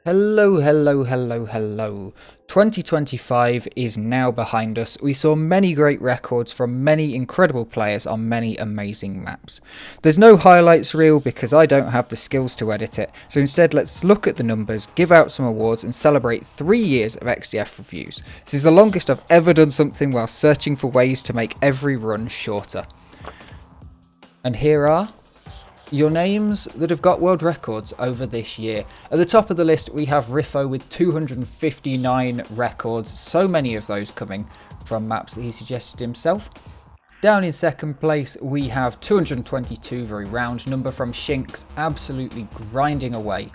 Hello, hello, hello, hello. 2025 is now behind us. We saw many great records from many incredible players on many amazing maps. There's no highlights reel because I don't have the skills to edit it, so instead let's look at the numbers, give out some awards and celebrate 3 years of XDF reviews. This is the longest I've ever done something while searching for ways to make every run shorter. And here are your names that have got world records over this year. At the top of the list we have Riffo with 259 records, so many of those coming from maps that he suggested himself. Down in second place we have 222, very round number from Shinx, absolutely grinding away.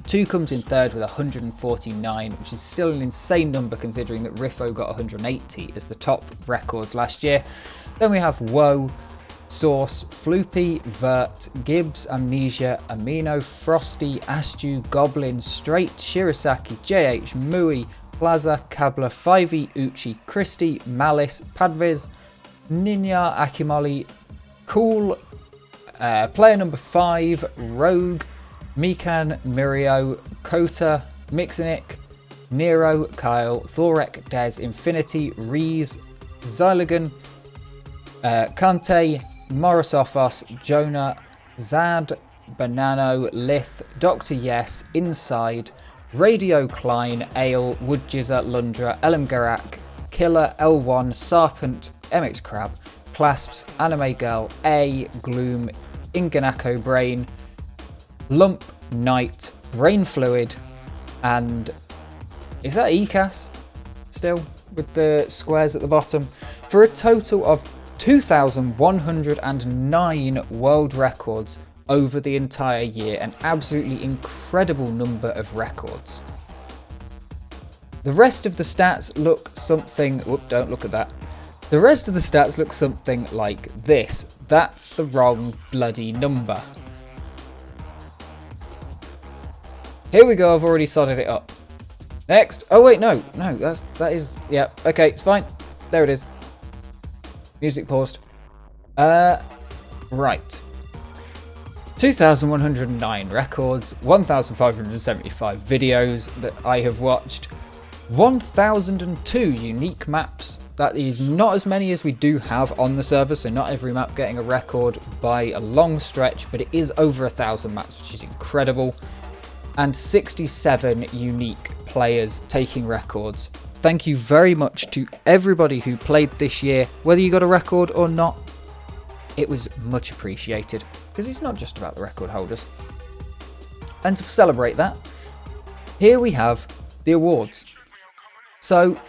2 comes in third with 149, which is still an insane number considering that Riffo got 180 as the top records last year. Then we have Woe, Source, Floopy, Vert, Gibbs, Amnesia, Amino, Frosty, Astu, Goblin, Straight, Shirasaki, JH, Mui, Plaza, Kabla, 5e, Uchi, Christy, Malice, Padviz, Ninya, Akimoli, Cool, player number 5, Rogue, Mikan, Mirio, Kota, Mixinic, Nero, Kyle, Thorek, Des, Infinity, Reese, Zylogan, Kante, Morosophos, Jonah, Zad, Banano, Lith, Dr. Yes, Inside, Radio Klein, Ale, Woodjizzer, Lundra, Elam Garak, Killer, L1, Sarpent, MX Crab, Clasps, Anime Girl, A, Gloom, Inganako Brain, Lump, Knight, Brain Fluid, and is that ECAS still with the squares at the bottom? For a total of 2,109 world records over the entire year, an absolutely incredible number of records. The rest of the stats look something, don't look at that. The rest of the stats look something like this. That's the wrong bloody number. Here we go, I've already sodded it up. Next, oh wait, no, that is, yeah, okay, it's fine. There it is. Music paused. Right. 2,109 records, 1,575 videos that I have watched, 1,002 unique maps. That is not as many as we do have on the server, so not every map getting a record by a long stretch, but it is over 1,000 maps, which is incredible. And 67 unique players taking records. Thank you very much to everybody who played this year, whether you got a record or not. It was much appreciated, because it's not just about the record holders. And to celebrate that, here we have the awards. So,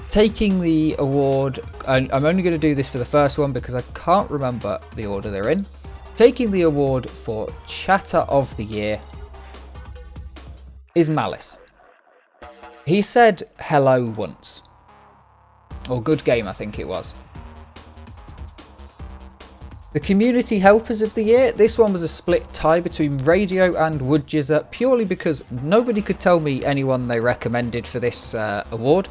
taking the award, and I'm only going to do this for the first one because I can't remember the order they're in. Taking the award for Chatter of the Year is Malice. He said hello once. Or good game, I think it was. The Community Helpers of the Year. This one was a split tie between Radio and Woodjizzer, purely because nobody could tell me anyone they recommended for this award.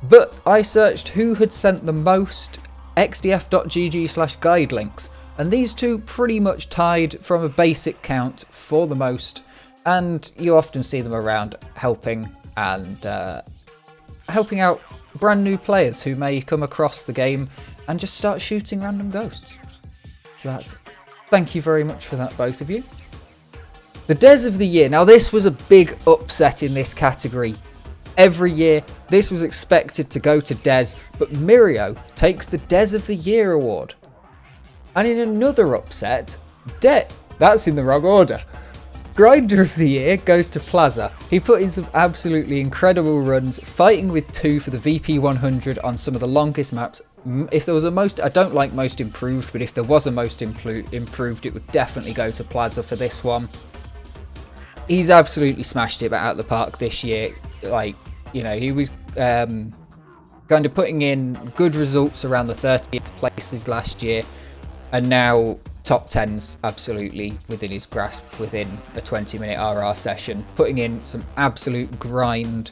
But I searched who had sent the most xdf.gg/guide links, and these two pretty much tied from a basic count for the most, and you often see them around helping and helping out brand new players who may come across the game and just start shooting random ghosts. So thank you very much for that, both of you. The Des of the Year. Now this was a big upset in this category. Every year this was expected to go to Des, but Mirio takes the Des of the Year award. And in another upset, that's in the wrong order. Grinder of the Year goes to Plaza. He put in some absolutely incredible runs, fighting with 2 for the VP 100 on some of the longest maps. If there was a most, I don't like most improved, but if there was a most improved, it would definitely go to Plaza for this one. He's absolutely smashed it out of the park this year. Like, you know, he was kind of putting in good results around the 30th places last year, and now top 10s absolutely within his grasp within a 20-minute RR session, putting in some absolute grind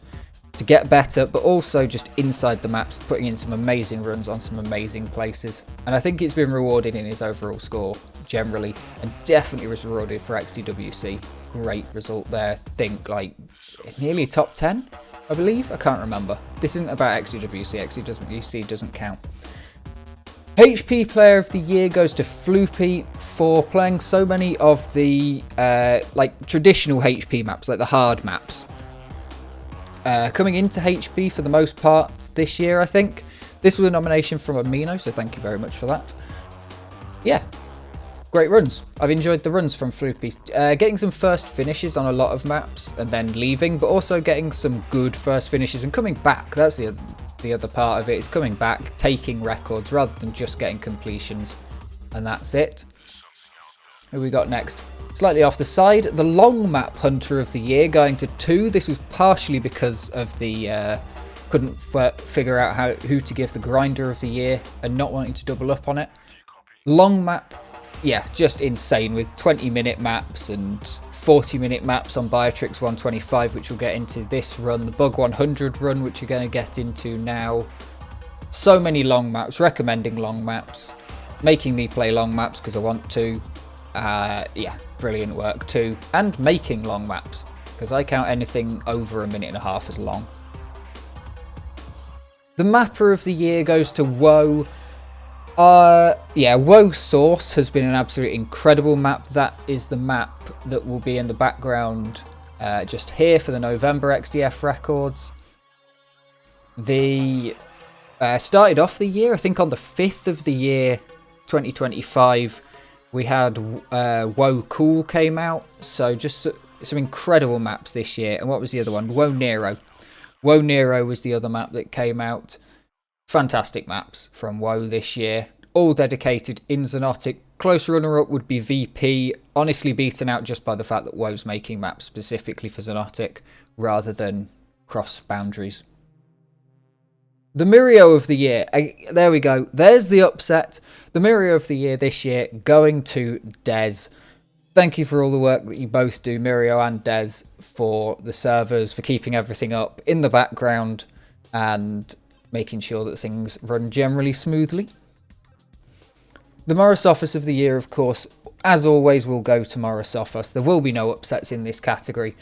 to get better, but also just inside the maps, putting in some amazing runs on some amazing places. And I think it's been rewarded in his overall score generally, and definitely was rewarded for XDWC. great result there. I think like nearly top 10, I believe. I can't remember. This isn't about XDWC. XDWC doesn't count. HP Player of the Year goes to Floopy for playing so many of the like traditional HP maps, like the hard maps. Coming into HP for the most part this year, I think. This was a nomination from Amino, so thank you very much for that. Yeah, great runs. I've enjoyed the runs from Floopy. Getting some first finishes on a lot of maps and then leaving, but also getting some good first finishes and coming back. That's the other part of it, is coming back, taking records rather than just getting completions. And that's it. Who we got next? Slightly off the side, the long map hunter of the year going to 2. This was partially because of the couldn't figure out who to give the grinder of the year and not wanting to double up on it. Long map, yeah, just insane with 20-minute maps and 40-minute maps on Biotrix 125, which we'll get into this run. The Bug 100 run, which you're going to get into now. So many long maps, recommending long maps, making me play long maps because I want to. Yeah, brilliant work too. And making long maps, because I count anything over a minute and a half as long. The Mapper of the Year goes to Woe. Yeah, Woe Source has been an absolutely incredible map. That is the map that will be in the background just here for the November XDF records. The started off the year, I think on the 5th of the year, 2025, we had Woe Cool came out. So just some incredible maps this year. And what was the other one? Woe Nero. Woe Nero was the other map that came out. Fantastic maps from Woe this year. All dedicated in Xonotic. Close runner-up would be VP. Honestly beaten out just by the fact that Woe's making maps specifically for Xonotic rather than cross boundaries. The Mirio of the Year. There we go. There's the upset. The Mirio of the Year this year going to Dez. Thank you for all the work that you both do, Mirio and Dez, for the servers, for keeping everything up in the background and making sure that things run generally smoothly. The Morris of the Year, of course, as always, will go to Morris. There will be no upsets in this category.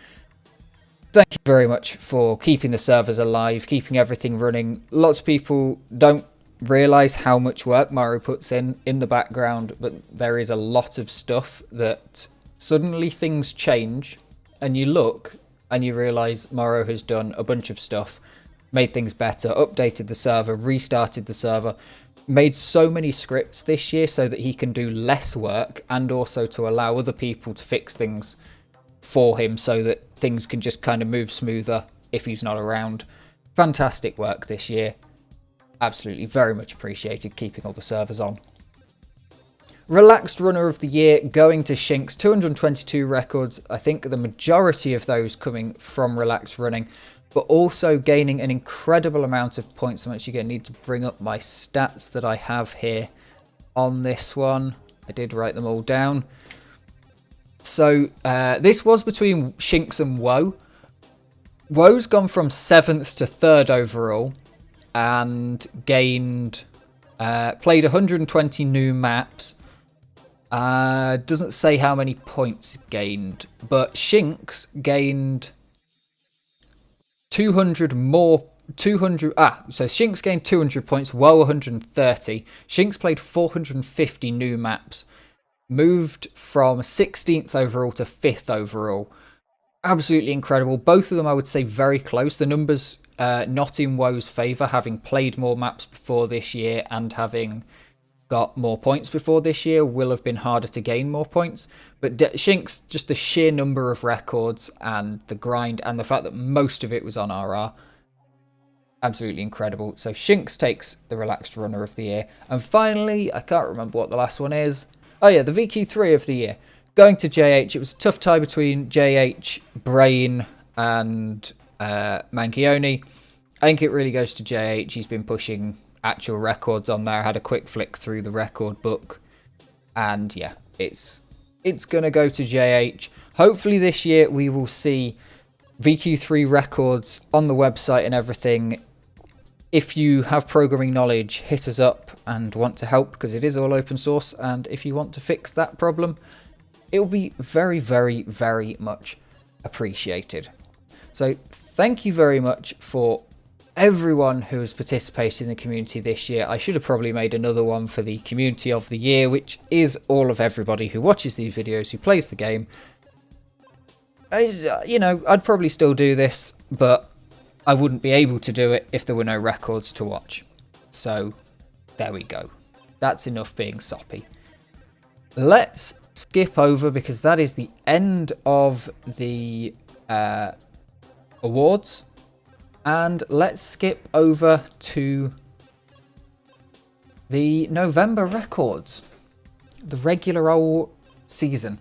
Thank you very much for keeping the servers alive, keeping everything running. Lots of people don't realise how much work Mario puts in the background, but there is a lot of stuff that suddenly things change and you look and you realise Mario has done a bunch of stuff, made things better, updated the server, restarted the server, made so many scripts this year so that he can do less work and also to allow other people to fix things for him so that things can just kind of move smoother if he's not around. Fantastic work this year. Absolutely very much appreciated, keeping all the servers on. Relaxed Runner of the Year going to Shinx. 222 records. I think the majority of those coming from Relaxed Running, but also gaining an incredible amount of points. I'm actually going to need to bring up my stats that I have here on this one. I did write them all down. So this was between Shinx and Woe. Woe's gone from 7th to 3rd overall and gained, played 120 new maps. Doesn't say how many points gained, but Shinx gained 200 more. So Shinx gained 200 points, Woe 130. Shinx played 450 new maps. Moved from 16th overall to 5th overall. Absolutely incredible. Both of them, I would say, very close. The numbers not in Woe's favour, having played more maps before this year and having got more points before this year, will have been harder to gain more points. But Shinx, just the sheer number of records and the grind and the fact that most of it was on RR, absolutely incredible. So Shinx takes the Relaxed Runner of the Year. And finally, I can't remember what the last one is. Oh yeah, the VQ3 of the year. Going to JH. It was a tough tie between JH, Brain and Manchione. I think it really goes to JH. He's been pushing actual records on there. I had a quick flick through the record book. And yeah, it's going to go to JH. Hopefully this year we will see VQ3 records on the website and everything. If you have programming knowledge, hit us up and want to help, because it is all open source. And if you want to fix that problem, it will be very, very, very much appreciated. So thank you very much for everyone who has participated in the community this year. I should have probably made another one for the community of the year, which is all of everybody who watches these videos, who plays the game. You know, I'd probably still do this, but I wouldn't be able to do it if there were no records to watch. So there we go. That's enough being soppy. Let's skip over, because that is the end of the awards. And let's skip over to the November records, the regular old season.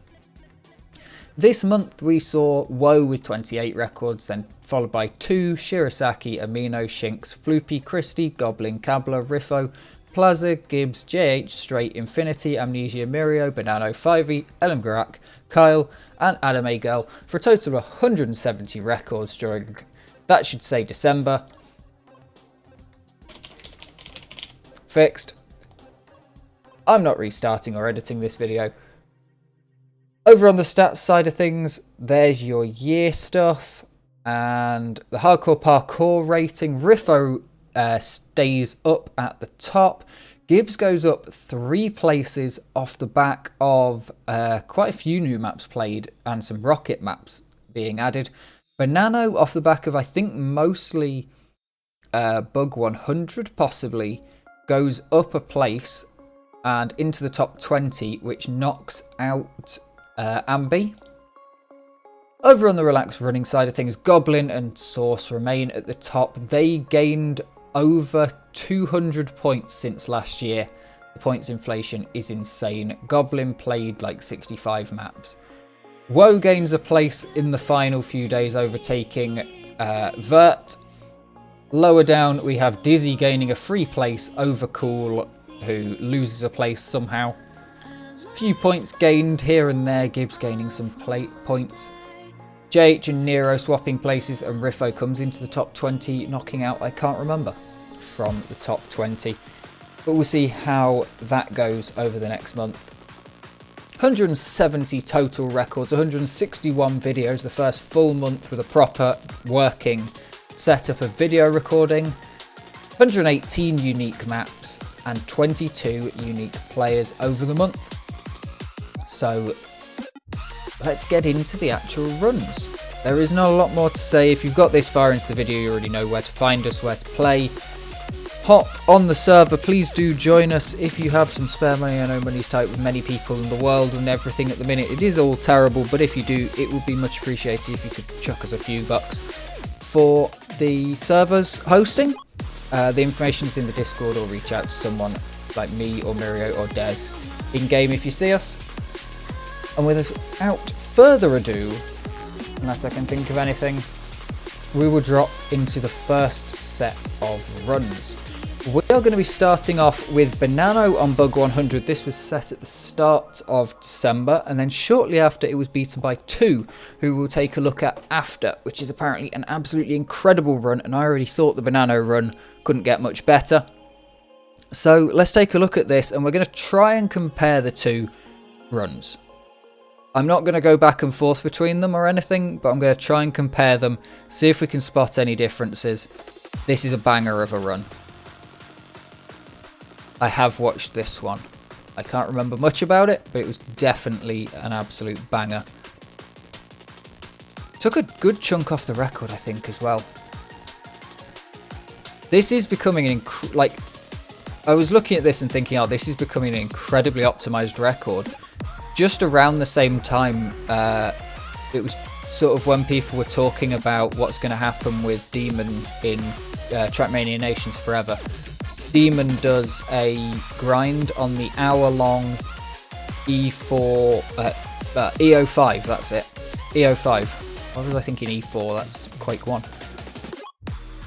This month we saw Woe with 28 records, then followed by 2, Shirasaki, Amino, Shinx, Floopy, Christie, Goblin, Kabla, Riffo, Plaza, Gibbs, JH, Straight, Infinity, Amnesia, Mirio, Banano, 5e, Elam Garak, Kyle, and Anime Girl, for a total of 170 records during, that should say, December. Fixed. I'm not restarting or editing this video. Over on the stats side of things, there's your year stuff and the hardcore parkour rating. Riffo stays up at the top. Gibbs goes up 3 places off the back of quite a few new maps played and some rocket maps being added. Banano off the back of, I think, mostly Bug 100 possibly, goes up a place and into the top 20, which knocks out Ambi. Over on the relaxed running side of things, Goblin and Source remain at the top. They gained over 200 points since last year. The points inflation is insane. Goblin played like 65 maps. Woe gains a place in the final few days, overtaking Vert. Lower down we have Dizzy gaining a free place over Cool, who loses a place somehow. Few points gained here and there, Gibbs gaining some points. JH and Nero swapping places, and Riffo comes into the top 20, knocking out I can't remember from the top 20. But we'll see how that goes over the next month. 170 total records, 161 videos, the first full month with a proper working setup of video recording, 118 unique maps, and 22 unique players over the month. So let's get into the actual runs. There is not a lot more to say. If you've got this far into the video, you already know where to find us, where to play. Hop on the server, please do join us if you have some spare money. I know money's tight with many people in the world and everything at the minute. It is all terrible, but if you do, it would be much appreciated if you could chuck us a few bucks for the server's hosting. The information is in the Discord, or reach out to someone like me or Mirio or Des in-game if you see us. And without further ado, unless I can think of anything, we will drop into the first set of runs. We are going to be starting off with Banano on Bug 100. This was set at the start of December, and then shortly after it was beaten by 2, who we'll take a look at after, which is apparently an absolutely incredible run, and I already thought the Banano run couldn't get much better. So let's take a look at this, and we're going to try and compare the 2 runs. I'm not going to go back and forth between them or anything, but I'm going to try and compare them, see if we can spot any differences. This is a banger of a run. I have watched this one. I can't remember much about it, but it was definitely an absolute banger. Took a good chunk off the record, I think, as well. This is becoming an I was looking at this and thinking, oh, this is becoming an incredibly optimized record. Just around the same time, it was sort of when people were talking about what's going to happen with Demon in Trackmania Nations Forever. Demon does a grind on the hour-long E4, EO5, that's it. EO5. What was I thinking E4? That's Quake 1.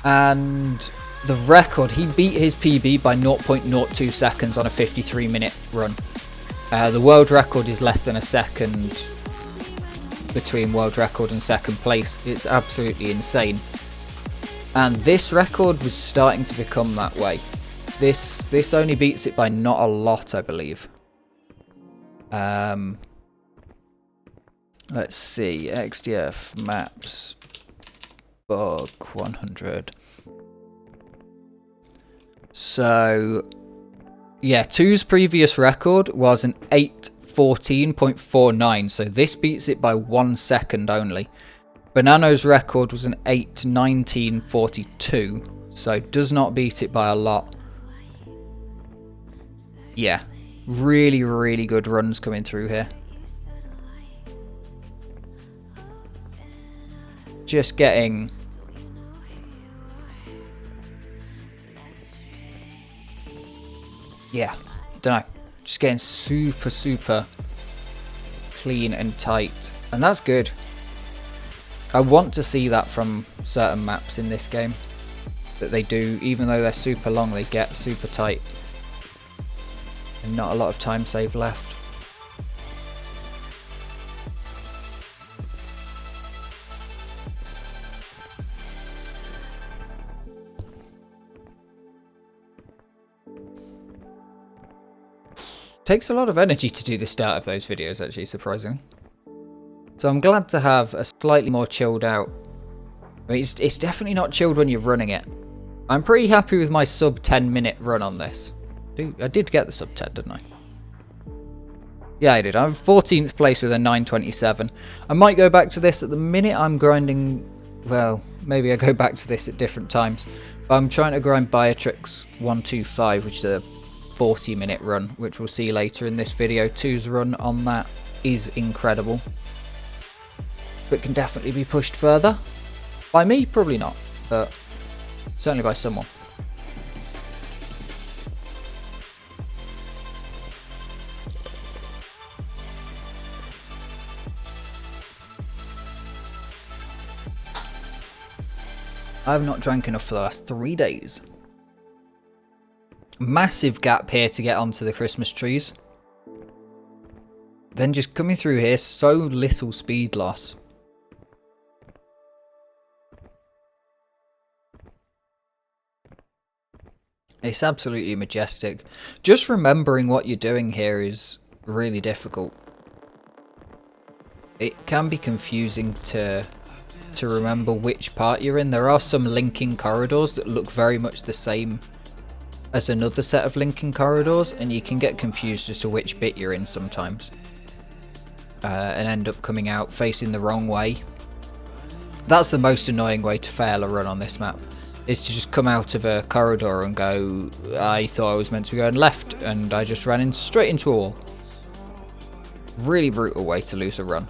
And the record, he beat his PB by 0.02 seconds on a 53-minute run. The world record is less than a second between world record and second place. It's absolutely insane. And this record was starting to become that way. This only beats it by not a lot, I believe. Let's see, XDF maps bug 100. So, yeah, 2's previous record was an 8:14.49, so this beats it by 1 second only. Banano's record was an 8:19.42, so does not beat it by a lot. Yeah, really, really good runs coming through here. Just getting... yeah, don't know. Just getting super, super clean and tight. And that's good. I want to see that from certain maps in this game. That they do, even though they're super long, they get super tight. And not a lot of time save left. Takes a lot of energy to do the start of those videos, actually, surprisingly. So I'm glad to have a slightly more chilled out. I mean, it's definitely not chilled when you're running it. I'm pretty happy with my sub 10-minute run on this. I did get the sub 10, didn't I? Yeah, I did. I'm 14th place with a 9:27. I might go back to this. At the minute I'm grinding... well, maybe I go back to this at different times. But I'm trying to grind Biotrix 125, which is a 40-minute run, which we'll see later in this video. 2's run on that is incredible, but can definitely be pushed further. By me, probably not, but certainly by someone. I have not drank enough for the last 3 days. Massive gap here to get onto the Christmas trees. Then just coming through here, so little speed loss. It's absolutely majestic. Just remembering what you're doing here is really difficult. It can be confusing to remember which part you're in. There are some linking corridors that look very much the same as another set of linking corridors, and you can get confused as to which bit you're in sometimes. And end up coming out facing the wrong way. That's the most annoying way to fail a run on this map, is to just come out of a corridor and go, I thought I was meant to be going left, and I just ran straight into a wall. Really brutal way to lose a run.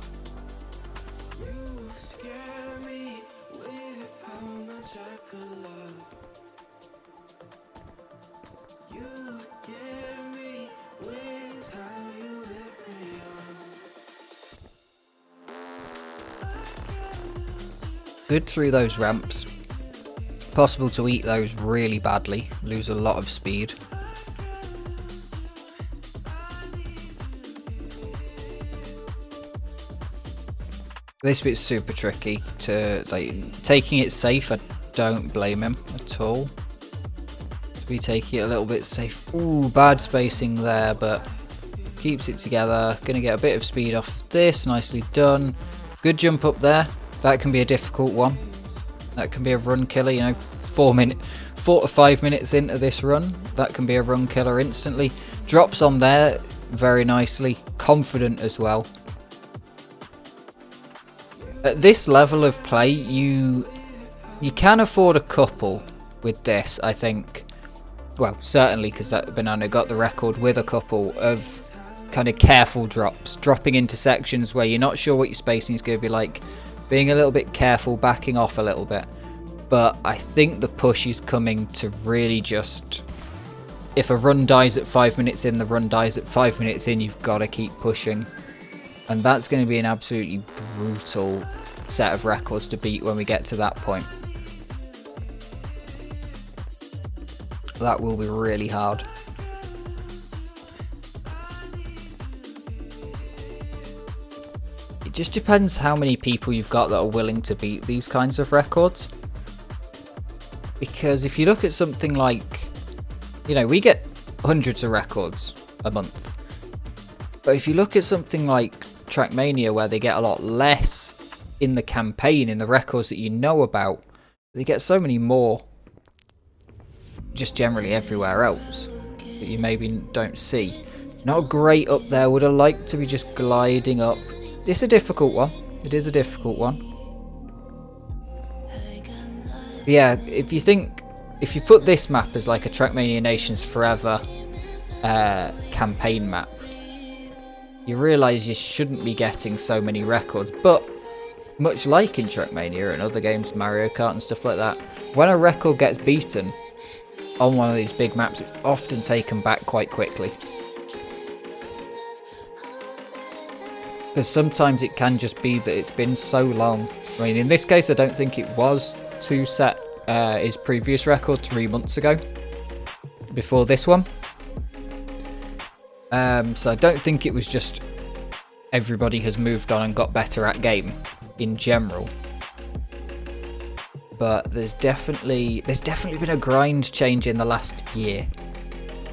Good through those ramps. Possible to eat those really badly, lose a lot of speed. This bit's super tricky to, like, taking it safe. I don't blame him at all. To be taking it a little bit safe. Ooh, bad spacing there, but keeps it together. Gonna get a bit of speed off this, nicely done. Good jump up there. That can be a difficult one. That can be a run killer, you know, 4 to 5 minutes into this run. That can be a run killer instantly. Drops on there very nicely. Confident as well. At this level of play, you can afford a couple with this, I think. Well, certainly, because that Banana got the record with a couple of kind of careful drops. Dropping into sections where you're not sure what your spacing is going to be like. Being a little bit careful, backing off a little bit. But I think the push is coming to really just... if a run dies at 5 minutes in, the run dies at 5 minutes in. You've got to keep pushing. And that's going to be an absolutely brutal set of records to beat when we get to that point. That will be really hard. It just depends how many people you've got that are willing to beat these kinds of records. Because if you look at something like, you know, we get hundreds of records a month. But if you look at something like Trackmania, where they get a lot less in the campaign, in the records that you know about. They get so many more just generally everywhere else that you maybe don't see. Not great up there. Would have liked to be just gliding up. It's a difficult one. It is a difficult one. But yeah, if you put this map as like a Trackmania Nations Forever campaign map, you realise you shouldn't be getting so many records. But much like in Trackmania and other games, Mario Kart and stuff like that, when a record gets beaten on one of these big maps, it's often taken back quite quickly. Because sometimes it can just be that it's been so long. I mean, in this case, I don't think it was to set his previous record 3 months ago, before this one. So I don't think it was just everybody has moved on and got better at game in general. But there's definitely been a grind change in the last year.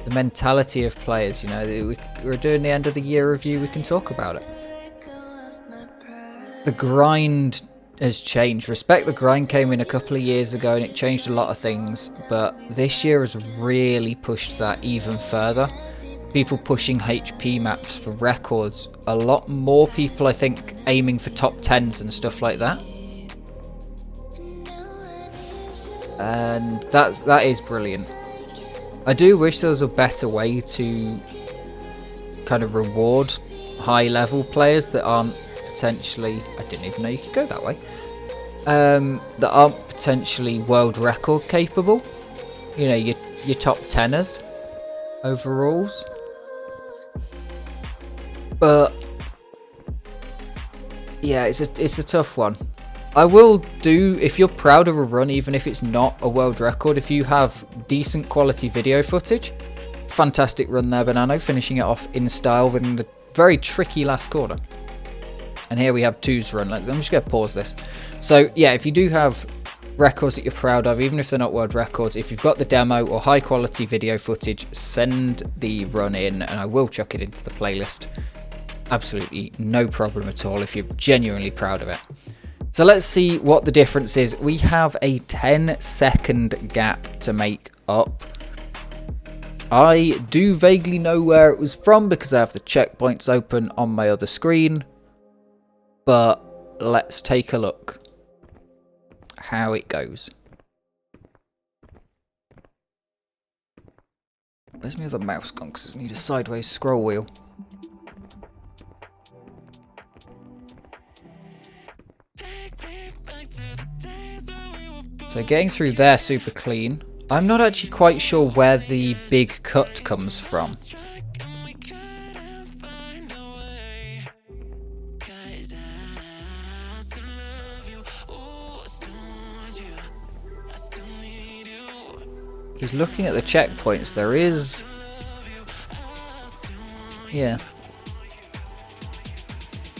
The mentality of players, you know, we're doing the end of the year review, we can talk about it. The grind has changed. Respect the Grind came in a couple of years ago and it changed a lot of things, but this year has really pushed that even further. People pushing HP maps for records. A lot more people, I think, aiming for top 10s and stuff like that. And that is brilliant. I do wish there was a better way to kind of reward high level players that aren't potentially, I didn't even know you could go that way, that aren't potentially world record capable. You know, your top 10ers overalls. But yeah, it's a tough one. I will do, if you're proud of a run, even if it's not a world record, if you have decent quality video footage, fantastic run there, Banano, finishing it off in style within the very tricky last corner. And here we have 2's run. I'm just going to pause this. So yeah, if you do have records that you're proud of, even if they're not world records, if you've got the demo or high quality video footage, send the run in and I will chuck it into the playlist. Absolutely no problem at all if you're genuinely proud of it. So let's see what the difference is. We have a 10-second gap to make up. I do vaguely know where it was from because I have the checkpoints open on my other screen. But let's take a look how it goes. Where's my other mouse gone? Because I need a sideways scroll wheel. So getting through there super clean. I'm not actually quite sure where the big cut comes from. Because looking at the checkpoints, there is... yeah.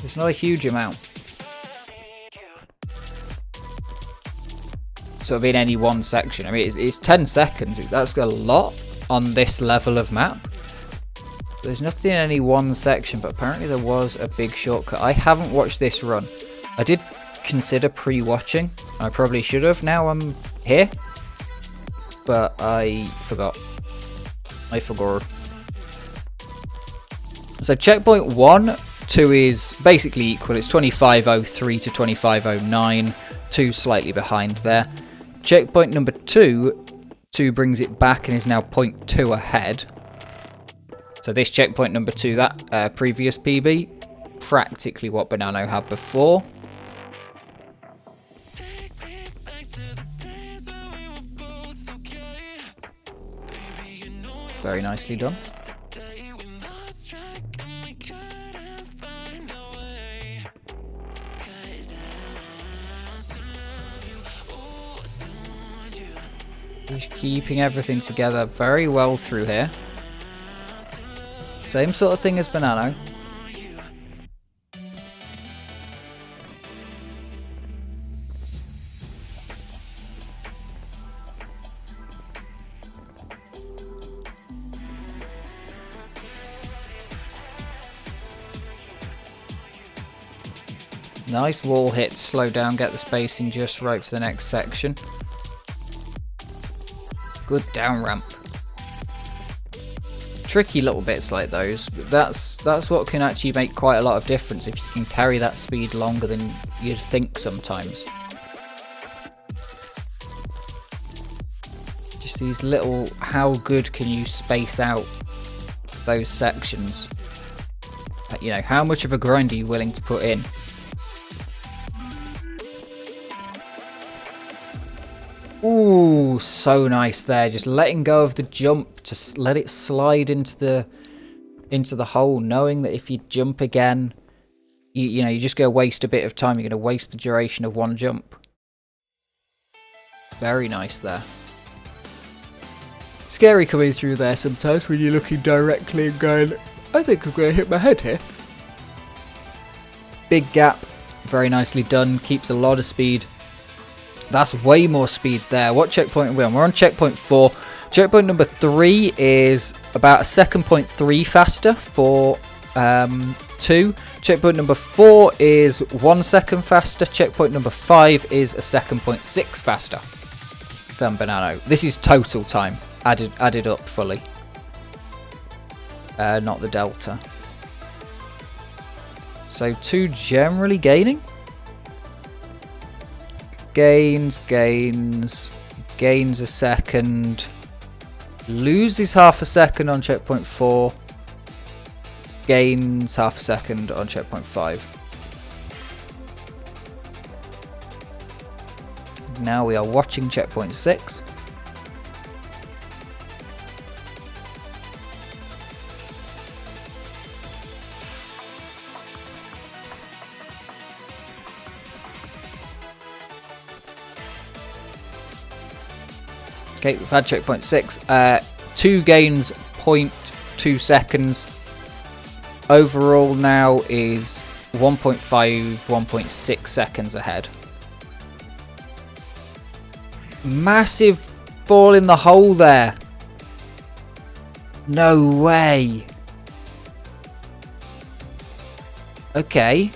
It's not a huge amount. Sort of in any one section. I mean, it's 10 seconds. That's a lot on this level of map. There's nothing in any one section, but apparently there was a big shortcut. I haven't watched this run. I did consider pre-watching. I probably should have. Now I'm here. But I forgot. I forgot. So checkpoint 1, 2 is basically equal. It's 25.03 to 25.09. 2 slightly behind there. Checkpoint number 2 brings it back and is now 0.2 ahead. So this checkpoint number 2, that previous PB, practically what Banano had before. Very nicely done. Just keeping everything together very well through here. Same sort of thing as Banano. Nice wall hit to slow down, get the spacing just right for the next section. Good down ramp. Tricky little bits like those, but that's what can actually make quite a lot of difference if you can carry that speed longer than you'd think sometimes. Just these little, how good can you space out those sections? You know, how much of a grind are you willing to put in? Ooh, so nice there. Just letting go of the jump, just let it slide into the hole, knowing that if you jump again, you know, you're just going to waste a bit of time. You're going to waste the duration of one jump. Very nice there. Scary coming through there sometimes when you're looking directly and going, I think I'm going to hit my head here. Big gap. Very nicely done. Keeps a lot of speed. That's way more speed there. What checkpoint are we on? We're on checkpoint 4. Checkpoint number 3 is about a 2.3 faster for 2. Checkpoint number 4 is 1 second faster. Checkpoint number 5 is a 2.6 faster than Banano. This is total time added up fully. Not the delta. So 2 generally gaining. Gains a second, loses half a second on checkpoint 4, gains half a second on checkpoint 5. Now we are watching checkpoint 6. Okay, we've had checkpoint 6. 2 gains, 0.2 seconds. Overall now is 1.5, 1.6 seconds ahead. Massive fall in the hole there. No way. Okay.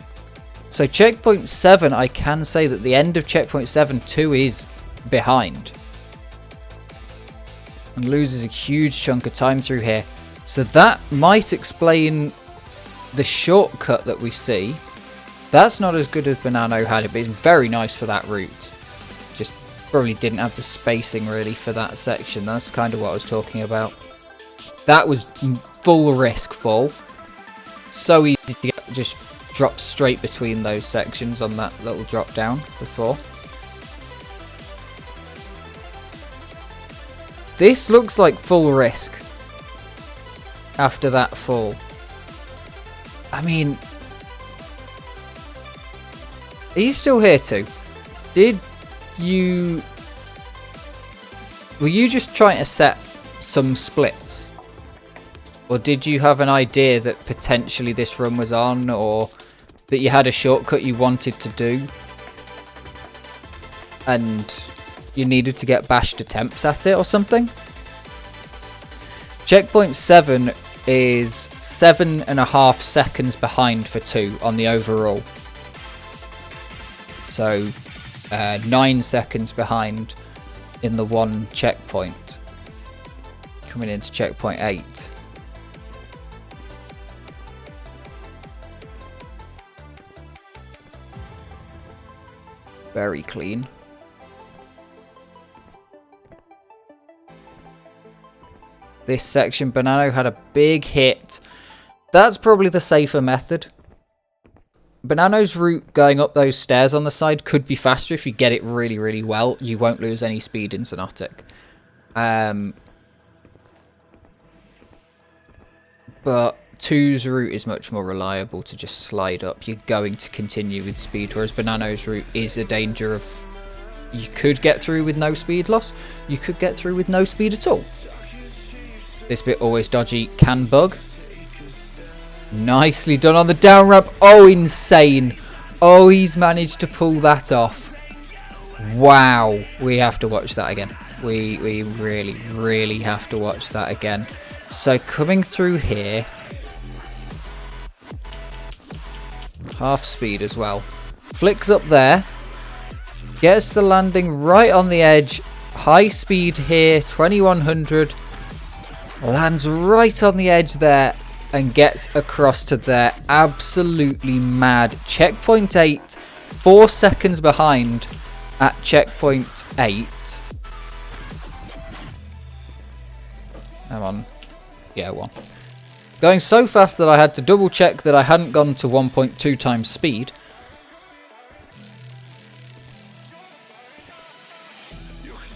So checkpoint 7, I can say that the end of checkpoint 7, 2 is behind. And loses a huge chunk of time through here. So that might explain the shortcut that we see. That's not as good as Banano had it, but it's very nice for that route. Just probably didn't have the spacing really for that section. That's kind of what I was talking about. That was full risk fall. So easy to get, just drop straight between those sections on that little drop down before. This looks like full risk after that fall. I mean, are you still here too? Were you just trying to set some splits? Or did you have an idea that potentially this run was on, or that you had a shortcut you wanted to do and you needed to get bashed attempts at it or something? Checkpoint 7 is 7.5 seconds behind for 2 on the overall. So 9 seconds behind in the one checkpoint. Coming into checkpoint 8. Very clean. This section, Banano had a big hit. That's probably the safer method. Banano's route going up those stairs on the side could be faster if you get it really, really well. You won't lose any speed in Xonotic. But 2's route is much more reliable to just slide up. You're going to continue with speed, whereas Banano's route is a danger of... You could get through with no speed loss. You could get through with no speed at all. This bit always dodgy, can bug. Nicely done on the down ramp. Oh, insane. Oh, he's managed to pull that off. Wow. We have to watch that again. We really, really have to watch that again. So coming through here. Half speed as well. Flicks up there. Gets the landing right on the edge. High speed here, 2100. Lands right on the edge there and gets across to there. Absolutely mad. Checkpoint 8, 4 seconds behind at checkpoint 8. Come on. Yeah, 1. Going so fast that I had to double check that I hadn't gone to 1.2 times speed.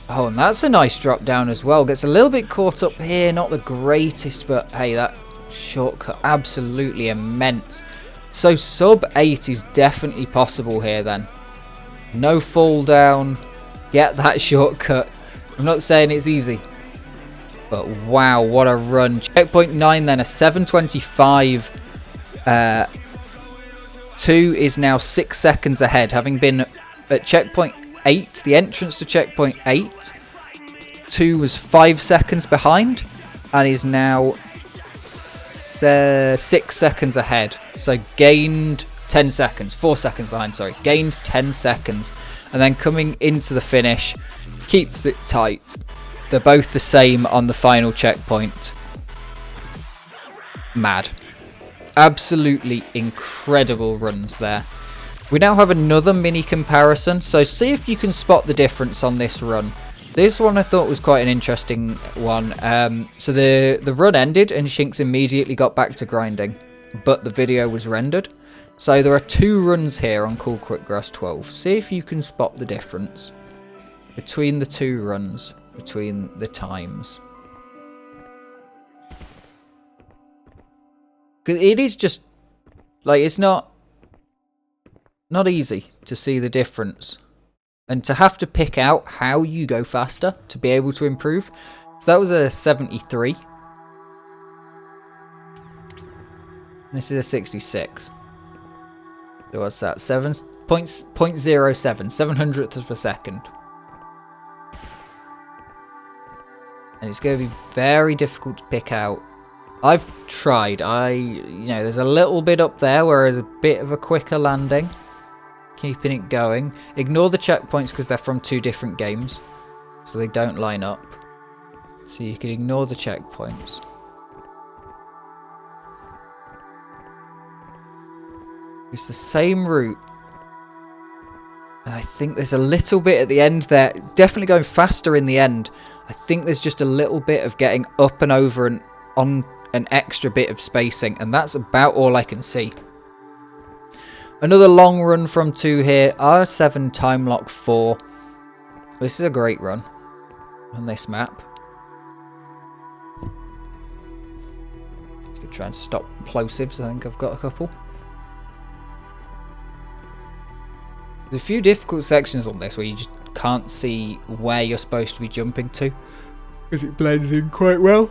Oh, and that's a nice drop down as well. Gets a little bit caught up here. Not the greatest, but hey, that shortcut absolutely immense. So sub 8 is definitely possible here then. No fall down. Get that shortcut. I'm not saying it's easy. But wow, what a run. Checkpoint 9 then, a 7:25. 2 is now 6 seconds ahead, having been at checkpoint 8, the entrance to checkpoint 8. 2 was 5 seconds behind and is now 6 seconds ahead. So gained 10 seconds, 4 seconds behind, sorry. Gained 10 seconds. And then coming into the finish, keeps it tight. They're both the same on the final checkpoint. Mad. Absolutely incredible runs there. We now have another mini comparison, so see if you can spot the difference on this run. This one I thought was quite an interesting one. So the run ended and Shinx immediately got back to grinding, but the video was rendered. So there are 2 runs here on Cool Quick Grass 12. See if you can spot the difference between the 2 runs, between the times. It is just, like, it's not easy to see the difference. And to have to pick out how you go faster to be able to improve. So that was a 73. This is a 66. So what's that? 7.07, 700th of a second. And it's going to be very difficult to pick out. I've tried. There's a little bit up there where there's a bit of a quicker landing. Keeping it going. Ignore the checkpoints because they're from 2 different games. So they don't line up. So you can ignore the checkpoints. It's the same route. And I think there's a little bit at the end there. Definitely going faster in the end. I think there's just a little bit of getting up and over and on an extra bit of spacing. And that's about all I can see. Another long run from 2 here. R7 time lock 4. This is a great run on this map. Let's go try and stop plosives. I think I've got a couple. There's a few difficult sections on this where you just can't see where you're supposed to be jumping to, because it blends in quite well.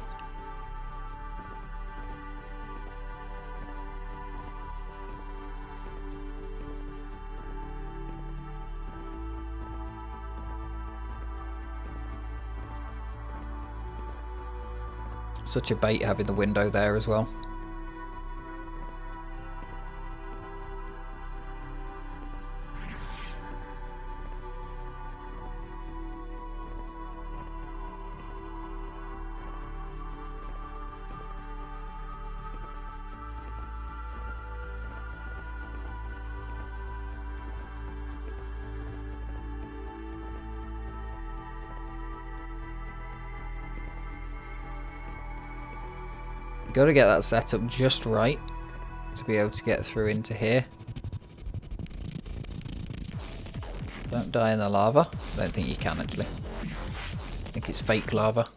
Such a bait having the window there as well. Got to get that set up just right to be able to get through into here. Don't die in the lava. I don't think you can actually. I think it's fake lava.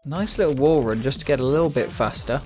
Nice little wall run just to get a little bit faster.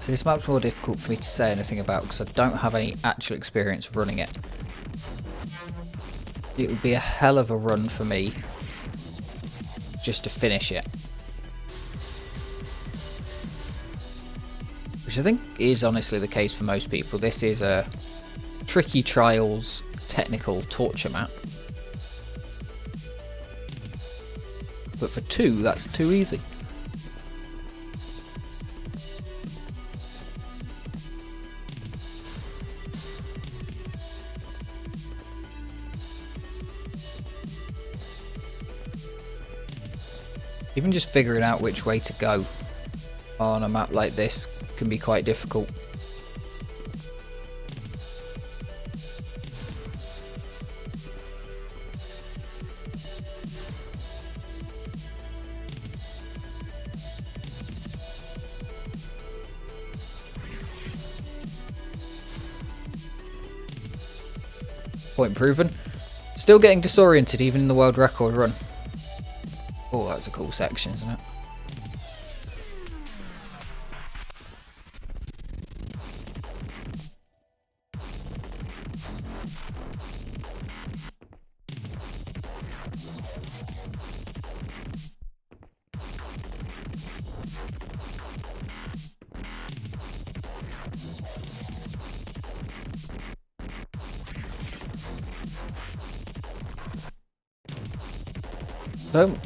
So this map's more difficult for me to say anything about because I don't have any actual experience running it. It would be a hell of a run for me just to finish it. Which I think is honestly the case for most people. This is a tricky trials technical torture map. But for 2, that's too easy. Even just figuring out which way to go on a map like this can be quite difficult. Point proven. Still getting disoriented even in the world record run. Oh, that's a cool section, isn't it?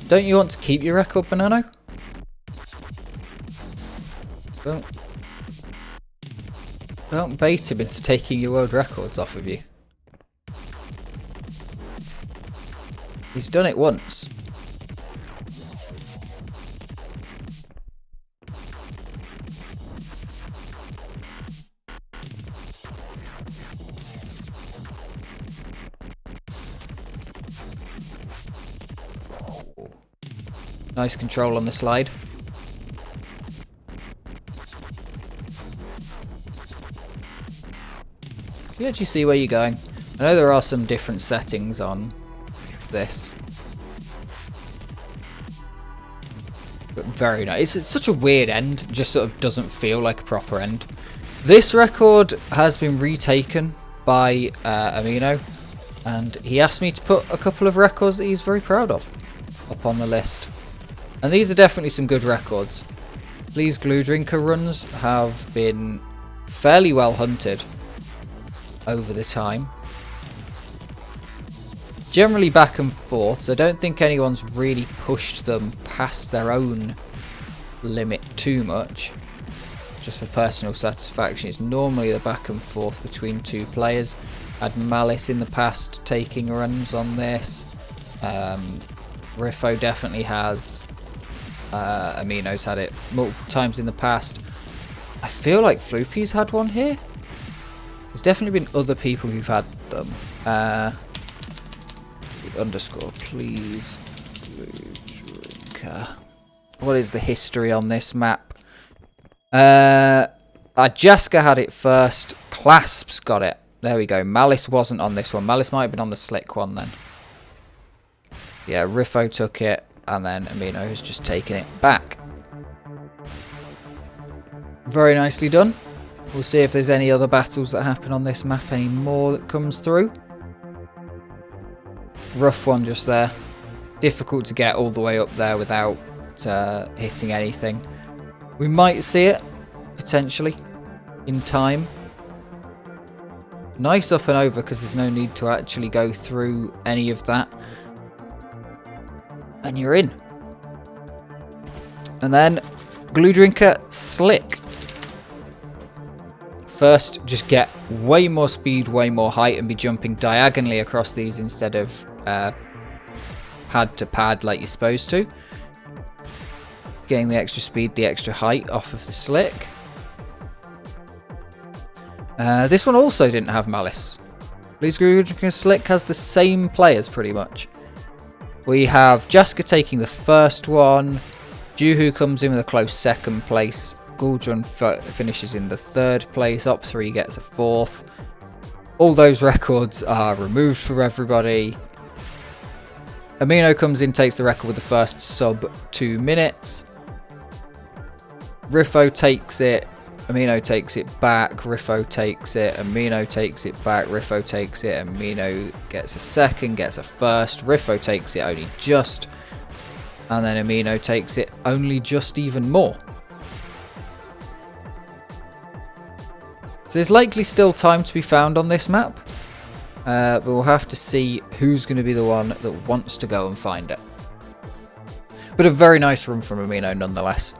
Don't you want to keep your record, Banano? Don't bait him into taking your world records off of you. He's done it once. Nice control on the slide. Can you actually see where you're going? I know there are some different settings on this. But very nice. It's such a weird end. It just sort of doesn't feel like a proper end. This record has been retaken by Amino. And he asked me to put a couple of records that he's very proud of up on the list. And these are definitely some good records. These glue drinker runs have been fairly well hunted over the time. Generally back and forth, so I don't think anyone's really pushed them past their own limit too much. Just for personal satisfaction, it's normally the back and forth between 2 players. Had Malice in the past taking runs on this. Riffo definitely has. Amino's had it multiple times in the past. I feel like Floopy's had one here. There's definitely been other people who've had them. Underscore, please. What is the history on this map? Jaska had it first. Clasps got it. There we go. Malice wasn't on this one. Malice might have been on the slick one then. Yeah, Riffo took it. And then Amino has just taken it back. Very nicely done. We'll see if there's any other battles that happen on this map, any more that comes through. Rough one just there. Difficult to get all the way up there without hitting anything. We might see it, potentially, in time. Nice up and over because there's no need to actually go through any of that. And you're in. And then glue drinker slick. First, just get way more speed, way more height, and be jumping diagonally across these instead of pad to pad like you're supposed to. Getting the extra speed, the extra height off of the slick. This one also didn't have Malice. Glue drinker slick has the same players pretty much. We have Jaska taking the first one. Juhu comes in with a close second place. Gouldron finishes in the 3rd place. Op3 gets a 4th. All those records are removed for everybody. Amino comes in, takes the record with the first sub 2 minutes. Riffo takes it. Amino takes it back, Riffo takes it, Amino takes it back, Riffo takes it, Amino gets a second, gets a first, Riffo takes it only just, and then Amino takes it only just even more. So there's likely still time to be found on this map, but we'll have to see who's going to be the one that wants to go and find it. But a very nice run from Amino nonetheless.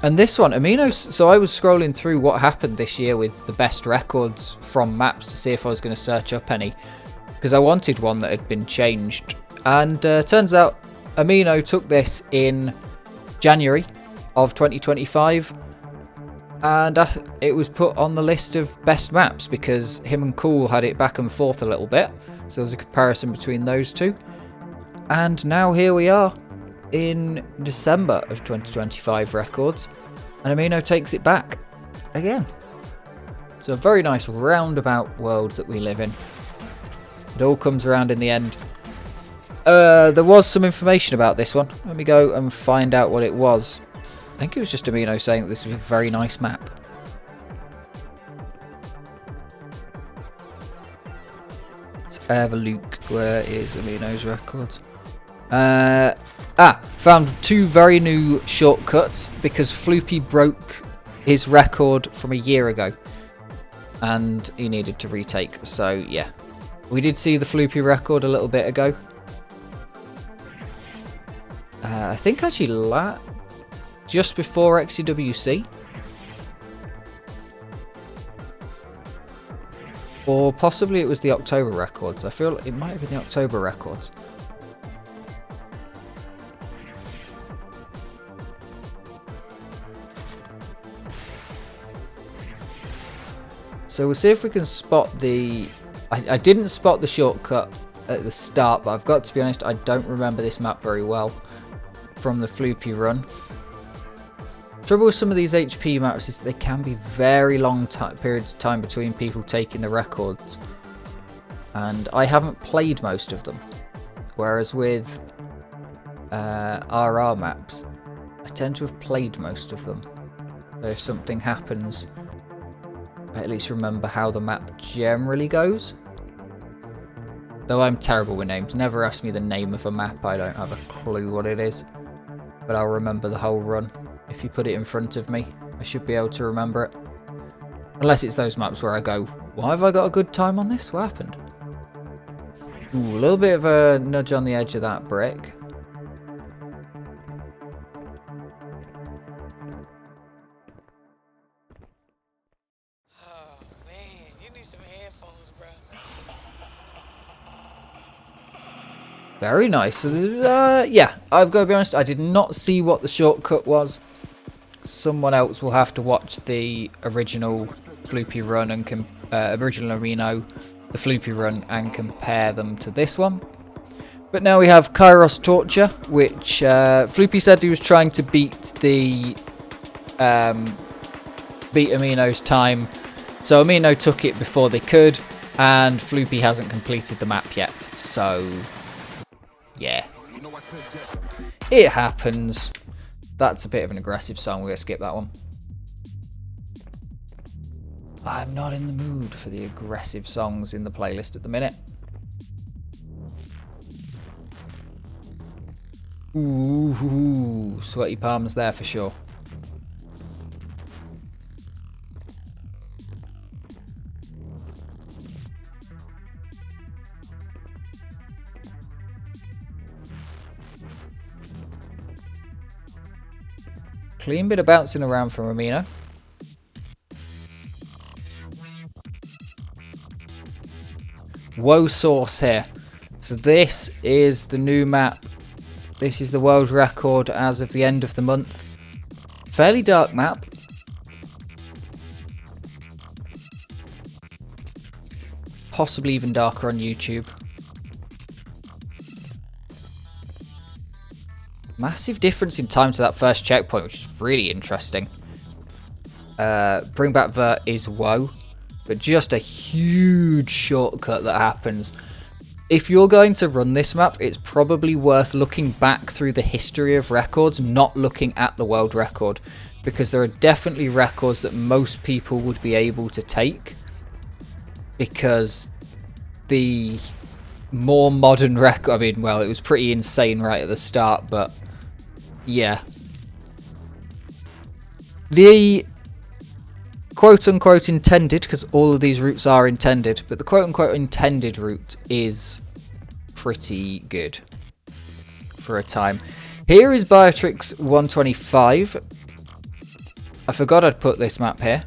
And this one, Amino, so I was scrolling through what happened this year with the best records from maps to see if I was going to search up any, because I wanted one that had been changed. And turns out Amino took this in January of 2025, and it was put on the list of best maps because him and Cool had it back and forth a little bit. So there's a comparison between those two. And now here we are in December of 2025 records, and Amino takes it back again. So a very nice roundabout world that we live in. It all comes around in the end. There was some information about this one. Let me go and find out what it was. I think it was just Amino saying that this was a very nice map. Let's have a look. Where is Amino's records? Found 2 very new shortcuts because Floopy broke his record from a year ago and he needed to retake. So yeah, we did see the Floopy record a little bit ago. I think actually just before XDWC. Or possibly it was the October records. I feel it might have been the October records. So we'll see if we can spot the... I didn't spot the shortcut at the start, but I've got to be honest, I don't remember this map very well from the Floopy run. Trouble with some of these HP maps is that they can be very long periods of time between people taking the records. And I haven't played most of them. Whereas with RR maps, I tend to have played most of them. So if something happens, I at least remember how the map generally goes. Though I'm terrible with names. Never ask me the name of a map, I don't have a clue what it is. But I'll remember the whole run. If you put it in front of me, I should be able to remember it. Unless it's those maps where I go, why have I got a good time on this? What happened? Ooh, a little bit of a nudge on the edge of that brick. Very nice. So yeah, I've got to be honest, I did not see what the shortcut was. Someone else will have to watch the original Floopy run and original Amino, the Floopy run, and compare them to this one. But now we have Kairos Torture, which Floopy said he was trying to beat the beat Amino's time. So Amino took it before they could, and Floopy hasn't completed the map yet. So yeah, it happens. That's a bit of an aggressive song. We're going to skip that one. I'm not in the mood for the aggressive songs in the playlist at the minute. Ooh, sweaty palms there for sure. Clean bit of bouncing around from Amino. Woe Source here. So this is the new map. This is the world record as of the end of the month. Fairly dark map. Possibly even darker on YouTube. Massive difference in time to that first checkpoint, which is really interesting. Bring Back Vert is woe, but just a huge shortcut that happens. If you're going to run this map, it's probably worth looking back through the history of records, not looking at the world record, because there are definitely records that most people would be able to take, because the more modern record, I mean, well, it was pretty insane right at the start, but yeah. The quote-unquote intended, because all of these routes are intended, but the quote-unquote intended route is pretty good for a time. Here is Biotrix 125. I forgot I'd put this map here.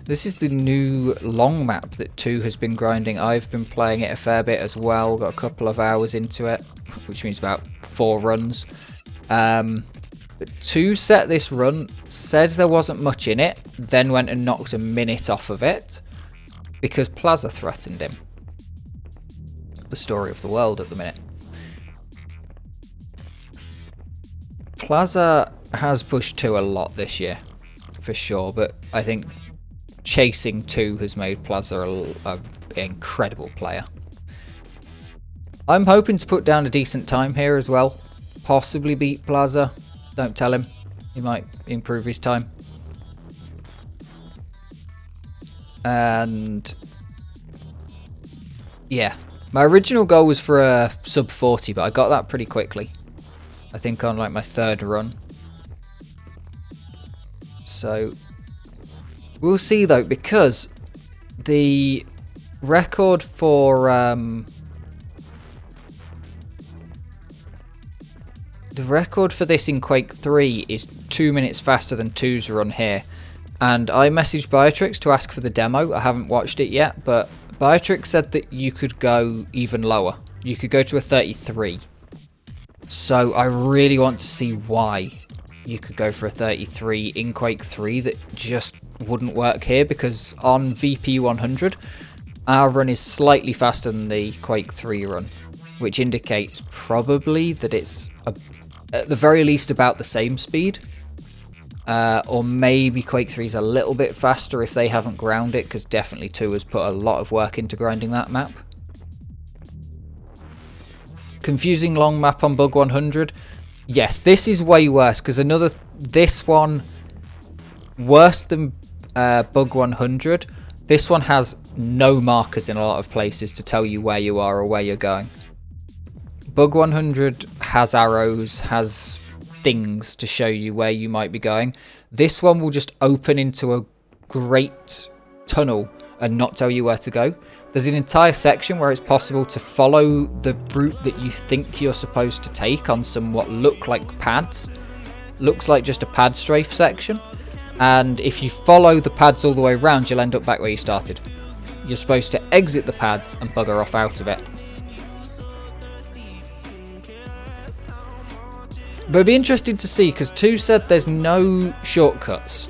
This is the new long map that 2 has been grinding. I've been playing it a fair bit as well. Got a couple of hours into it, which means about 4 runs. But 2 set this run, said there wasn't much in it, then went and knocked a minute off of it because Plaza threatened him. The story of the world at the minute. Plaza has pushed 2 a lot this year, for sure, but I think chasing 2 has made Plaza an incredible player. I'm hoping to put down a decent time here as well. Possibly beat Plaza. Don't tell him. He might improve his time. And yeah, my original goal was for a sub 40, but I got that pretty quickly. I think on like my 3rd run. So we'll see though, because the record for this in Quake 3 is 2 minutes faster than 2's run here. And I messaged Biotrix to ask for the demo. I haven't watched it yet, but Biotrix said that you could go even lower. You could go to a 33. So I really want to see why you could go for a 33 in Quake 3 that just wouldn't work here, because on VP 100 our run is slightly faster than the Quake 3 run, which indicates probably that it's at the very least about the same speed, or maybe Quake 3 is a little bit faster if they haven't ground it, because definitely 2 has put a lot of work into grinding that map. Confusing long map on Bug 100. Yes, this is way worse, because this one worse than Bug 100. This one has no markers in a lot of places to tell you where you are or where you're going. Bug 100 has arrows, has things to show you where you might be going. This one will just open into a great tunnel and not tell you where to go. There's an entire section where it's possible to follow the route that you think you're supposed to take on some what look like pads. Looks like just a pad strafe section. And if you follow the pads all the way around, you'll end up back where you started. You're supposed to exit the pads and bugger off out of it. But it'd be interesting to see, because 2 said there's no shortcuts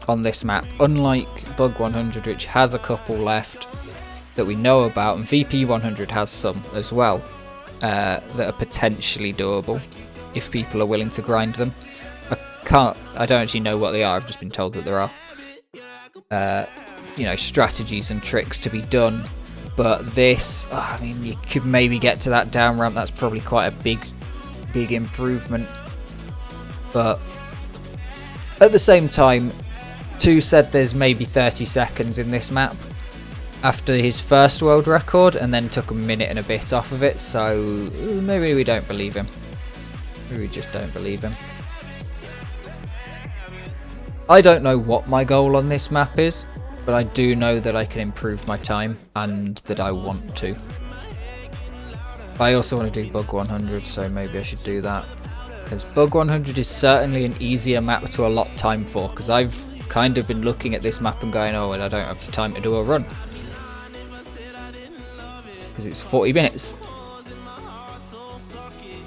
on this map, unlike Bug 100, which has a couple left that we know about, and VP 100 has some as well that are potentially doable if people are willing to grind them. I don't actually know what they are. I've just been told that there are, strategies and tricks to be done. But this, I mean, you could maybe get to that down ramp. That's probably quite a big improvement. But at the same time, 2 said there's maybe 30 seconds in this map after his first world record, and then took a minute and a bit off of it. So maybe we don't believe him. Maybe we just don't believe him. I don't know what my goal on this map is, but I do know that I can improve my time and that I want to. I also want to do Bug 100, so maybe I should do that, because Bug 100 is certainly an easier map to allot time for, because I've kind of been looking at this map and going, oh, well, I don't have the time to do a run, because it's 40 minutes,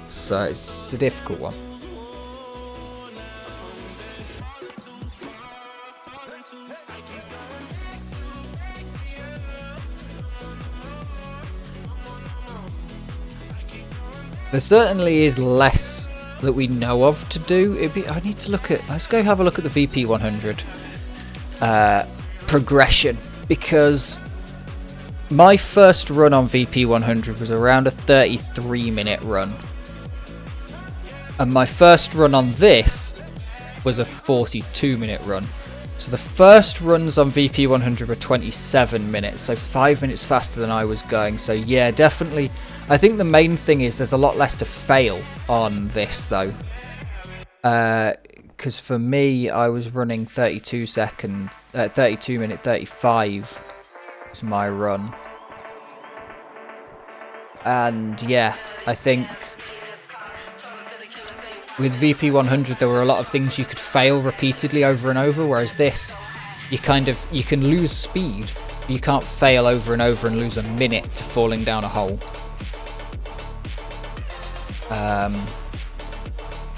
so it's a difficult one. There certainly is less that we know of to do. I need to look at... Let's go have a look at the VP 100 progression, because My first run on VP 100 was around a 33-minute run. And my first run on this was a 42-minute run. So the first runs on VP 100 were 27 minutes, so 5 minutes faster than I was going. So yeah, definitely. I think the main thing is there's a lot less to fail on this though. Because for me, I was running 32 minute 35 was my run. And yeah, I think with VP 100 there were a lot of things you could fail repeatedly over and over, whereas this, you can lose speed, but you can't fail over and over and lose a minute to falling down a hole.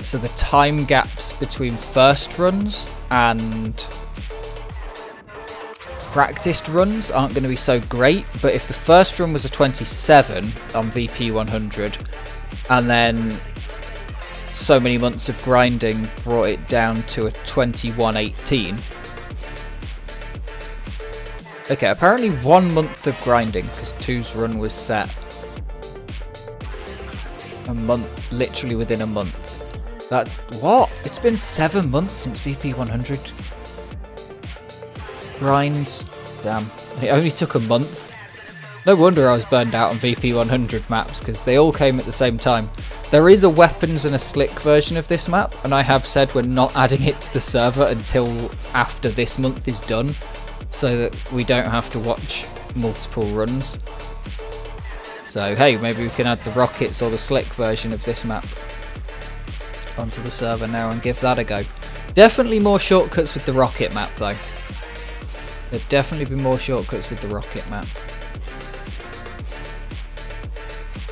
So the time gaps between first runs and practiced runs aren't going to be so great, but if the first run was a 27 on VP 100 and then so many months of grinding brought it down to a 21.18. Okay, apparently 1 month of grinding, because 2's run was set a month, literally within a month. What? It's been 7 months since VP 100 grinds. Damn. And it only took a month. No wonder I was burned out on VP 100 maps, because they all came at the same time. There is a weapons and a slick version of this map, and I have said we're not adding it to the server until after this month is done, so that we don't have to watch multiple runs. So hey, maybe we can add the rockets or the slick version of this map onto the server now and give that a go. Definitely more shortcuts with the rocket map though. There'd definitely be more shortcuts with the rocket map.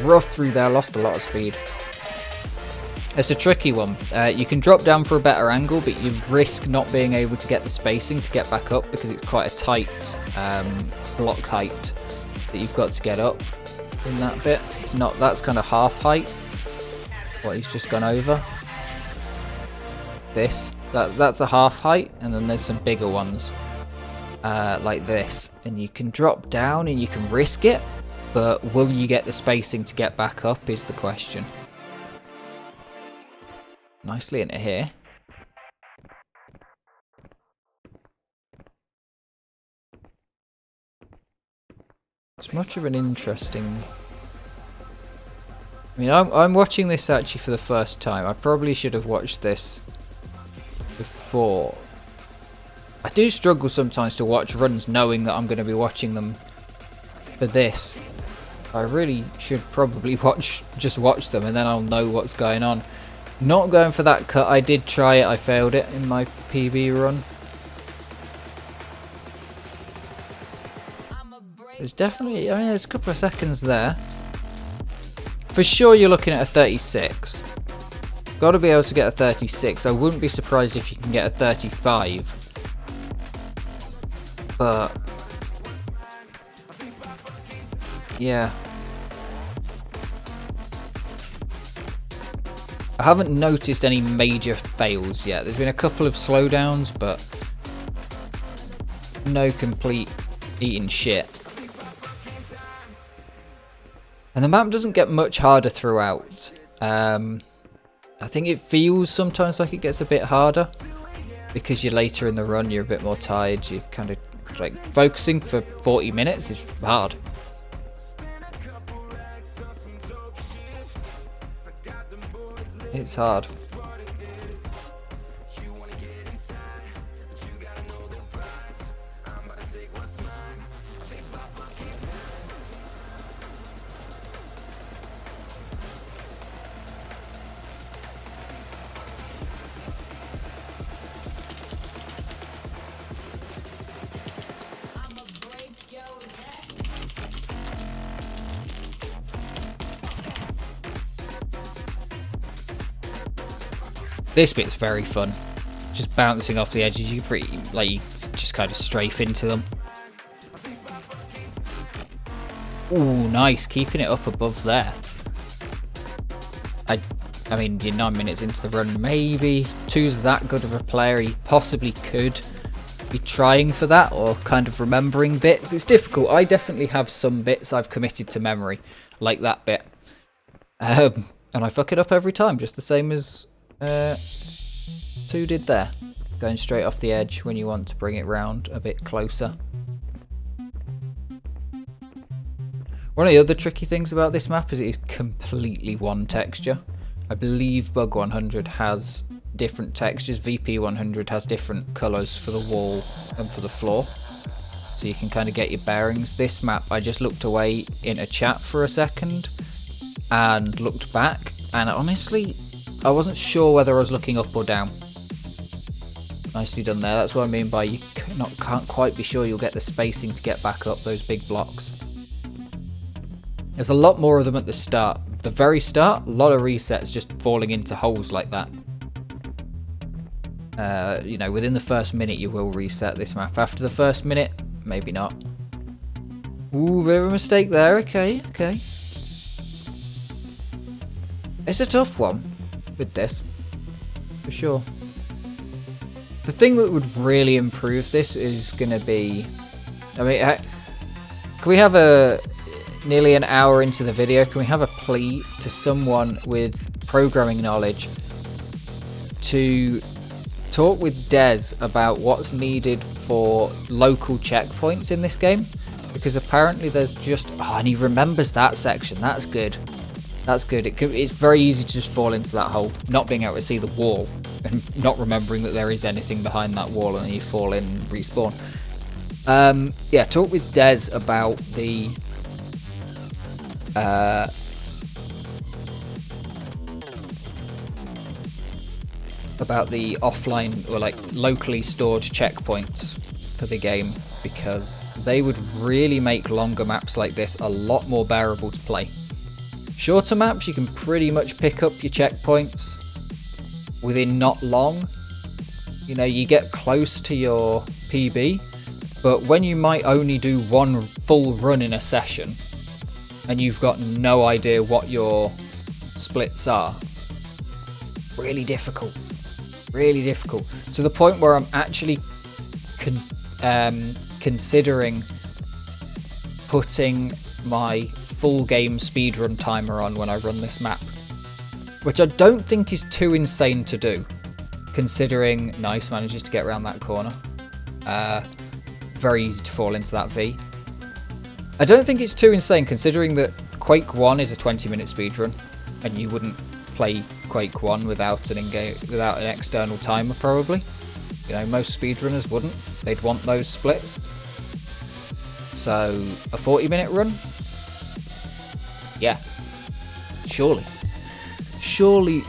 Rough through there, lost a lot of speed. It's a tricky one. You can drop down for a better angle, but you risk not being able to get the spacing to get back up because it's quite a tight block height that you've got to get up in that bit. It's not, that's kind of half height, what he's just gone over. That's a half height, and then there's some bigger ones like this. And you can drop down and you can risk it, but will you get the spacing to get back up is the question. Nicely into here. It's much of an interesting... I mean, I'm watching this actually for the first time. I probably should have watched this before. I do struggle sometimes to watch runs knowing that I'm going to be watching them for this. I really should probably just watch them and then I'll know what's going on. Not going for that cut. I did try it. I failed it in my PB run. There's definitely, I mean, there's a couple of seconds there. For sure you're looking at a 36. Got to be able to get a 36. I wouldn't be surprised if you can get a 35. But yeah. I haven't noticed any major fails yet. There's been a couple of slowdowns, but no complete eating shit. And the map doesn't get much harder throughout. I think it feels sometimes like it gets a bit harder because you're later in the run, you're a bit more tired, you're kind of like focusing for 40 minutes is hard. It's hard. This bit's very fun. Just bouncing off the edges, you just kind of strafe into them. Ooh, nice, keeping it up above there. I mean, you're 9 minutes into the run, maybe. 2's that good of a player, he possibly could be trying for that or kind of remembering bits. It's difficult. I definitely have some bits I've committed to memory, like that bit. And I fuck it up every time, just the same as 2 did there. Going straight off the edge when you want to bring it round a bit closer. One of the other tricky things about this map is it is completely one texture. I believe Bug 100 has different textures. VP 100 has different colours for the wall and for the floor. So you can kind of get your bearings. This map, I just looked away in a chat for a second and looked back. And honestly, I wasn't sure whether I was looking up or down. Nicely done there. That's what I mean by you can't quite be sure you'll get the spacing to get back up those big blocks. There's a lot more of them at the start. The very start, a lot of resets just falling into holes like that. You know, within the first minute you will reset this map. After the first minute, maybe not. Ooh, bit of a mistake there. Okay, okay. It's a tough one with this, for sure. The thing that would really improve this is going to be... I mean, can we have a... Nearly an hour into the video, can we have a plea to someone with programming knowledge to talk with Des about what's needed for local checkpoints in this game? Because apparently there's just... Oh, and he remembers that section. That's good. That's good. It's very easy to just fall into that hole, not being able to see the wall and not remembering that there is anything behind that wall, and then you fall in and respawn. Yeah, talk with Des about the... about the offline or like locally stored checkpoints for the game, because they would really make longer maps like this a lot more bearable to play. Shorter maps, you can pretty much pick up your checkpoints within not long. You know, you get close to your PB, but when you might only do one full run in a session and you've got no idea what your splits are, really difficult. Really difficult. To the point where I'm actually considering putting my full game speedrun timer on when I run this map. Which I don't think is too insane to do, considering Nice manages to get around that corner. Very easy to fall into that V. I don't think it's too insane considering that Quake 1 is a 20-minute speedrun, and you wouldn't play Quake 1 without an external timer probably. You know, most speedrunners wouldn't. They'd want those splits. So, a 40-minute run? Yeah. Surely. Surely.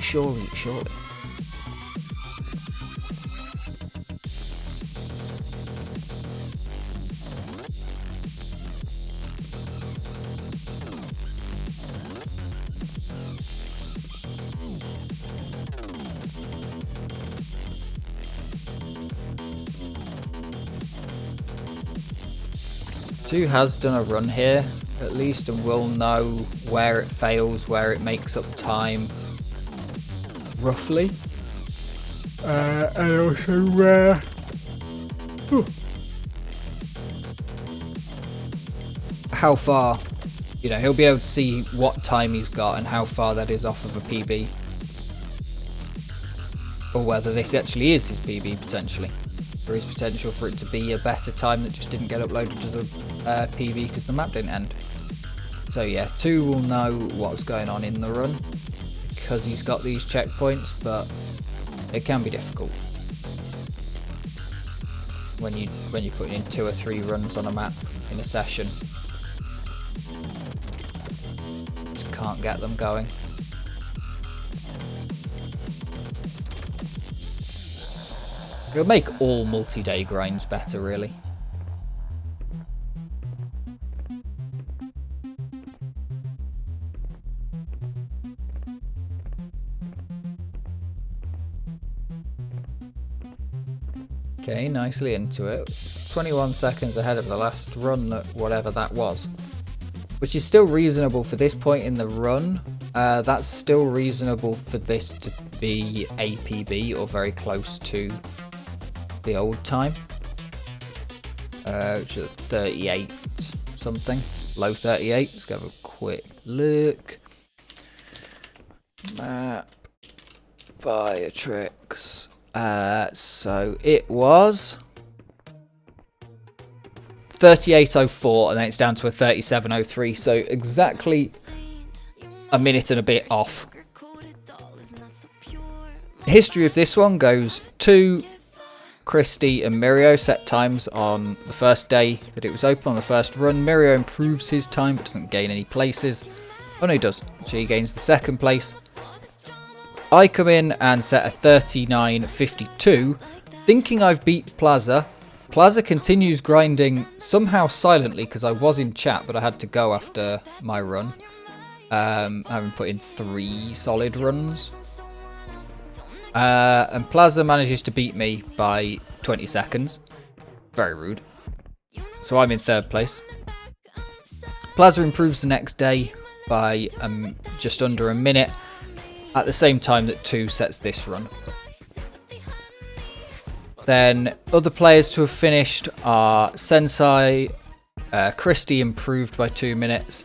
2 has done a run here, at least, and will know where it fails, where it makes up time, roughly. And also, how far, you know, he'll be able to see what time he's got and how far that is off of a PB. Or whether this actually is his PB, potentially. There is potential for it to be a better time that just didn't get uploaded as a PB because the map didn't end. So yeah, 2 will know what's going on in the run because he's got these checkpoints, but it can be difficult when you're putting in 2 or 3 runs on a map in a session. Just can't get them going. It'll make all multi-day grinds better, really. Okay, nicely into it. 21 seconds ahead of the last run, whatever that was. Which is still reasonable for this point in the run. That's still reasonable for this to be APB or very close to the old time. which is 38 something, low 38. Let's go have a quick look. Map Biotrix. So it was 38.04 and then it's down to a 37.03. So exactly a minute and a bit off. The history of this one goes to Christy and Mirio set times on the first day that it was open on the first run. Mirio improves his time but doesn't gain any places. Oh no, he does. So he gains the second place. I come in and set a 39.52, thinking I've beat Plaza. Plaza continues grinding somehow silently because I was in chat, but I had to go after my run. Having put in 3 solid runs. And Plaza manages to beat me by 20 seconds. Very rude. So I'm in 3rd place. Plaza improves the next day by just under a minute at the same time that 2 sets this run. Then other players to have finished are Sensei, Christy improved by 2 minutes,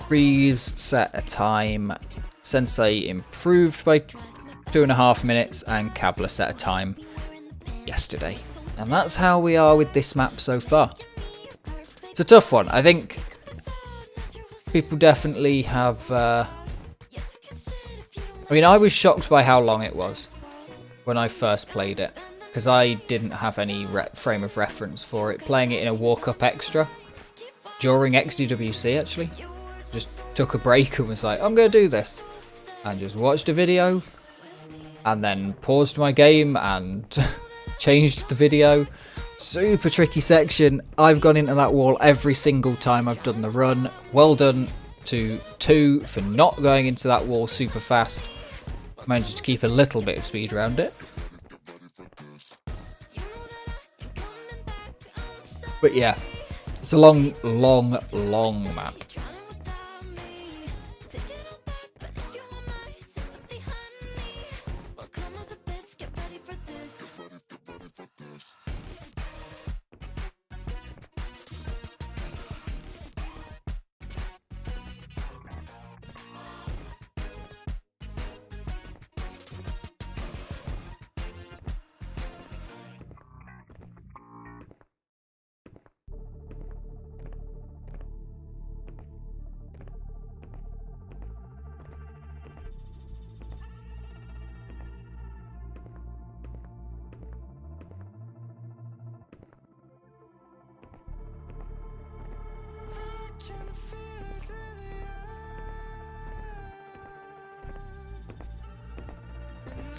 Breeze set a time, Sensei improved by 2.5 minutes, and Kabla set a time yesterday. And that's how we are with this map so far. It's a tough one. I think people definitely have... I mean, I was shocked by how long it was when I first played it, because I didn't have any frame of reference for it. Playing it in a walk-up extra during XDWC, actually. Just took a break and was like, I'm going to do this. And just watched a video. And then paused my game and changed the video. Super tricky section. I've gone into that wall every single time I've done the run. Well done to 2 for not going into that wall super fast. Managed to keep a little bit of speed around it. But yeah, it's a long map.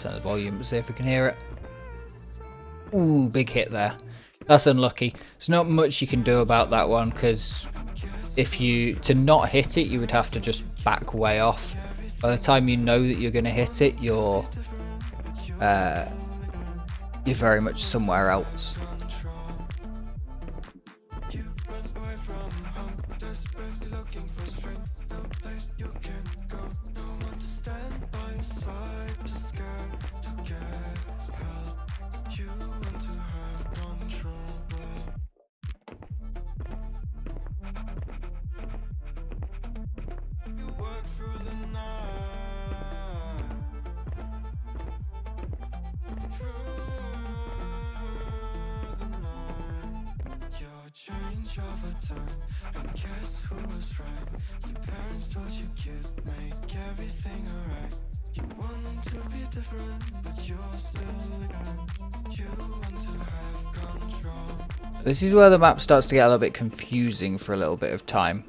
Turn the volume, see if we can hear it. Ooh, big hit there. That's unlucky. There's not much you can do about that one, because to not hit it, you would have to just back way off. By the time you know that you're going to hit it, you're very much somewhere else. Change over time, but guess who was right? Your parents told you kid, make everything alright. You want to be different, but you're still ignorant. You want to have control. This is where the map starts to get a little bit confusing for a little bit of time.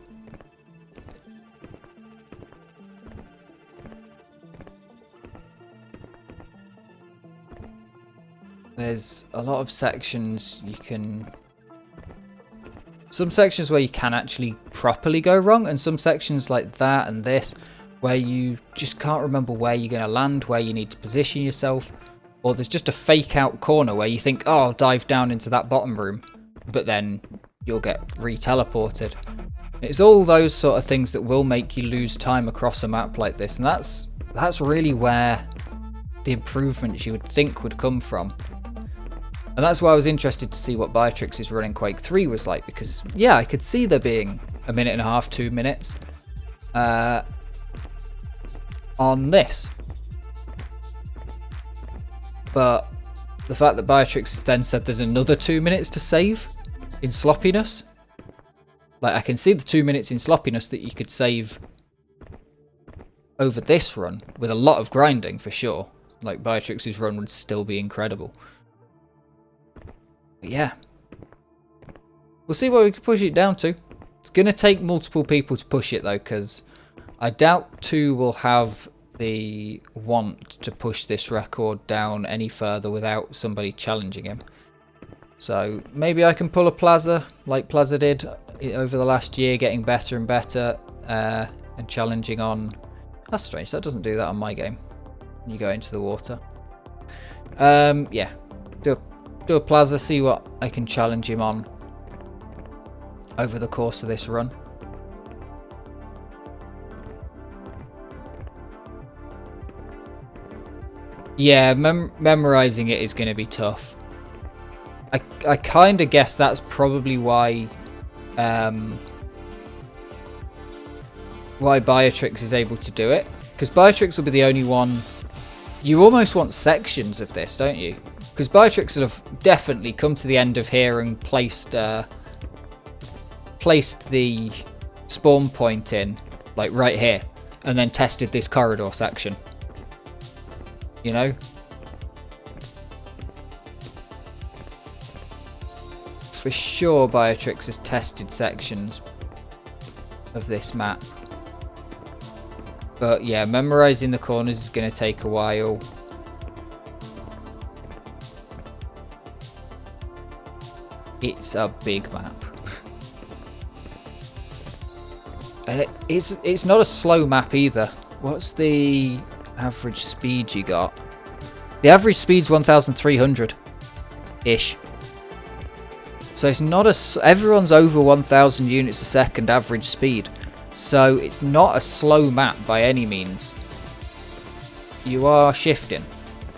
There's a lot of sections you can... Some sections where you can actually properly go wrong, and some sections like that and this where you just can't remember where you're going to land, where you need to position yourself, or there's just a fake out corner where you think, oh, I'll dive down into that bottom room, but then you'll get re-teleported. It's all those sort of things that will make you lose time across a map like this, and that's really where the improvements you would think would come from. And that's why I was interested to see what Biotrix's running Quake 3 was like, because, yeah, I could see there being a minute and a half, 2 minutes on this. But the fact that Biotrix then said there's another 2 minutes to save in sloppiness, like, I can see the 2 minutes in sloppiness that you could save over this run with a lot of grinding for sure. Like, Biotrix's run would still be incredible. But yeah, we'll see what we can push it down to. It's going to take multiple people to push it though, because I doubt 2 will have the want to push this record down any further without somebody challenging him. So maybe I can pull a Plaza like Plaza did over the last year, getting better and better and challenging on... That's strange, that doesn't do that on my game. You go into the water. Yeah, do a Plaza, see what I can challenge him on over the course of this run. Yeah, memorizing it is going to be tough. I kind of guess that's probably why Biotrix is able to do it, because Biotrix will be the only one. You almost want sections of this, don't you? Because Biotrix will have definitely come to the end of here and placed the spawn point in, like right here, and then tested this corridor section. You know? For sure Biotrix has tested sections of this map. But yeah, memorizing the corners is going to take a while. It's a big map. And it's not a slow map either. What's the average speed you got? The average speed's 1,300-ish. So it's not everyone's over 1,000 units a second average speed. So it's not a slow map by any means. You are shifting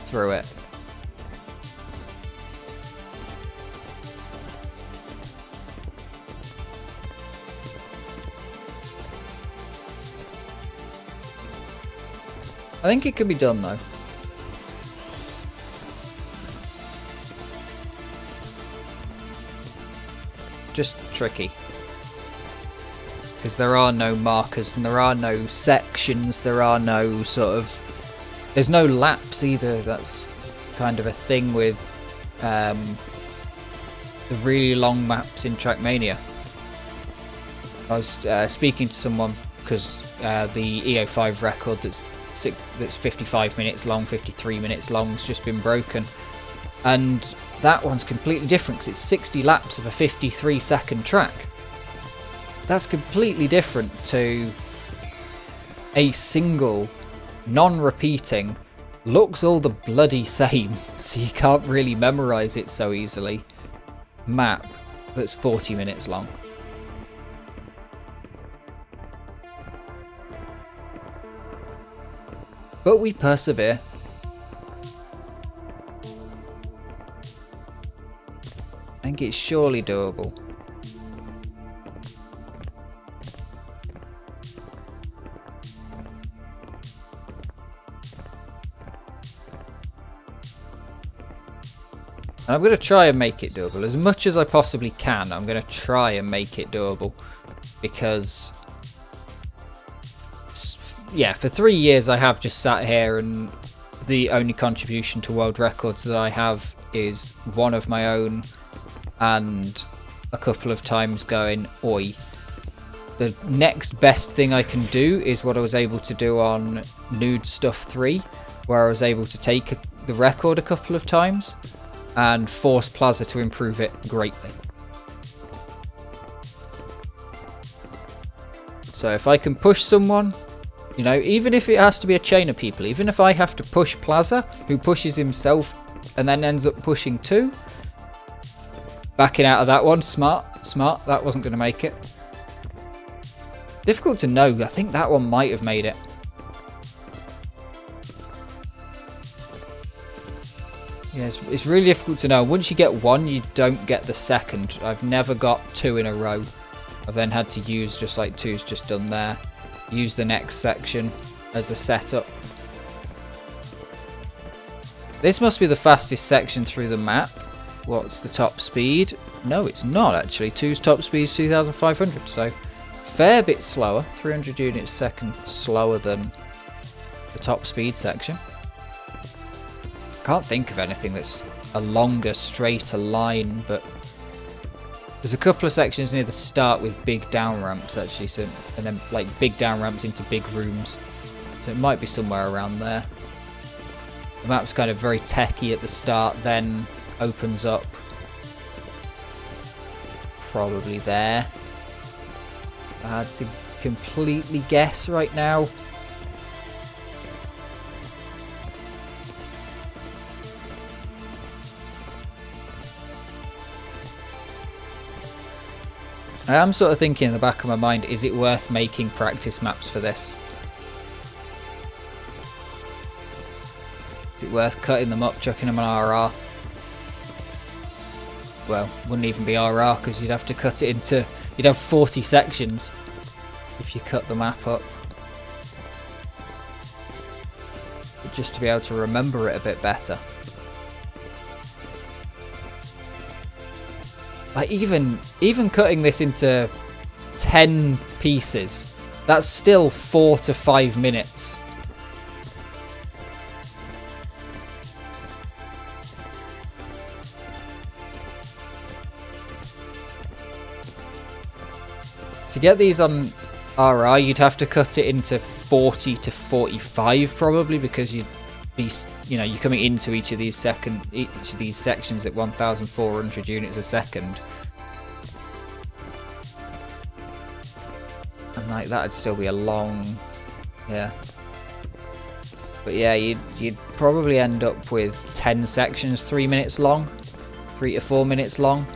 through it. I think it could be done though. Just tricky. Because there are no markers and there are no sections, there are no there's no laps either. That's kind of a thing with the really long maps in Trackmania. I was speaking to someone because the EO5 record that's 55 minutes long, 53 minutes long has just been broken, and that one's completely different because it's 60 laps of a 53-second track. That's completely different to a single, non-repeating, looks all the bloody same, so you can't really memorize it so easily, map that's 40 minutes long. But we persevere. I think it's surely doable. And I'm going to try and make it doable. As much as I possibly can, I'm going to try and make it doable. Because... yeah, for 3 years I have just sat here and the only contribution to world records that I have is one of my own and a couple of times going, oi. The next best thing I can do is what I was able to do on Nude Stuff 3, where I was able to take the record a couple of times and force Plaza to improve it greatly. So if I can push someone... you know, even if it has to be a chain of people, even if I have to push Plaza, who pushes himself and then ends up pushing 2. Backing out of that one, smart, that wasn't going to make it. Difficult to know, I think that one might have made it. Yeah, it's really difficult to know. Once you get one, you don't get the second. I've never got two in a row. I've then had to use, just like two's just done there, use the next section as a setup. This must be the fastest section through the map. What's the top speed? No, it's not actually. Two's top speed is 2,500, so fair bit slower. 300 units a second slower than the top speed section. Can't think of anything that's a longer, straighter line, but there's a couple of sections near the start with big down ramps actually, so, and then like big down ramps into big rooms. So it might be somewhere around there. The map's kind of very techy at the start, then opens up probably there. If I had to completely guess right now. I am sort of thinking in the back of my mind, is it worth making practice maps for this? Is it worth cutting them up, chucking them on RR? Well, wouldn't even be RR because you'd have to cut it into... You'd have 40 sections if you cut the map up. But just to be able to remember it a bit better. Like even cutting this into 10 pieces, that's still 4 to 5 minutes. To get these on RR, you'd have to cut it into 40 to 45 probably, because you'd be, you know, you're coming into each of these sections at 1,400 units a second, and like that'd still be a long, yeah. But yeah, you'd probably end up with 10 sections 3 minutes long, 3 to 4 minutes long.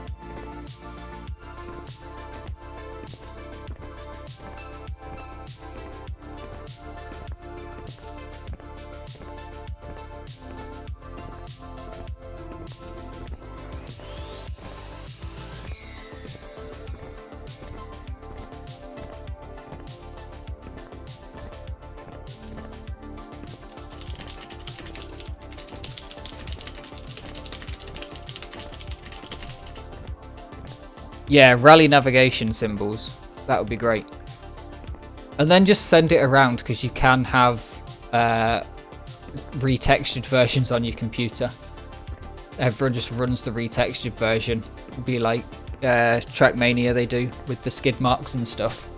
Yeah, rally navigation symbols. That would be great. And then just send it around, because you can have retextured versions on your computer. Everyone just runs the retextured version. It'd be like Trackmania they do with the skid marks and stuff.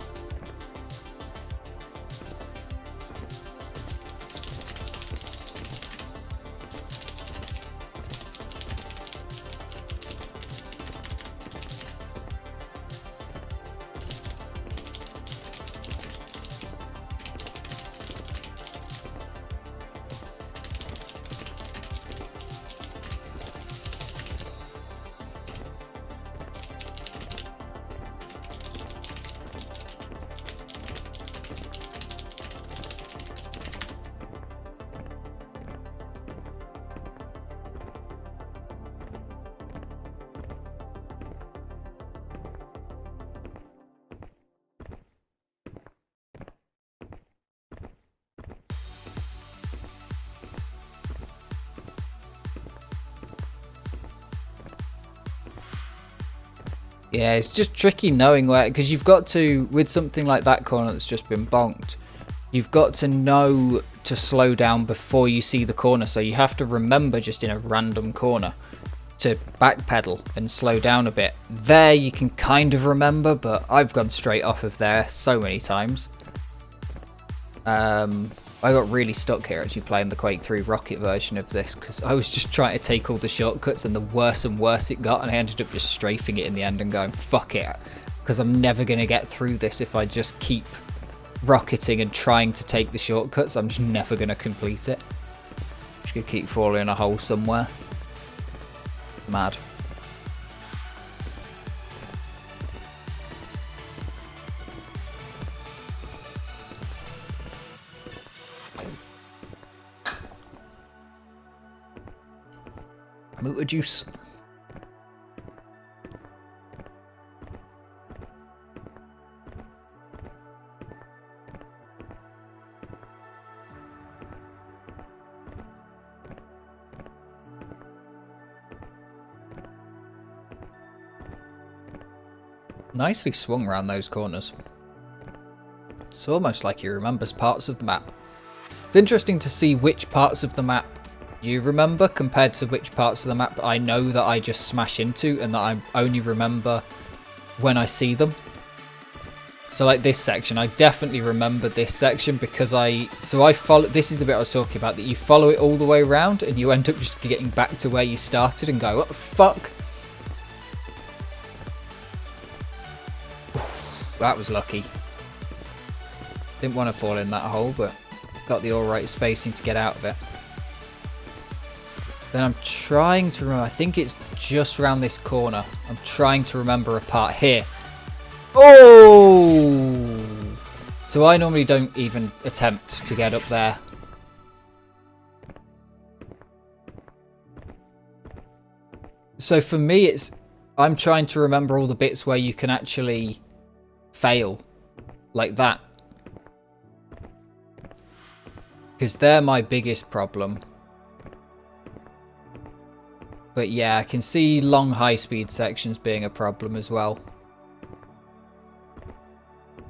Yeah, it's just tricky knowing where, because you've got to, with something like that corner that's just been bonked, you've got to know to slow down before you see the corner, so you have to remember just in a random corner to backpedal and slow down a bit. There you can kind of remember, but I've gone straight off of there so many times. I got really stuck here actually playing the Quake 3 Rocket version of this, because I was just trying to take all the shortcuts, and the worse and worse it got, and I ended up just strafing it in the end and going, fuck it, because I'm never going to get through this if I just keep rocketing and trying to take the shortcuts. I'm just never going to complete it. Just going to keep falling in a hole somewhere. Mad. Mooter juice. Nicely swung around those corners. It's almost like he remembers parts of the map. It's interesting to see which parts of the map you remember compared to which parts of the map I know that I just smash into and that I only remember when I see them. So like this section, I definitely remember this section because I follow, this is the bit I was talking about, that you follow it all the way around and you end up just getting back to where you started and go, what the fuck? That was lucky. Didn't want to fall in that hole, but got the alright spacing to get out of it. Then I'm trying to remember, I think it's just around this corner. I'm trying to remember a part here. Oh! So I normally don't even attempt to get up there. So for me, I'm trying to remember all the bits where you can actually fail like that, because they're my biggest problem. But yeah, I can see long high speed sections being a problem as well.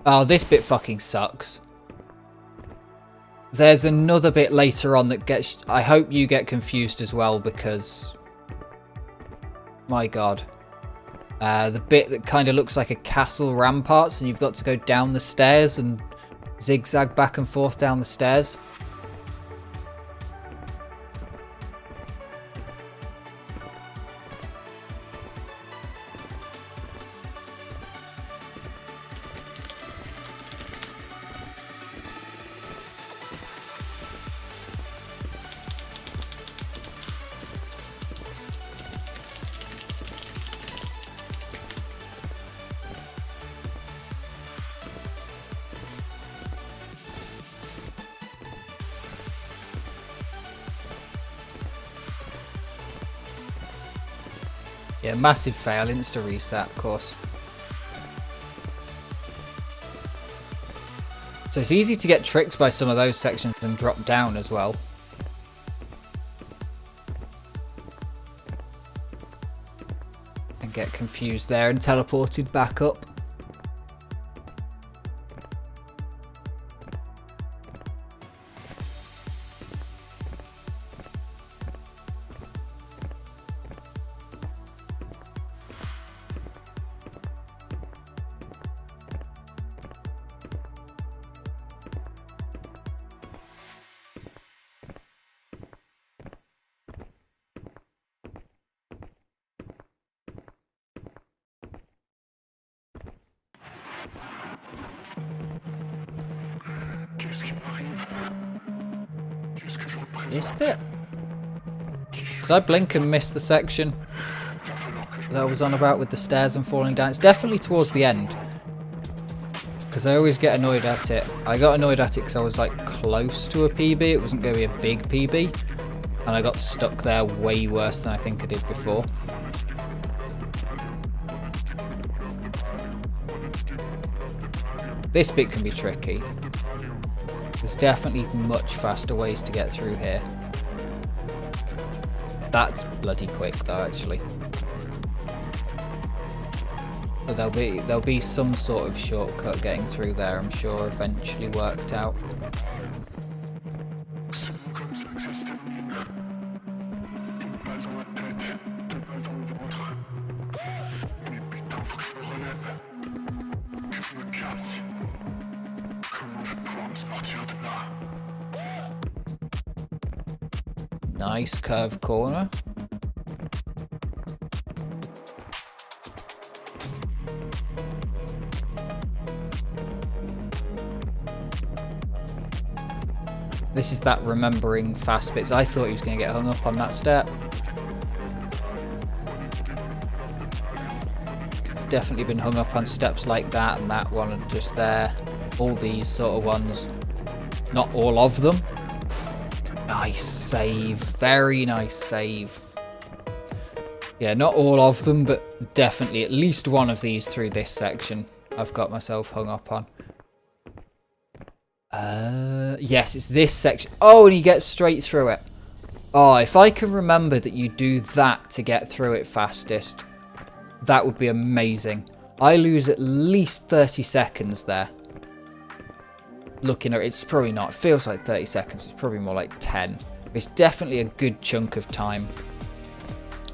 Oh, this bit fucking sucks. There's another bit later on that gets, I hope you get confused as well, because my god. The bit that kind of looks like a castle ramparts and you've got to go down the stairs and zigzag back and forth down the stairs. Yeah, massive fail, insta reset, of course. So it's easy to get tricked by some of those sections and drop down as well. And get confused there and teleported back up. This bit? Did I blink and miss the section that I was on about with the stairs and falling down? It's definitely towards the end, because I always get annoyed at it. I got annoyed at it because I was like close to a PB. It wasn't going to be a big PB, and I got stuck there way worse than I think I did before. This bit can be tricky. There's definitely much faster ways to get through here. That's bloody quick though, actually. But there'll be some sort of shortcut getting through there, I'm sure, eventually worked out. Nice curved corner. This is that remembering fast bits. I thought he was going to get hung up on that step. I've definitely been hung up on steps like that and that one and just there. All these sort of ones. Not all of them. Nice save. Very nice save. Yeah, not all of them, but definitely at least one of these through this section I've got myself hung up on. Yes, it's this section. Oh, and you get straight through it. Oh, if I can remember that you do that to get through it fastest, that would be amazing. I lose at least 30 seconds there. Looking at it, it's probably not. It feels like 30 seconds. It's probably more like 10. It's definitely a good chunk of time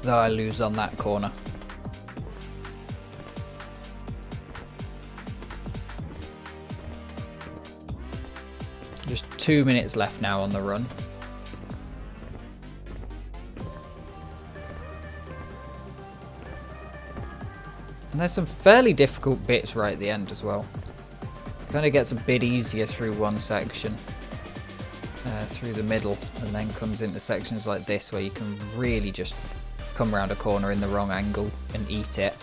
that I lose on that corner. Just 2 minutes left now on the run. And there's some fairly difficult bits right at the end as well. Kind of gets a bit easier through one section, through the middle, and then comes into sections like this where you can really just come around a corner in the wrong angle and eat it.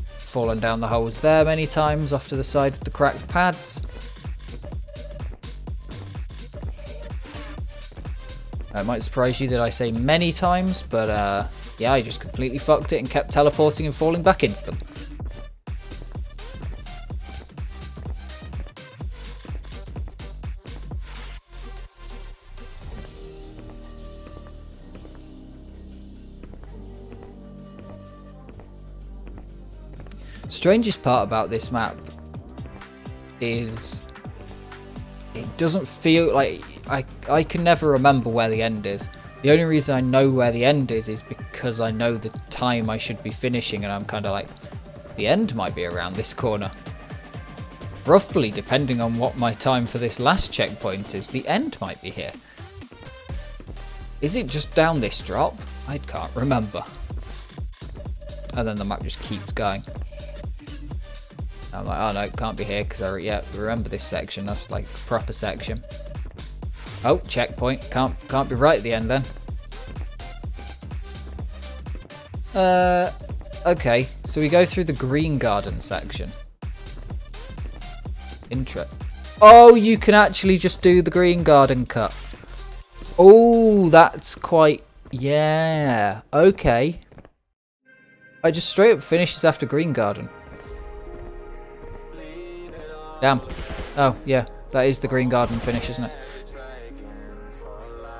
Fallen down the holes there many times off to the side with the cracked pads. It might surprise you that I say many times, but yeah, I just completely fucked it and kept teleporting and falling back into them. Strangest part about this map is it doesn't feel like I can never remember where the end is. The only reason I know where the end is because I know the time I should be finishing, and I'm kind of like, the end might be around this corner. Roughly, depending on what my time for this last checkpoint is, the end might be here. Is it just down this drop? I can't remember. And then the map just keeps going. I'm like, oh no, it can't be here because I remember this section. That's like the proper section. Oh, checkpoint. Can't be right at the end then. Okay, so we go through the green garden section. Oh, you can actually just do the green garden cut. Oh, that's quite... Yeah, okay. I just straight up finishes after green garden. Damn. Oh, yeah. That is the green garden finish, isn't it?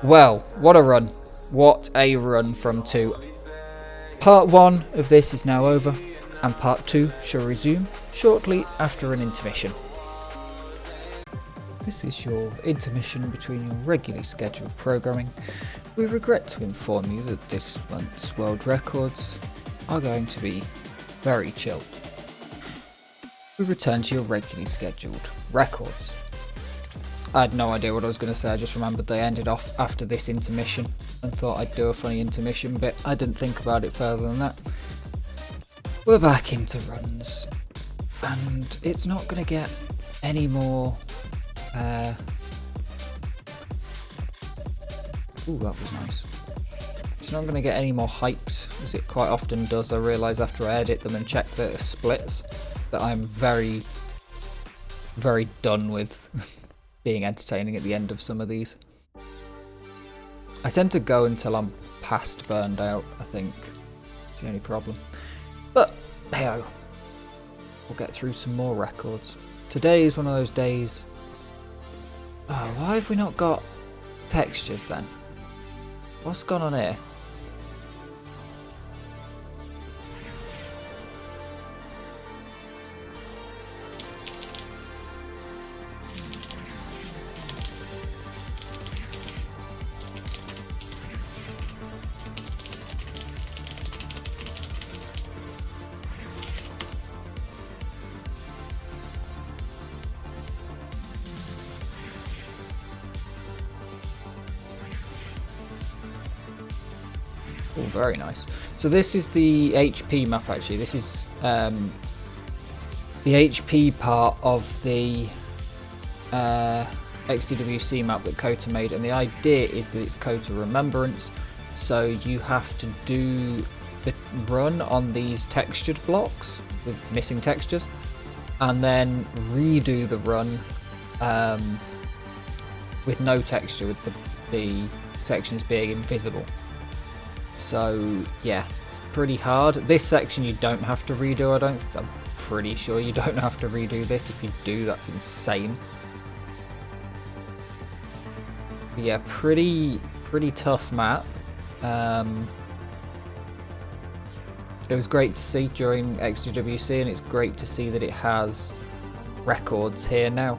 Well, what a run. What a run from 2. Part 1 of this is now over, and part 2 shall resume shortly after an intermission. This is your intermission between your regularly scheduled programming. We regret to inform you that this month's world records are going to be very chill. We return to your regularly scheduled records. I had no idea what I was going to say. I just remembered they ended off after this intermission and thought I'd do a funny intermission bit. I didn't think about it further than that. We're back into runs, and it's not going to get any more... Ooh, that was nice. It's not going to get any more hyped, as it quite often does. I realise after I edit them and check the splits that I'm very, very done with being entertaining at the end of some of these. I tend to go until I'm past burned out, I think. It's the only problem. But, hey-oh. We'll get through some more records. Today is one of those days... Oh, why have we not got textures then? What's gone on here? Oh, very nice. So this is the HP map actually. This is the HP part of the XDWC map that Kota made, and the idea is that it's Kota Remembrance, so you have to do the run on these textured blocks with missing textures, and then redo the run with no texture, with the sections being invisible. So yeah, it's pretty hard. This section you don't have to redo. I'm pretty sure you don't have to redo this. If you do, that's insane. But yeah, pretty tough map. It was great to see during XDWC, and it's great to see that it has records here now.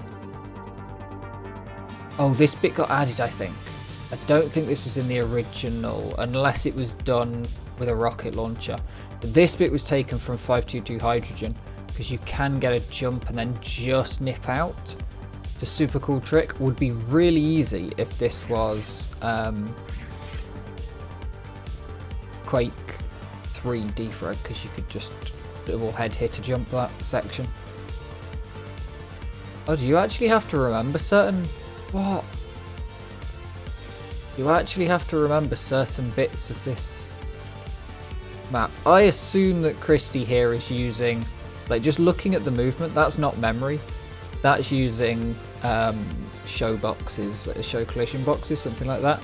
Oh, this bit got added, I think. I don't think this was in the original, unless it was done with a rocket launcher. But this bit was taken from 522 Hydrogen, because you can get a jump and then just nip out. It's a super cool trick. Would be really easy if this was Quake 3 DeFrag, because you could just double head hit to jump that section. Oh, do you actually have to remember certain... What? You actually have to remember certain bits of this map. I assume that Christy here is using, like, just looking at the movement, that's not memory. That's using show boxes, like show collision boxes, something like that.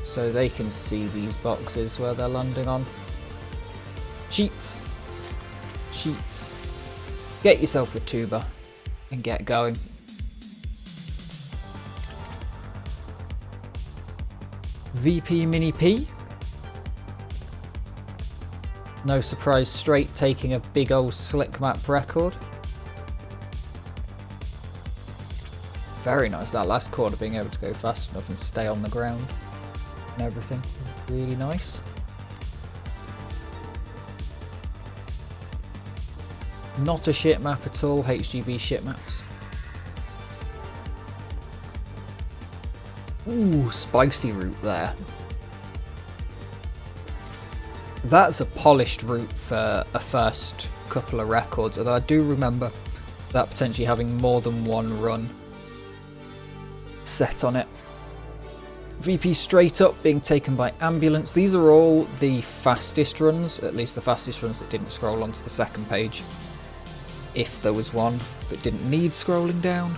So they can see these boxes where they're landing on. Cheats. Cheats. Get yourself a tuber and get going. VP Mini P. No surprise, straight taking a big old slick map record. Very nice, that last quarter being able to go fast enough and stay on the ground and everything. Really nice. Not a shit map at all, HGB shit maps. Ooh, spicy route there. That's a polished route for a first couple of records, although I do remember that potentially having more than one run set on it. VP straight up being taken by ambulance. These are all the fastest runs, at least the fastest runs that didn't scroll onto the second page. If there was one that didn't need scrolling down.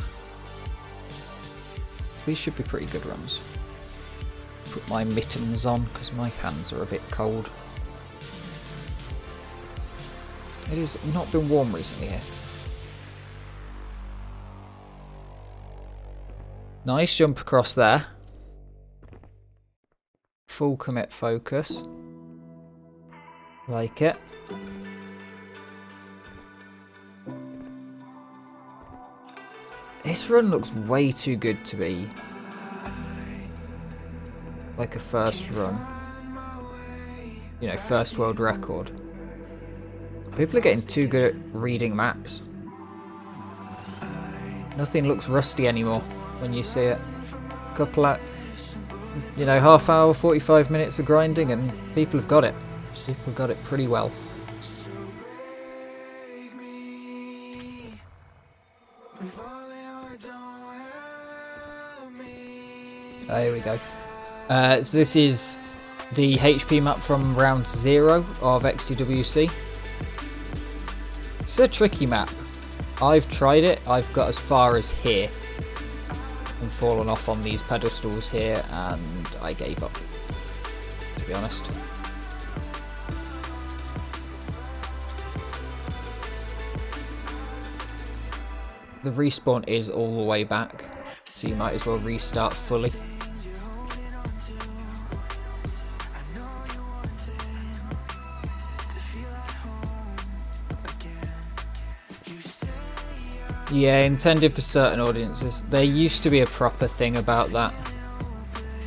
So these should be pretty good runs. Put my mittens on because my hands are a bit cold. It has not been warm recently here. Nice jump across there. Full commit focus. Like it. This run looks way too good to be like a first run. You know, first world record. People are getting too good at reading maps. Nothing looks rusty anymore when you see it. Couple of, you know, half hour, 45 minutes of grinding and people have got it. People have got it pretty well. There we go. So this is the HP map from round 0 of XDWC. It's a tricky map. I've tried it. I've got as far as here and fallen off on these pedestals here, and I gave up, to be honest. The respawn is all the way back, so you might as well restart fully. Yeah, intended for certain audiences. There used to be a proper thing about that.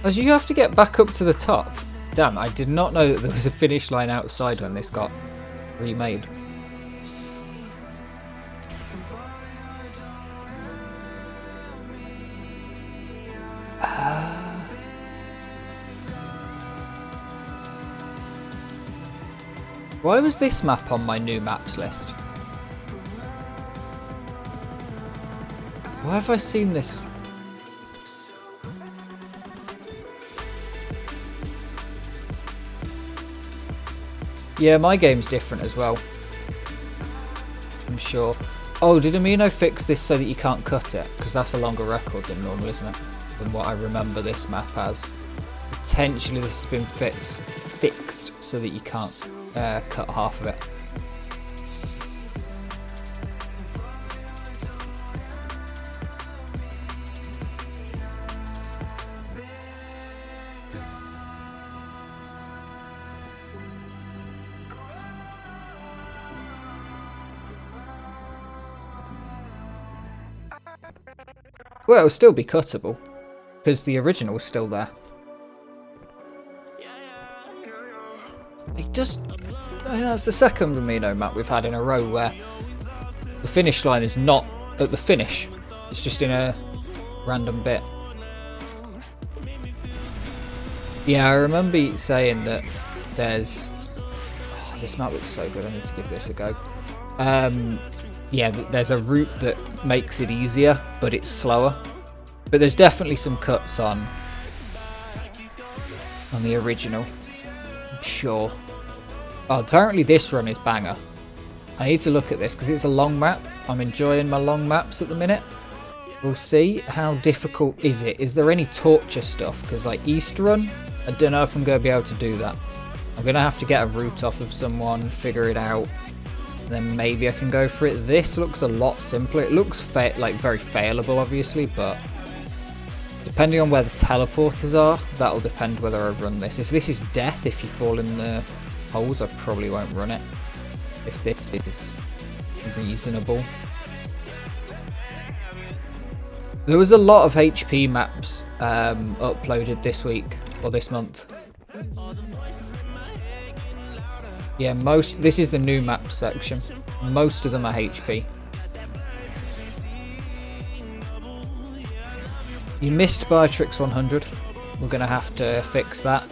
As you have to get back up to the top. Damn, I did not know that there was a finish line outside when this got remade. Why was this map on my new maps list? Why have I seen this? Yeah, my game's different as well, I'm sure. Oh, did Amino fix this so that you can't cut it? Because that's a longer record than normal, isn't it? Than what I remember this map as. Potentially this has been fixed so that you can't cut half of it. Well, it'll still be cuttable, because the original's still there. It just... I mean, that's the second Amino map we've had in a row where the finish line is not at the finish. It's just in a random bit. Yeah, I remember you saying that there's... Oh, this map looks so good, I need to give this a go. Yeah, there's a route that makes it easier, but it's slower. But there's definitely some cuts on the original. I'm sure. Oh, apparently this run is banger. I need to look at this because it's a long map. I'm enjoying my long maps at the minute. We'll see. How difficult is it? Is there any torture stuff? Because like East Run, I don't know if I'm going to be able to do that. I'm going to have to get a route off of someone, figure it out. Then maybe I can go for it. This looks a lot simpler. It looks like very failable, obviously, but depending on where the teleporters are, that'll depend whether I run this. If this is death, if you fall in the holes, I probably won't run it. If this is reasonable. There was a lot of HP maps uploaded this week, or this month. Yeah, this is the new map section. Most of them are HP. You missed Biotrix 100. We're going to have to fix that.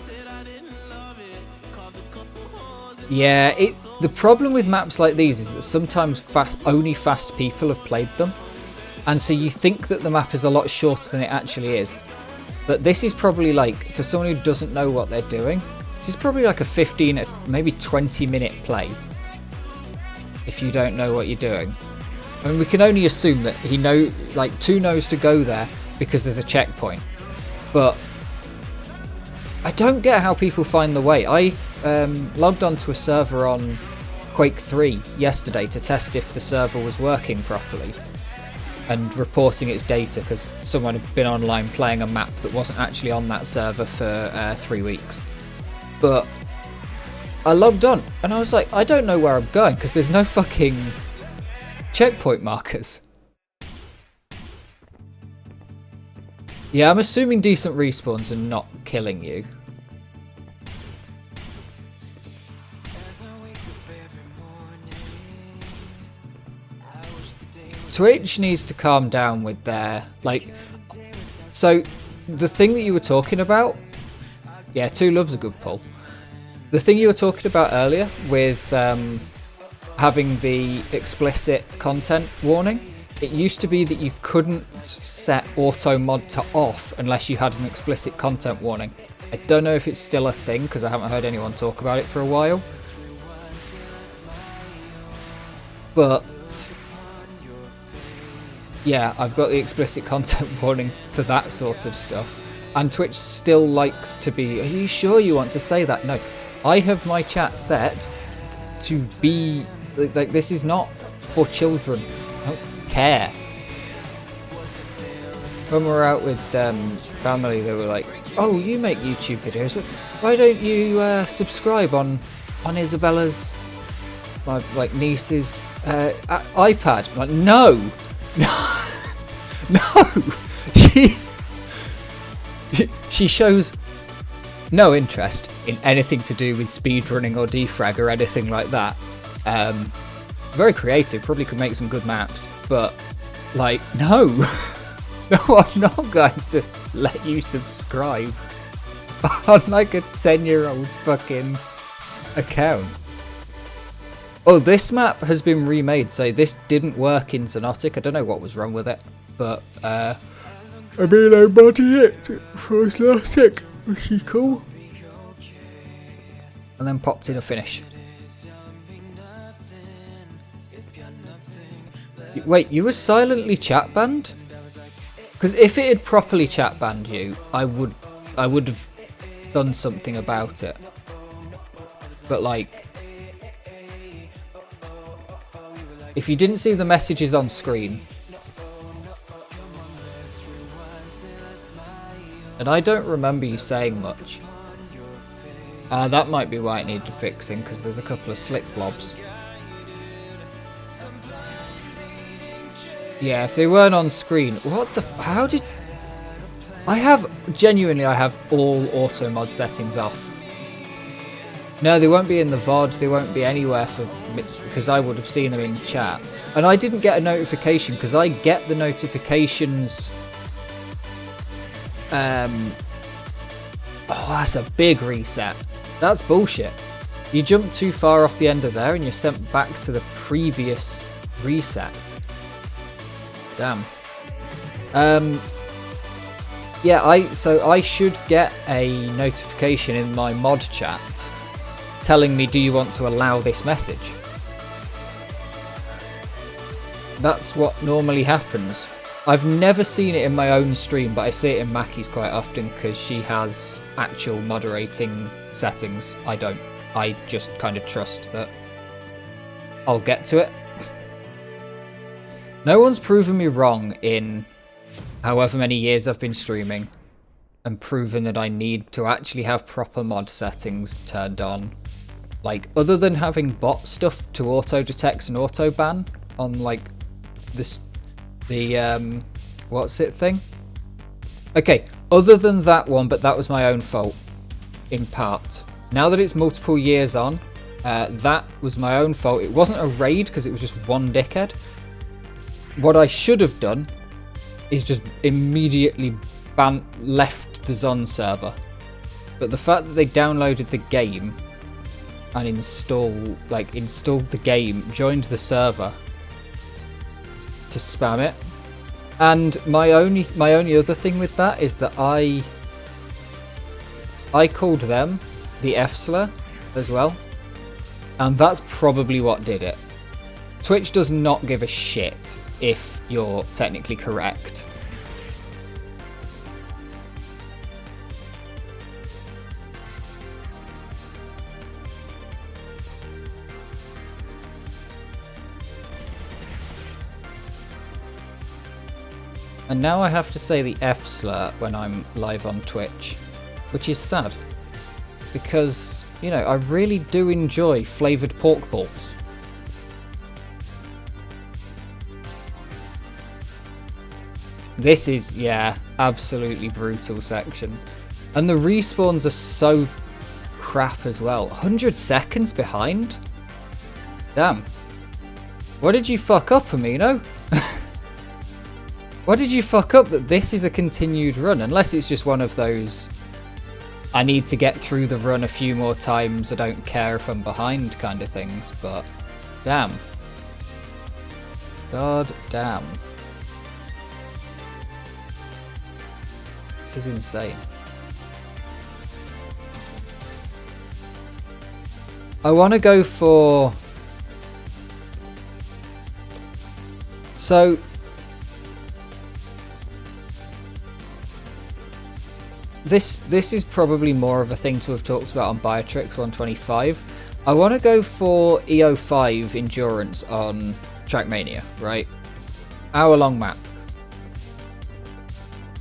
Yeah, the problem with maps like these is that sometimes only fast people have played them. And so you think that the map is a lot shorter than it actually is. But this is probably like, for someone who doesn't know what they're doing, this is probably like a 15, maybe 20 minute play. If you don't know what you're doing. I mean, we can only assume that he knows to go there because there's a checkpoint. But I don't get how people find the way. I logged onto a server on Quake 3 yesterday to test if the server was working properly and reporting its data because someone had been online playing a map that wasn't actually on that server for 3 weeks. But I logged on and I was like, I don't know where I'm going because there's no fucking checkpoint markers. Yeah, I'm assuming decent respawns and not killing you. Twitch needs to calm down with their, so the thing that you were talking about, yeah, 2 loves a good pull. The thing you were talking about earlier with having the explicit content warning, it used to be that you couldn't set auto mod to off unless you had an explicit content warning. I don't know if it's still a thing because I haven't heard anyone talk about it for a while. But yeah, I've got the explicit content warning for that sort of stuff. And Twitch still likes to be, are you sure you want to say that? No, I have my chat set to be, like this is not for children. I don't care. When we were out with family, they were like, oh, you make YouTube videos. Why don't you subscribe on Isabella's, my niece's iPad? I'm like, no. No. She shows no interest in anything to do with speedrunning or DeFrag or anything like that. Very creative, probably could make some good maps, but no. No, I'm not going to let you subscribe on a 10-year-old's fucking account. Oh, this map has been remade, so this didn't work in Xonotic. I don't know what was wrong with it, but I modded it for Xonotic, which is cool. And then popped in a finish. Wait, you were silently chat banned? Because if it had properly chat banned you, I would have done something about it. But like, if you didn't see the messages on screen, and I don't remember you saying much. That might be why it needed fixing, because there's a couple of slick blobs. Yeah, if they weren't on screen, what the how did... I have all auto mod settings off. No, they won't be in the VOD, they won't be anywhere because I would have seen them in chat. And I didn't get a notification, because I get the notifications... Oh, that's a big reset. That's bullshit. You jump too far off the end of there and you're sent back to the previous reset. Damn. Yeah, I should get a notification in my mod chat telling me, do you want to allow this message? That's what normally happens. I've never seen it in my own stream, but I see it in Mackie's quite often because she has actual moderating settings. I don't. I just kind of trust that I'll get to it. No one's proven me wrong in however many years I've been streaming and proven that I need to actually have proper mod settings turned on. Like, other than having bot stuff to auto-detect and auto-ban on, like, the what's it thing? Okay, other than that one, but that was my own fault, in part. Now that it's multiple years on, that was my own fault. It wasn't a raid, because it was just one dickhead. What I should have done is just immediately left the Xon server. But the fact that they downloaded the game and installed the game, joined the server to spam it. And my only other thing with that is that I called them the F-slur as well, and that's probably what did it. Twitch does not give a shit if you're technically correct. And now I have to say the F-slur when I'm live on Twitch, which is sad. Because, you know, I really do enjoy flavoured pork balls. This is, yeah, absolutely brutal sections. And the respawns are so crap as well. 100 seconds behind? Damn. What did you fuck up, Amino? What did you fuck up that this is a continued run? Unless it's just one of those, I need to get through the run a few more times, I don't care if I'm behind kind of things, but damn. God damn. This is insane. I want to go for... So... This is probably more of a thing to have talked about on Biotrix 125. I want to go for EO5 Endurance on Trackmania, right? Hour-long map.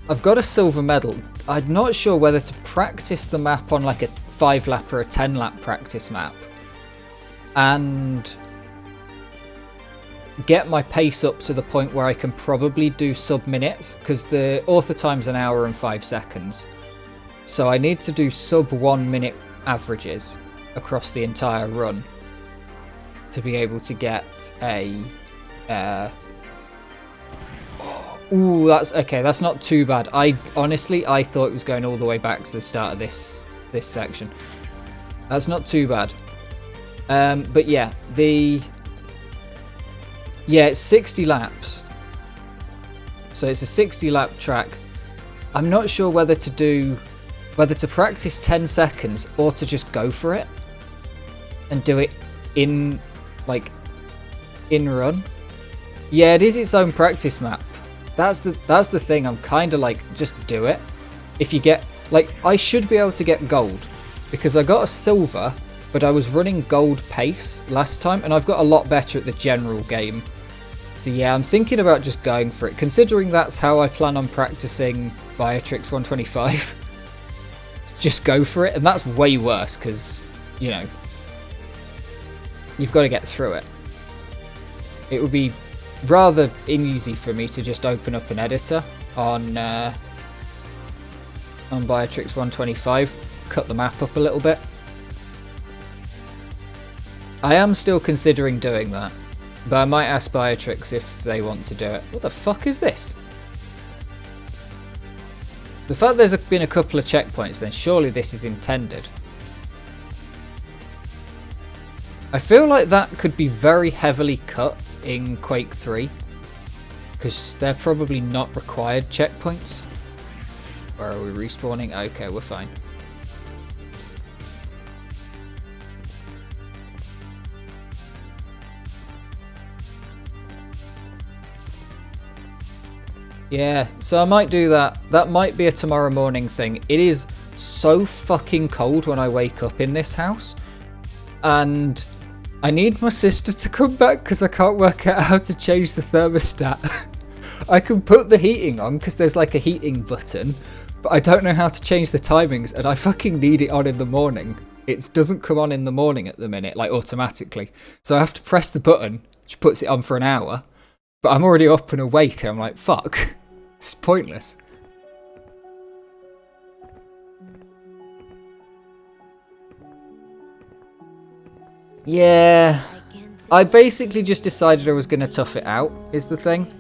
I've got a silver medal. I'm not sure whether to practice the map on like a 5-lap or a 10-lap practice map and get my pace up to the point where I can probably do sub-minutes, because the author time's an hour and 5 seconds. So I need to do sub 1 minute averages across the entire run to be able to get a... Ooh, that's okay. That's not too bad. I thought it was going all the way back to the start of this section. That's not too bad. But yeah, it's 60 laps. So it's a 60 lap track. I'm not sure whether to practice 10 seconds or to just go for it and do it in run. Yeah, it is its own practice map. That's the thing. I'm kind of like, just do it. If you get, like, I should be able to get gold because I got a silver, but I was running gold pace last time, and I've got a lot better at the general game. So yeah, I'm thinking about just going for it, considering that's how I plan on practicing Biotrix 125. Just go for it, and that's way worse because, you know, you've got to get through it. It would be rather easy for me to just open up an editor on Biotrix 125, cut the map up a little bit. I am still considering doing that, but I might ask Biotrix if they want to do it. What the fuck is this? The fact there's been a couple of checkpoints, then surely this is intended. I feel like that could be very heavily cut in Quake 3, because they're probably not required checkpoints. Where are we respawning? Okay, we're fine. Yeah, so I might do that. That might be a tomorrow morning thing. It is so fucking cold when I wake up in this house. And I need my sister to come back because I can't work out how to change the thermostat. I can put the heating on because there's like a heating button, but I don't know how to change the timings, and I fucking need it on in the morning. It doesn't come on in the morning at the minute, like automatically. So I have to press the button, which puts it on for an hour. But I'm already up and awake, and I'm like, fuck. It's pointless. Yeah. I basically just decided I was going to tough it out, is the thing.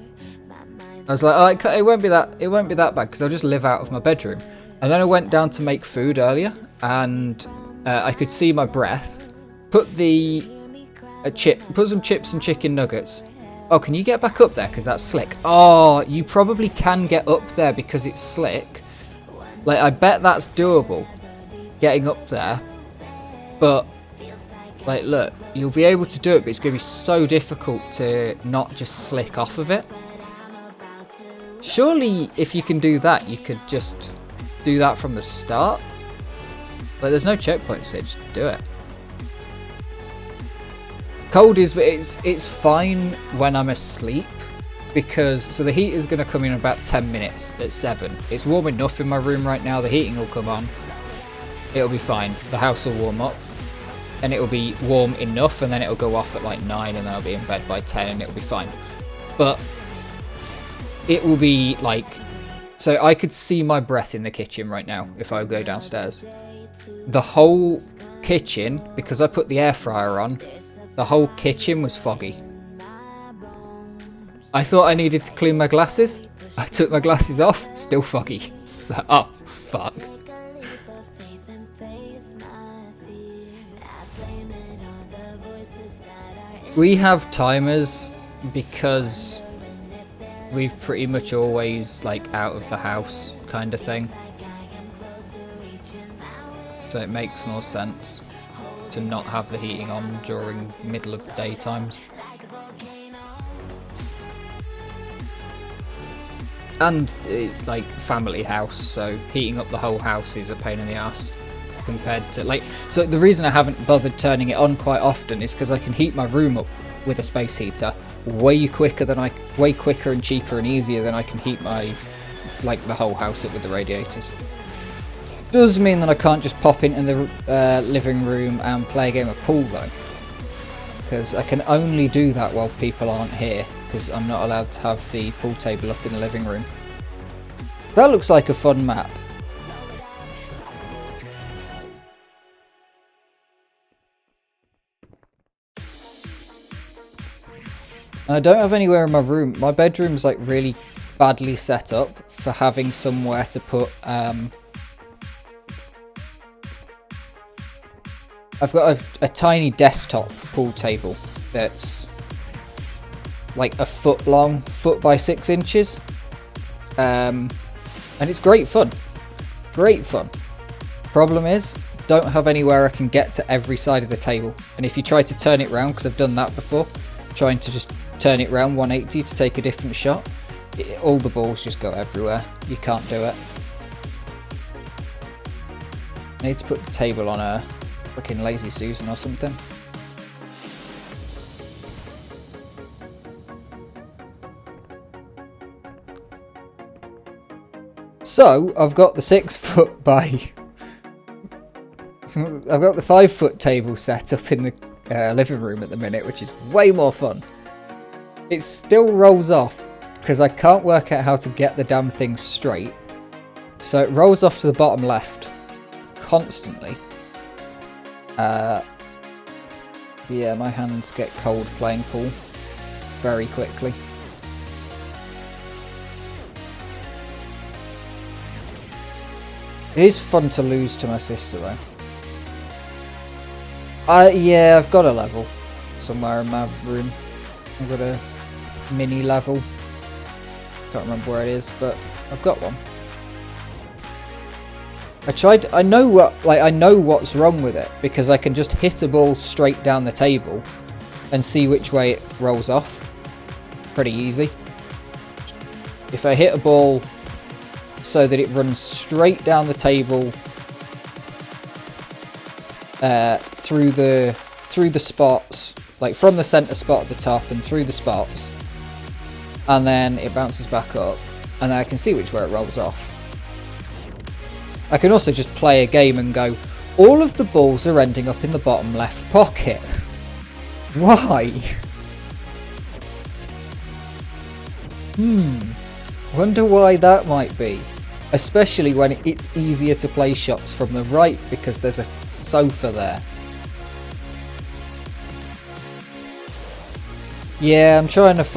I was like, oh, it won't be that bad, because I'll just live out of my bedroom. And then I went down to make food earlier, and I could see my breath. Put some chips and chicken nuggets. Oh, can you get back up there? Because that's slick. Oh, you probably can get up there because it's slick. Like, I bet that's doable, getting up there. But, like, look, you'll be able to do it, but it's going to be so difficult to not just slick off of it. Surely, if you can do that, you could just do that from the start. But there's no checkpoints here, just do it. Cold is, but it's fine when I'm asleep, because so the heat is going to come in about 10 minutes at 7. It's warm enough in my room right now. The heating will come on. It'll be fine. The house will warm up, and it'll be warm enough, and then it'll go off at like 9, and then I'll be in bed by 10, and it'll be fine. But it will be like, so I could see my breath in the kitchen right now if I go downstairs. The whole kitchen, because I put the air fryer on, the whole kitchen was foggy. I thought I needed to clean my glasses. I took my glasses off, still foggy. It's like, oh, fuck. We have timers because we've pretty much always, like, out of the house kind of thing. So it makes more sense to not have the heating on during middle of the day times. And like family house, so heating up the whole house is a pain in the ass compared to like, so the reason I haven't bothered turning it on quite often is because I can heat my room up with a space heater way quicker and cheaper and easier than I can heat my, like, the whole house up with the radiators. Does mean that I can't just pop into the living room and play a game of pool though, because I can only do that while people aren't here, because I'm not allowed to have the pool table up in the living room. That looks like a fun map. And I don't have anywhere in my room. My bedroom's like really badly set up for having somewhere to put I've got a tiny desktop pool table that's like a foot long, foot by 6 inches. And it's great fun. Great fun. Problem is, don't have anywhere I can get to every side of the table. And if you try to turn it round, because I've done that before, trying to just turn it round 180 to take a different shot, all the balls just go everywhere. You can't do it. I need to put the table on a fucking Lazy Susan or something. So, I've got the 6 foot by... I've got the 5 foot table set up in the living room at the minute, which is way more fun. It still rolls off, because I can't work out how to get the damn thing straight. So it rolls off to the bottom left, constantly. Yeah, my hands get cold playing pool very quickly. It is fun to lose to my sister though. Yeah, I've got a level somewhere in my room. I've got a mini level. Can't remember where it is, but I've got one. I know what's wrong with it, because I can just hit a ball straight down the table and see which way it rolls off. Pretty easy. If I hit a ball so that it runs straight down the table through the spots, like from the center spot at the top and through the spots, and then it bounces back up, and then I can see which way it rolls off. I can also just play a game and go, all of the balls are ending up in the bottom left pocket. Why? Wonder why that might be. Especially when it's easier to play shots from the right because there's a sofa there. Yeah,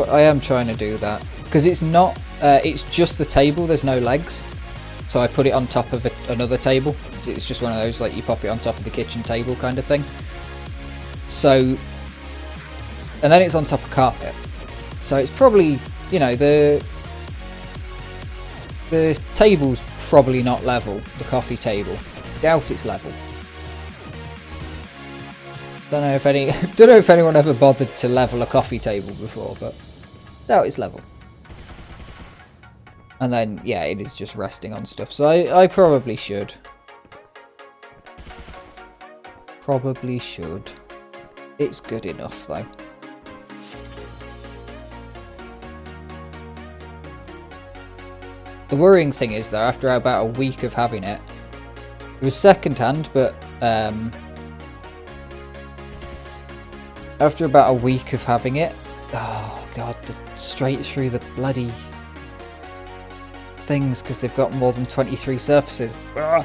I am trying to do that. Because it's not, it's just the table, there's no legs. So I put it on top of another table. It's just one of those, like you pop it on top of the kitchen table kind of thing. So, and then it's on top of carpet. So it's probably, you know, the table's probably not level, the coffee table. Doubt it's level. Don't know if anyone ever bothered to level a coffee table before, but doubt it's level. And then, yeah, it is just resting on stuff. So I probably should. Probably should. It's good enough, though. The worrying thing is, though, after about a week of having it, it was second-hand, but after about a week of having it, oh god, straight through the bloody things, because they've got more than 23 surfaces. Ugh.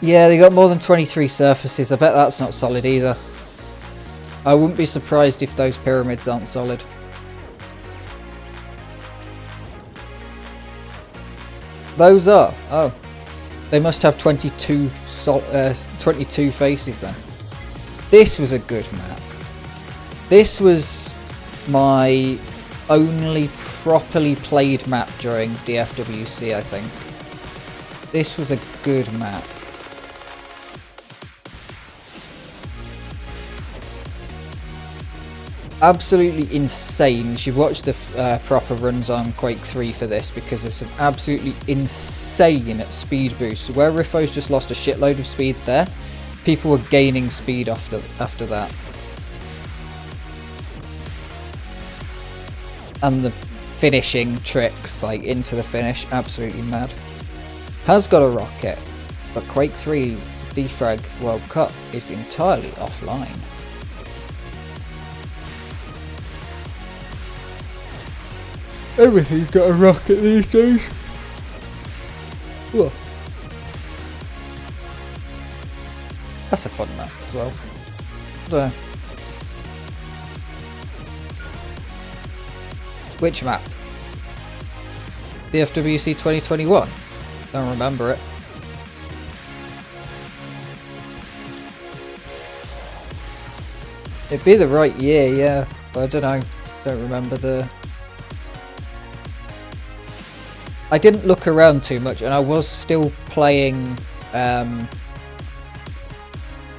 Yeah, they got more than 23 surfaces. I bet that's not solid either. I wouldn't be surprised if those pyramids aren't solid. Those are? Oh. They must have 22 faces then. This was a good map. This was my only properly played map during DFWC, I think. This was a good map. Absolutely insane. You should watch the proper runs on Quake 3 for this, because there's some absolutely insane speed boosts. Where Riffo's just lost a shitload of speed there, people were gaining speed after that. And the finishing tricks, like into the finish, absolutely mad. Has got a rocket, but Quake 3 DeFrag World Cup is entirely offline. Everything's got a rocket these days. Whoa. That's a fun map as well. There. Which map? DFWC 2021? Don't remember it. It'd be the right year, yeah, but I don't know. Don't remember the... I didn't look around too much, and I was still playing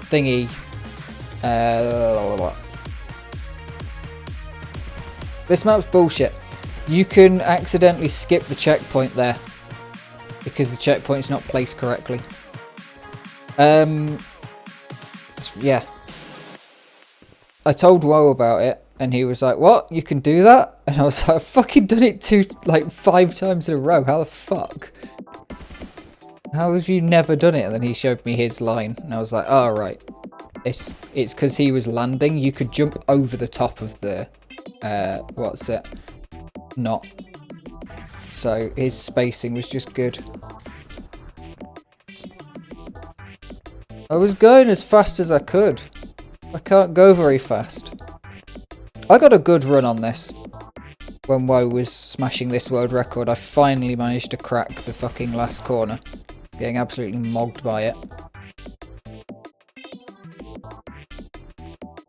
thingy This map's bullshit. You can accidentally skip the checkpoint there because the checkpoint's not placed correctly. Yeah. I told Woe about it and he was like, what? You can do that? And I was like, I've fucking done it 5 times in a row. How the fuck? How have you never done it? And then he showed me his line and I was like, oh right. It's because he was landing. You could jump over the top of the, what's it? Not. So his spacing was just good. I was going as fast as I could. I can't go very fast. I got a good run on this. When Woe was smashing this world record, I finally managed to crack the fucking last corner. Getting absolutely mogged by it.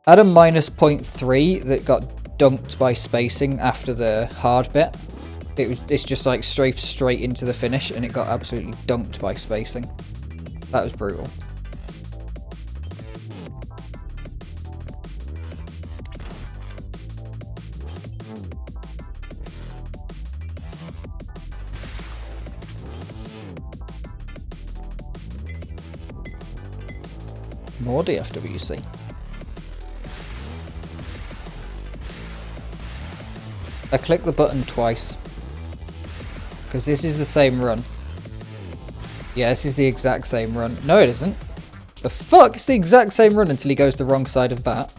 I had a minus 0.3 that got dunked by spacing after the hard bit. It's just like straight into the finish and it got absolutely dunked by spacing. That was brutal. More DFWC. I clicked the button twice. Because this is the same run. Yeah, this is the exact same run. No, it isn't. The fuck? It's the exact same run until he goes the wrong side of that.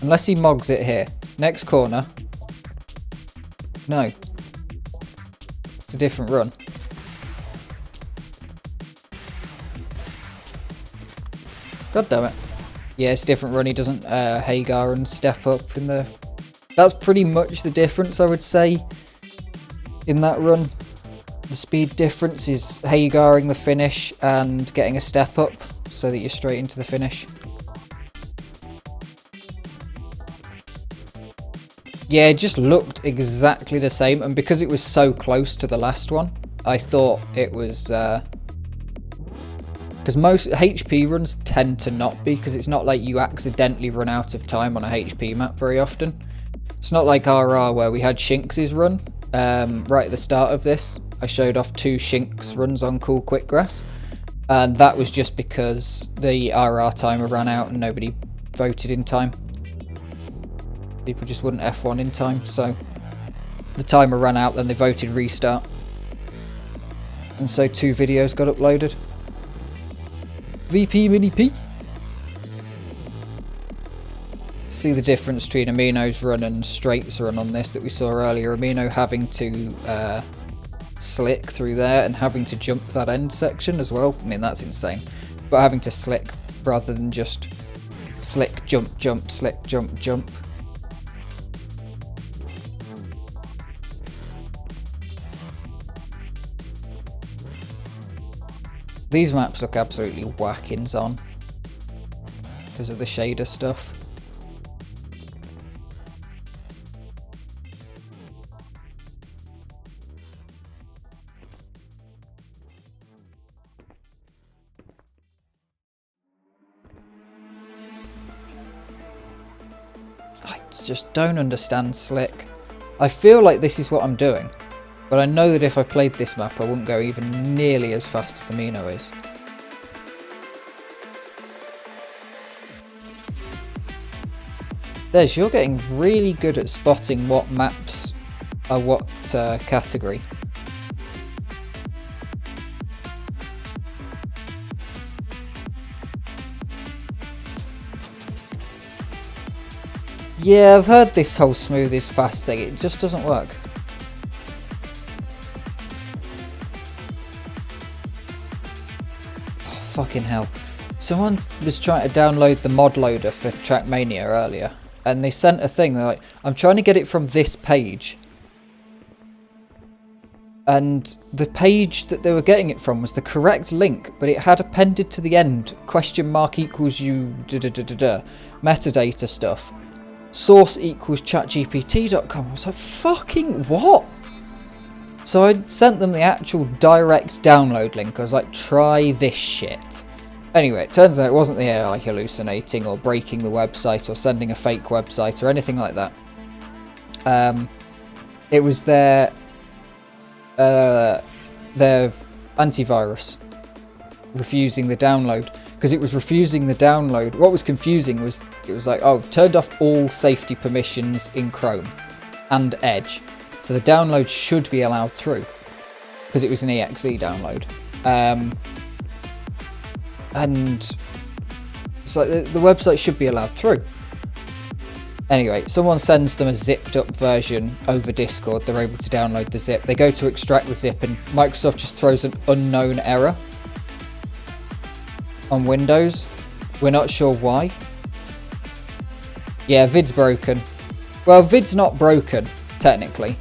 Unless he mogs it here. Next corner. No. It's a different run. God damn it. Yeah, it's a different run. He doesn't Hagar and step up in the... That's pretty much the difference, I would say, in that run. The speed difference is Hagaring the finish and getting a step up so that you're straight into the finish. Yeah, it just looked exactly the same, and because it was so close to the last one, I thought it was... Because most HP runs tend to not be, because it's not like you accidentally run out of time on a HP map very often. It's not like RR where we had Shinx's run right at the start of this. I showed off 2 Shinx runs on Cool Quick Grass, and that was just because the RR timer ran out and nobody voted in time. People just wouldn't F1 in time, so the timer ran out, then they voted restart. And so 2 videos got uploaded. VP Mini P. See the difference between Amino's run and Straight's run on this that we saw earlier. Amino having to slick through there and having to jump that end section as well. I mean, that's insane. But having to slick rather than just slick, jump, jump, slick, jump, jump. These maps look absolutely whackings on because of the shader stuff. I just don't understand slick. I feel like this is what I'm doing. But I know that if I played this map, I wouldn't go even nearly as fast as Amino is. Des, you're getting really good at spotting what maps are what category. Yeah, I've heard this whole smooth is fast thing. It just doesn't work. Fucking hell. Someone was trying to download the mod loader for Trackmania earlier, and they sent a thing. They're like, I'm trying to get it from this page. And the page that they were getting it from was the correct link, but it had appended to the end, $equals you metadata stuff. Source equals chatgpt.com. I was like, fucking what? So I sent them the actual direct download link. I was like, try this shit. Anyway, it turns out it wasn't the AI hallucinating or breaking the website or sending a fake website or anything like that. It was their antivirus refusing the download. Because it was refusing the download. What was confusing was it was like, oh, I've turned off all safety permissions in Chrome and Edge. So the download should be allowed through. Because it was an exe download. And so the website should be allowed through. Anyway, someone sends them a zipped up version over Discord. They're able to download the zip. They go to extract the zip and Microsoft just throws an unknown error on Windows. We're not sure why. Yeah, vid's broken. Well, vid's not broken, technically.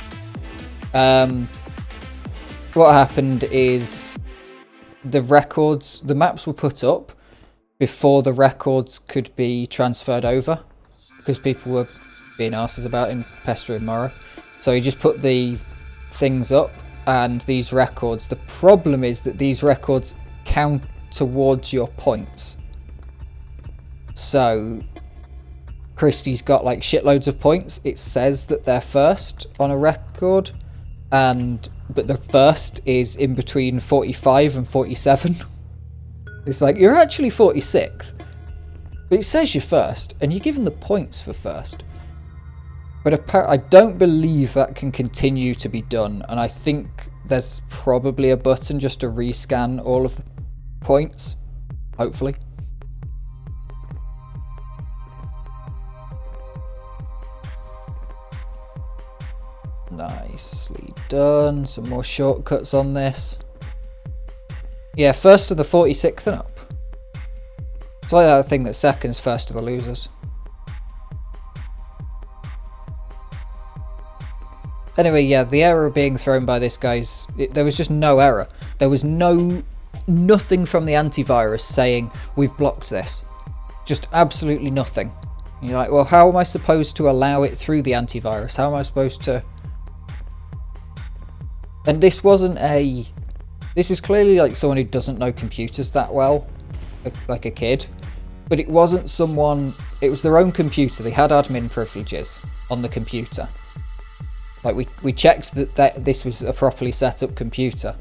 What happened is the maps were put up before the records could be transferred over. Because people were being arses about him, pestering Morrow. So he just put the things up and these records. The problem is that these records count towards your points. So Christie's got like shitloads of points. It says that they're first on a record, but the first is in between 45 and 47. It's like, you're actually 46th. But it says you're first, and you're given the points for first. But I don't believe that can continue to be done, and I think there's probably a button just to rescan all of the points, hopefully. Nicely done. Some more shortcuts on this. Yeah, first to the 46th and up. It's like that thing that seconds first to the losers. Anyway, yeah, the error being thrown by this guy's... there was just no error. There was nothing from the antivirus saying, we've blocked this. Just absolutely nothing. And you're like, well, how am I supposed to allow it through the antivirus? How am I supposed to... And this wasn't a... This was clearly like someone who doesn't know computers that well. Like a kid. But it wasn't someone... It was their own computer. They had admin privileges on the computer. Like, we checked that this was a properly set up computer.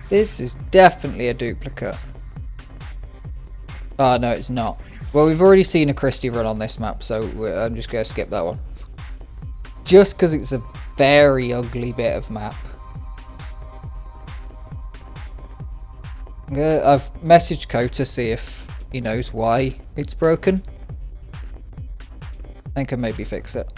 This is definitely a duplicate. Oh, no, it's not. Well, we've already seen a Christie run on this map, so I'm just going to skip that one. Just because it's a very ugly bit of map. I've messaged Ko to see if he knows why it's broken. I can maybe fix it.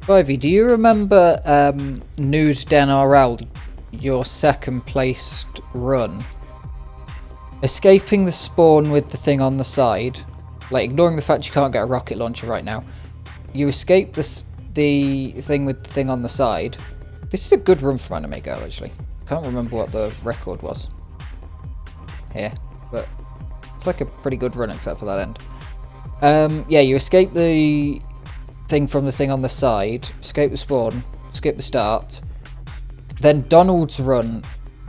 Ivy, do you remember Nude Den RL, your second placed run? Escaping the spawn with the thing on the side, like ignoring the fact you can't get a rocket launcher right now. You escape the thing with the thing on the side. This is a good run from Anime Girl, actually. I can't remember what the record was here, but it's like a pretty good run except for that end. Yeah, you escape the thing from the thing on the side, escape the spawn, skip the start, then Donald's run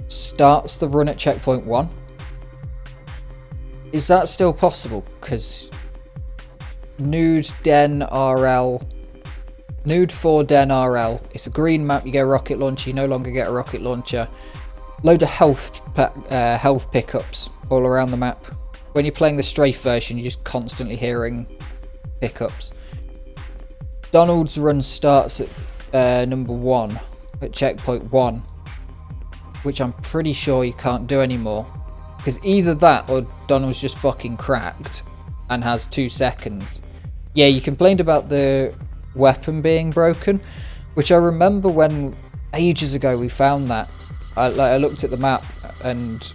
starts the run at checkpoint 1. Is that still possible? Because Nude Den RL, Nude 4 Den RL, it's a green map, you get a rocket launcher, you no longer get a rocket launcher. Load of health pickups all around the map. when you're playing the strafe version, you're just constantly hearing pickups. Donald's run starts at number 1, at checkpoint 1, which I'm pretty sure you can't do anymore. Because either that or Donald's just fucking cracked and has 2 seconds. Yeah, you complained about the weapon being broken, which I remember when ages ago we found that. I looked at the map and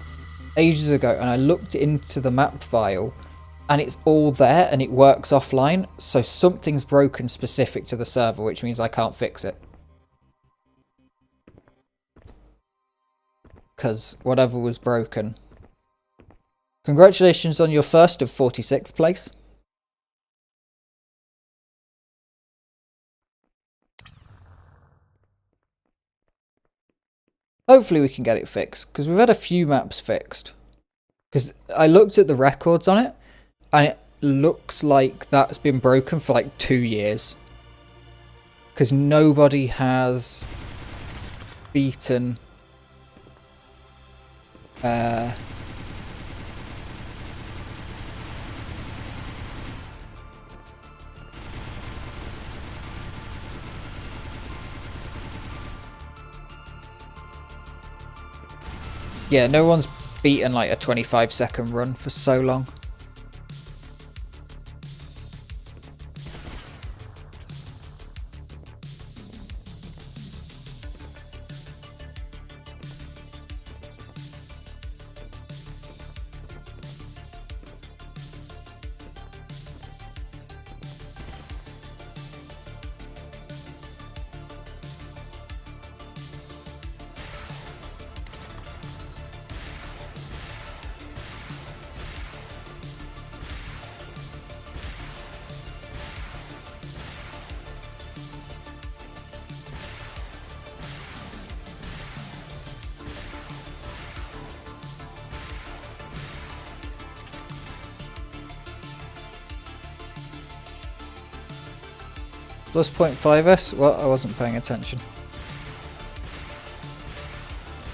ages ago, and I looked into the map file, and it's all there and it works offline. So something's broken specific to the server, which means I can't fix it. Because whatever was broken. Congratulations on your first of 46th place. Hopefully we can get it fixed, because we've had a few maps fixed. Because I looked at the records on it, and it looks like that's been broken for like 2 years. Because nobody has beaten... yeah, no one's beaten like a 25-second run for so long. Plus 0.5s? Well, I wasn't paying attention.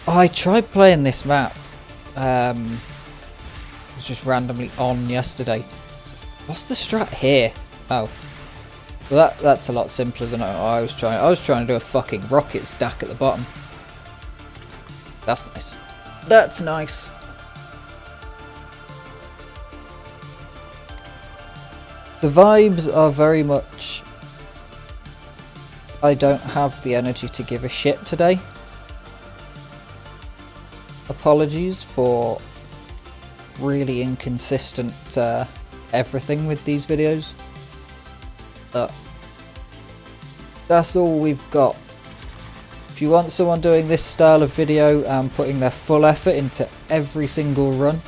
Oh, I tried playing this map. It was just randomly on yesterday. What's the strat here? Oh. Well, that's a lot simpler than I was trying. I was trying to do a fucking rocket stack at the bottom. That's nice. That's nice. The vibes are very much... I don't have the energy to give a shit today. Apologies for really inconsistent everything with these videos. But that's all we've got. If you want someone doing this style of video and putting their full effort into every single run,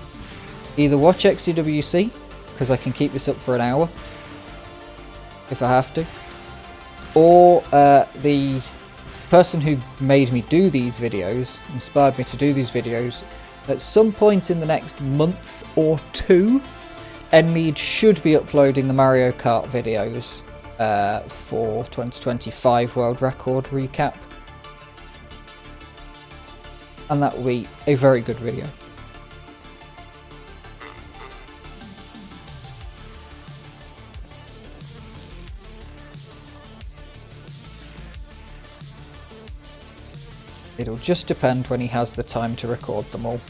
either watch XDWC, because I can keep this up for an hour if I have to, or the person who made me do these videos, inspired me to do these videos, at some point in the next month or 2, Enmead should be uploading the Mario Kart videos for 2025 World Record Recap. And that will be a very good video. It'll just depend when he has the time to record them all.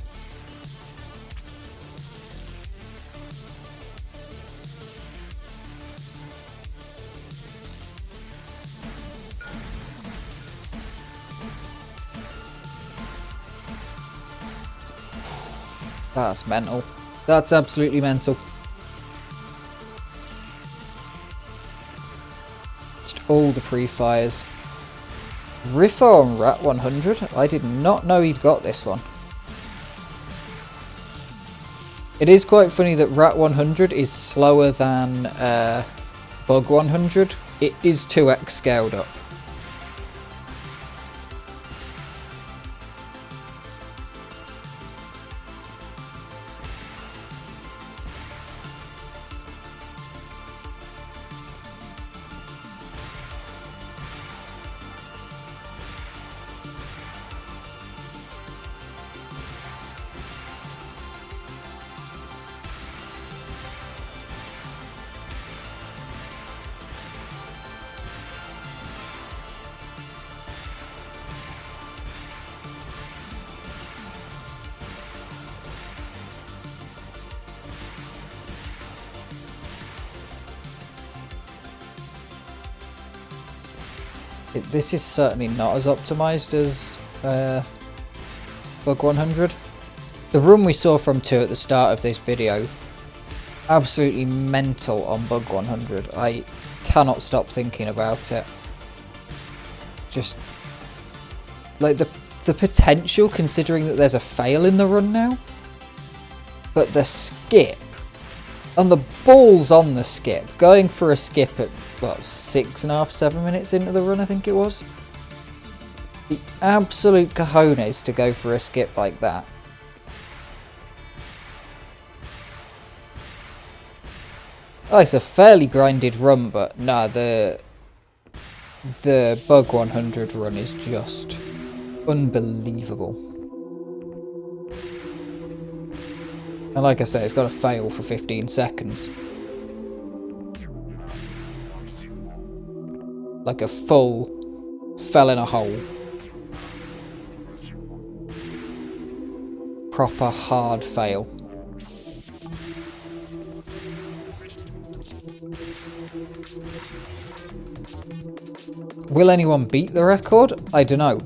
That's mental. That's absolutely mental. Just all the pre-fires. Riffo on Rat 100? I did not know he'd got this one. It is quite funny that Rat 100 is slower than Bug 100. It is 2x scaled up. This is certainly not as optimized as Bug 100. The run we saw from 2 at the start of this video, absolutely mental on Bug 100. I cannot stop thinking about it. Just like the potential, considering that there's a fail in the run now, but the skip and the balls on the skip, going for a skip at what, 6.5, 7 minutes into the run, I think it was. The absolute cojones to go for a skip like that. Oh, it's a fairly grinded run, but nah, the Bug 100 run is just unbelievable. And like I said, it's got to fail for 15 seconds. Like a full fell in a hole. Proper hard fail. Will anyone beat the record? I don't know.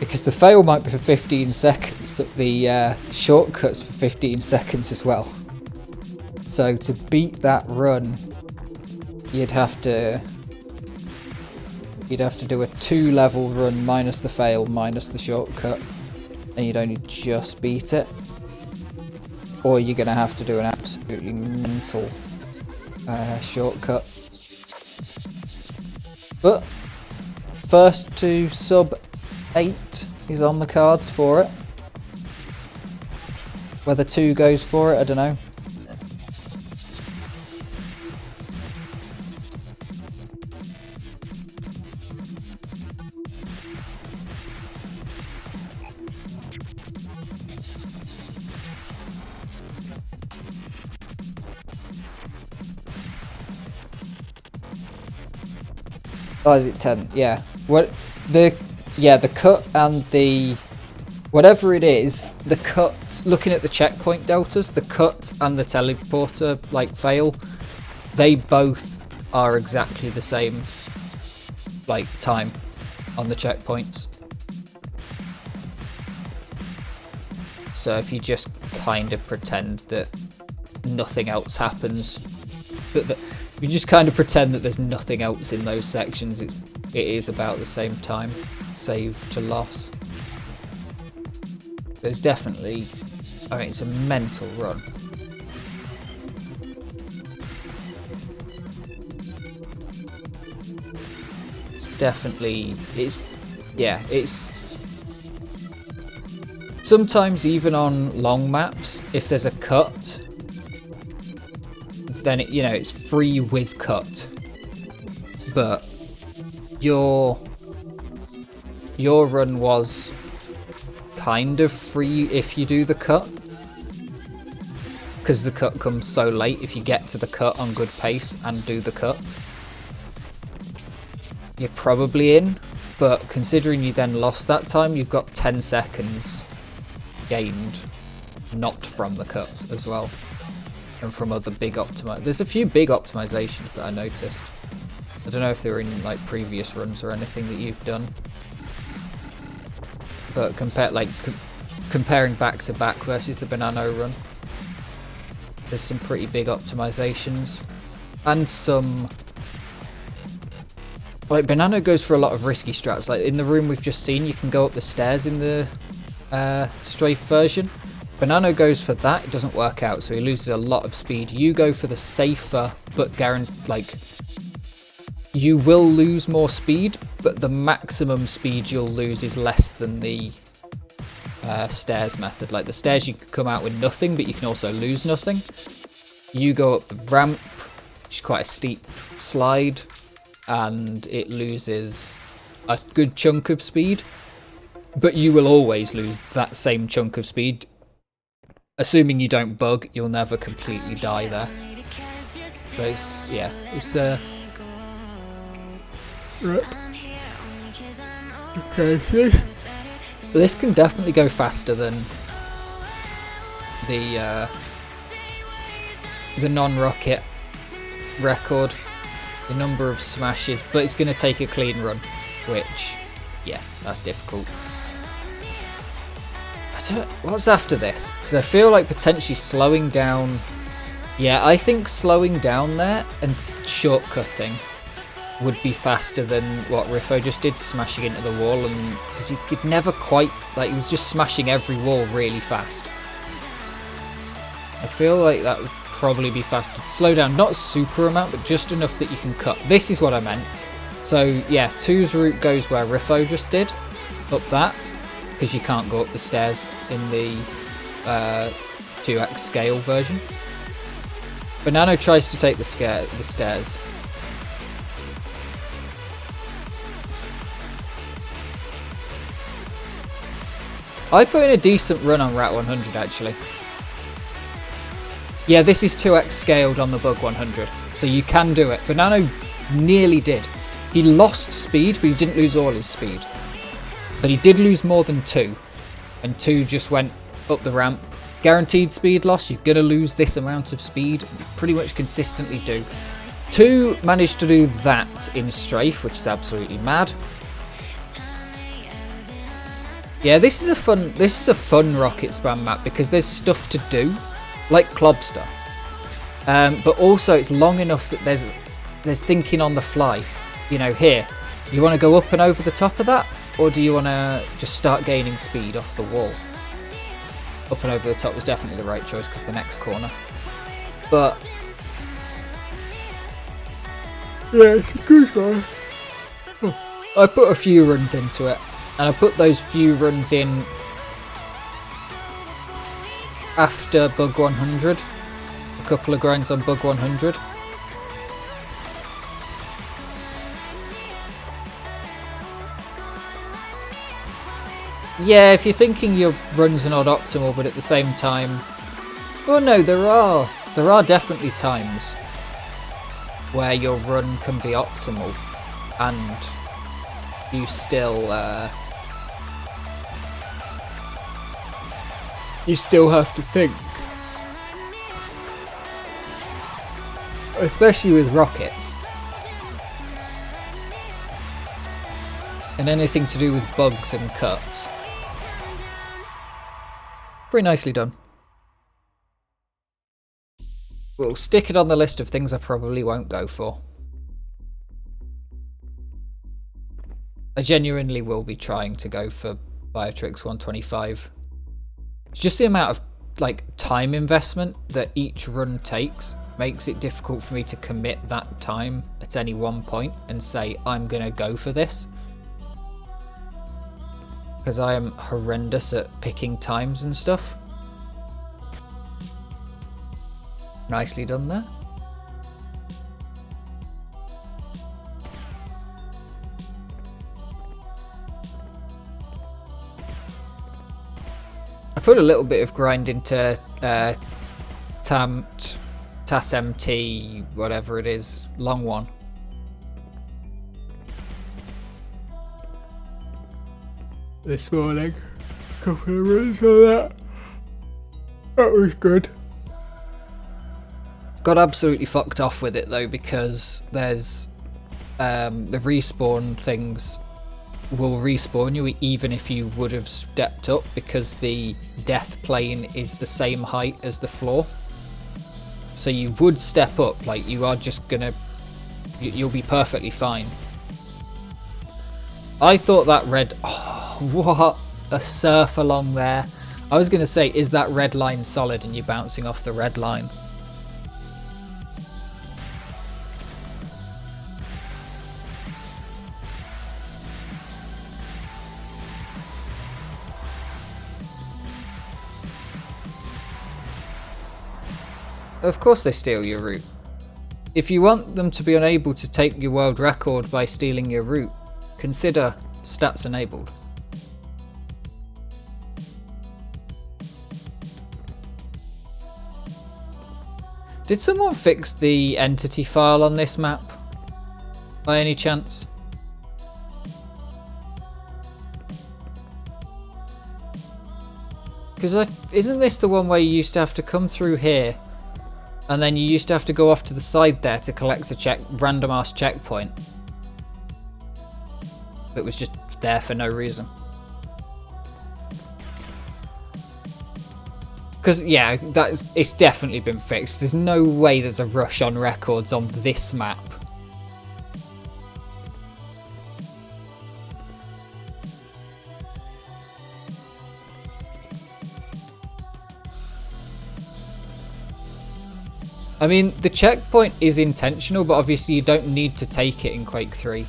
Because the fail might be for 15 seconds, but the shortcut's for 15 seconds as well. So to beat that run, you'd have to do a 2-level run minus the fail, minus the shortcut, and you'd only just beat it. Or you're going to have to do an absolutely mental shortcut. But first to sub 8 is on the cards for it. Whether 2 goes for it, I don't know. Oh, is it 10? Yeah. What the cut and the whatever it is, the cut, looking at the checkpoint deltas, the cut and the teleporter like fail, they both are exactly the same like time on the checkpoints. So if you just kind of pretend that nothing else happens, you just kind of pretend that there's nothing else in those sections, it is about the same time, save to loss. There's definitely, I mean, it's a mental run. It's definitely, it's sometimes even on long maps, if there's a cut, then it's free with cut, but your run was kind of free if you do the cut, because the cut comes so late. If you get to the cut on good pace and do the cut, you're probably in, but considering you then lost that time, you've got 10 seconds gained not from the cut as well. And from other big there's a few big optimizations that I noticed. I don't know if they were in like previous runs or anything that you've done, but comparing back to back versus the Banano run, there's some pretty big optimizations, and some like Banano goes for a lot of risky strats. Like in the room we've just seen, you can go up the stairs in the strafe version. Banano goes for that, it doesn't work out, so he loses a lot of speed. You go for the safer, but you will lose more speed, but the maximum speed you'll lose is less than the stairs method. Like the stairs, you can come out with nothing, but you can also lose nothing. You go up the ramp, which is quite a steep slide, and it loses a good chunk of speed, but you will always lose that same chunk of speed. Assuming you don't bug, you'll never completely die there. So it's okay. But this can definitely go faster than the non-rocket record, the number of smashes, but it's going to take a clean run. which, yeah, that's difficult. What's after this? Because I feel like potentially slowing down. Yeah, I think slowing down there and shortcutting would be faster than what Riffo just did, smashing into the wall, and because he could never quite, like, he was just smashing every wall really fast. I feel like that would probably be faster. Slow down, not a super amount, but just enough that you can cut. This is what I meant. So yeah, 2's route goes where Riffo just did, up that, because you can't go up the stairs in the 2x scale version. But Nano tries to take the stairs. I put in a decent run on Rat 100 actually. Yeah, this is 2x scaled on the Bug 100, so you can do it. But Nano nearly did. He lost speed, but he didn't lose all his speed. But he did lose more than 2, and 2 just went up the ramp. Guaranteed speed loss, you're going to lose this amount of speed, you pretty much consistently do. 2 managed to do that in Strafe, which is absolutely mad. Yeah, this is a fun rocket spam map because there's stuff to do, like Clobster. But also it's long enough that there's thinking on the fly. You know, here, you want to go up and over the top of that? Or do you want to just start gaining speed off the wall? Up and over the top was definitely the right choice because the next corner. But yeah, it's a good one. I put a few runs into it, and I put those few runs in after Bug 100. A couple of grinds on Bug 100. Yeah, if you're thinking your runs are not optimal, but at the same time... Well, no, there are definitely times where your run can be optimal and you still have to think. Especially with rockets. And anything to do with bugs and cuts. Pretty nicely done. We'll stick it on the list of things I probably won't go for. I genuinely will be trying to go for Biotrix 125. It's just the amount of like time investment that each run takes makes it difficult for me to commit that time at any one point and say I'm gonna go for this. Because I am horrendous at picking times and stuff. Nicely done there. I put a little bit of grind into TAT-MT, whatever it is, long one. This morning, a couple of runs on that. That was good. Got absolutely fucked off with it though because there's the respawn things will respawn you even if you would have stepped up because the death plane is the same height as the floor. So you would step up, like you are just gonna, you'll be perfectly fine. I thought that red, oh, what a surf along there. I was going to say, is that red line solid and you're bouncing off the red line? Of course they steal your route. If you want them to be unable to take your world record by stealing your route, consider stats enabled. Did someone fix the entity file on this map by any chance? Because isn't this the one where you used to have to come through here and then you used to have to go off to the side there to collect a random ass checkpoint? that was just there for no reason. Because, yeah, it's definitely been fixed. There's no way there's a rush on records on this map. I mean, the checkpoint is intentional, but obviously you don't need to take it in Quake 3.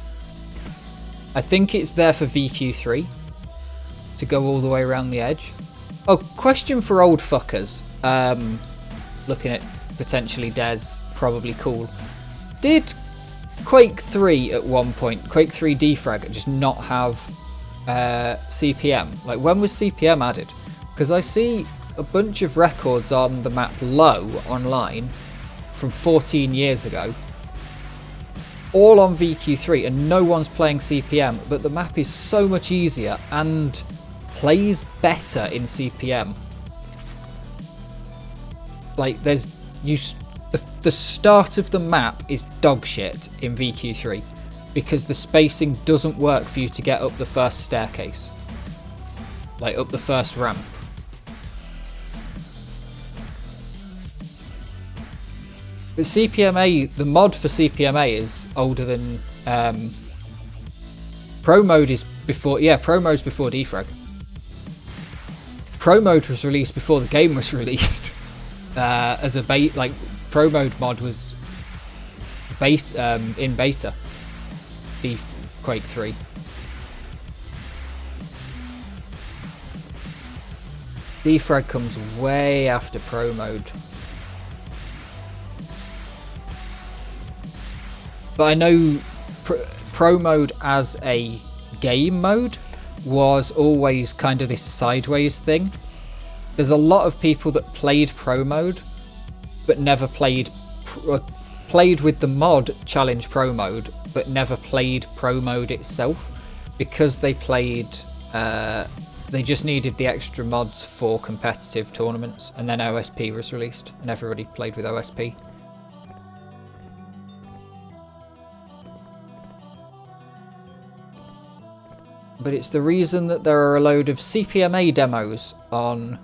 I think it's there for VQ3 to go all the way around the edge. Oh, question for old fuckers. Looking at potentially Des, probably cool. Did Quake 3 at one point, Quake 3 DeFrag, just not have CPM? Like, when was CPM added? Because I see a bunch of records on the map low online from 14 years ago, all on VQ3, and no one's playing CPM, but the map is so much easier and plays better in CPM. Like, the start of the map is dog shit in VQ3 because the spacing doesn't work for you to get up the first staircase, like up the first ramp. But CPMA, the mod for CPMA is older than Pro Mode is before. Yeah, Pro Mode's before DeFrag. Pro Mode was released before the game was released. As a beta, like Pro Mode mod was in beta. Quake 3. DeFrag comes way after Pro Mode. But I know Pro Mode as a game mode was always kind of this sideways thing. There's a lot of people that played Pro Mode but never played with the mod Challenge Pro Mode but never played Pro Mode itself because they just needed the extra mods for competitive tournaments, and then OSP was released and everybody played with OSP. But it's the reason that there are a load of CPMA demos on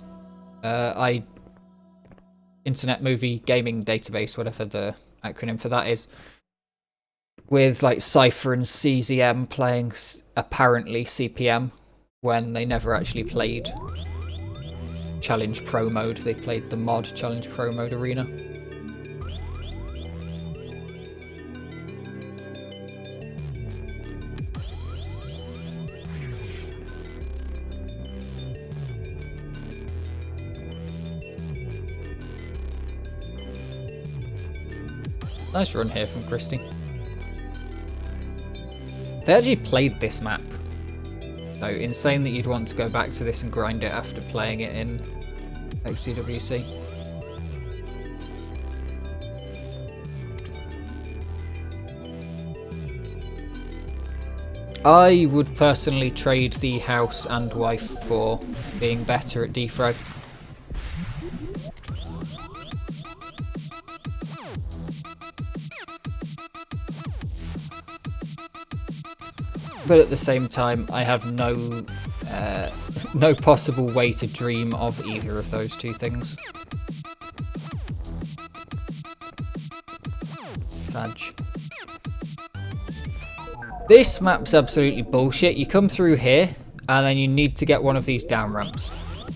Internet Movie Gaming Database, whatever the acronym for that is, with like Cypher and CZM playing apparently CPM when they never actually played Challenge Pro Mode. They played the mod Challenge Pro Mode Arena. Nice run here from Christy. They actually played this map. So insane that you'd want to go back to this and grind it after playing it in XDWC. I would personally trade the house and wife for being better at DeFrag. But at the same time, I have no possible way to dream of either of those two things. Sag. This map's absolutely bullshit. You come through here, and then you need to get one of these down ramps.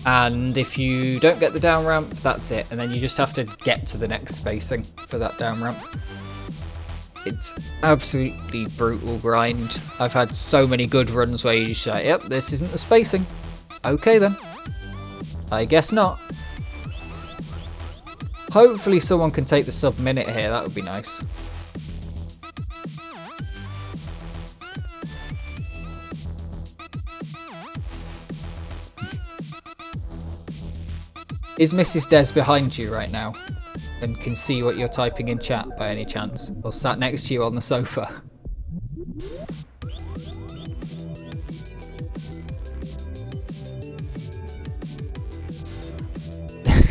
And if you don't get the down ramp, that's it. And then you just have to get to the next spacing for that down ramp. It's absolutely brutal grind. I've had so many good runs where you just say, yep, this isn't the spacing. Okay then. I guess not. Hopefully someone can take the sub-minute here, that would be nice. Is Mrs. Des behind you right now and can see what you're typing in chat by any chance? Or sat next to you on the sofa?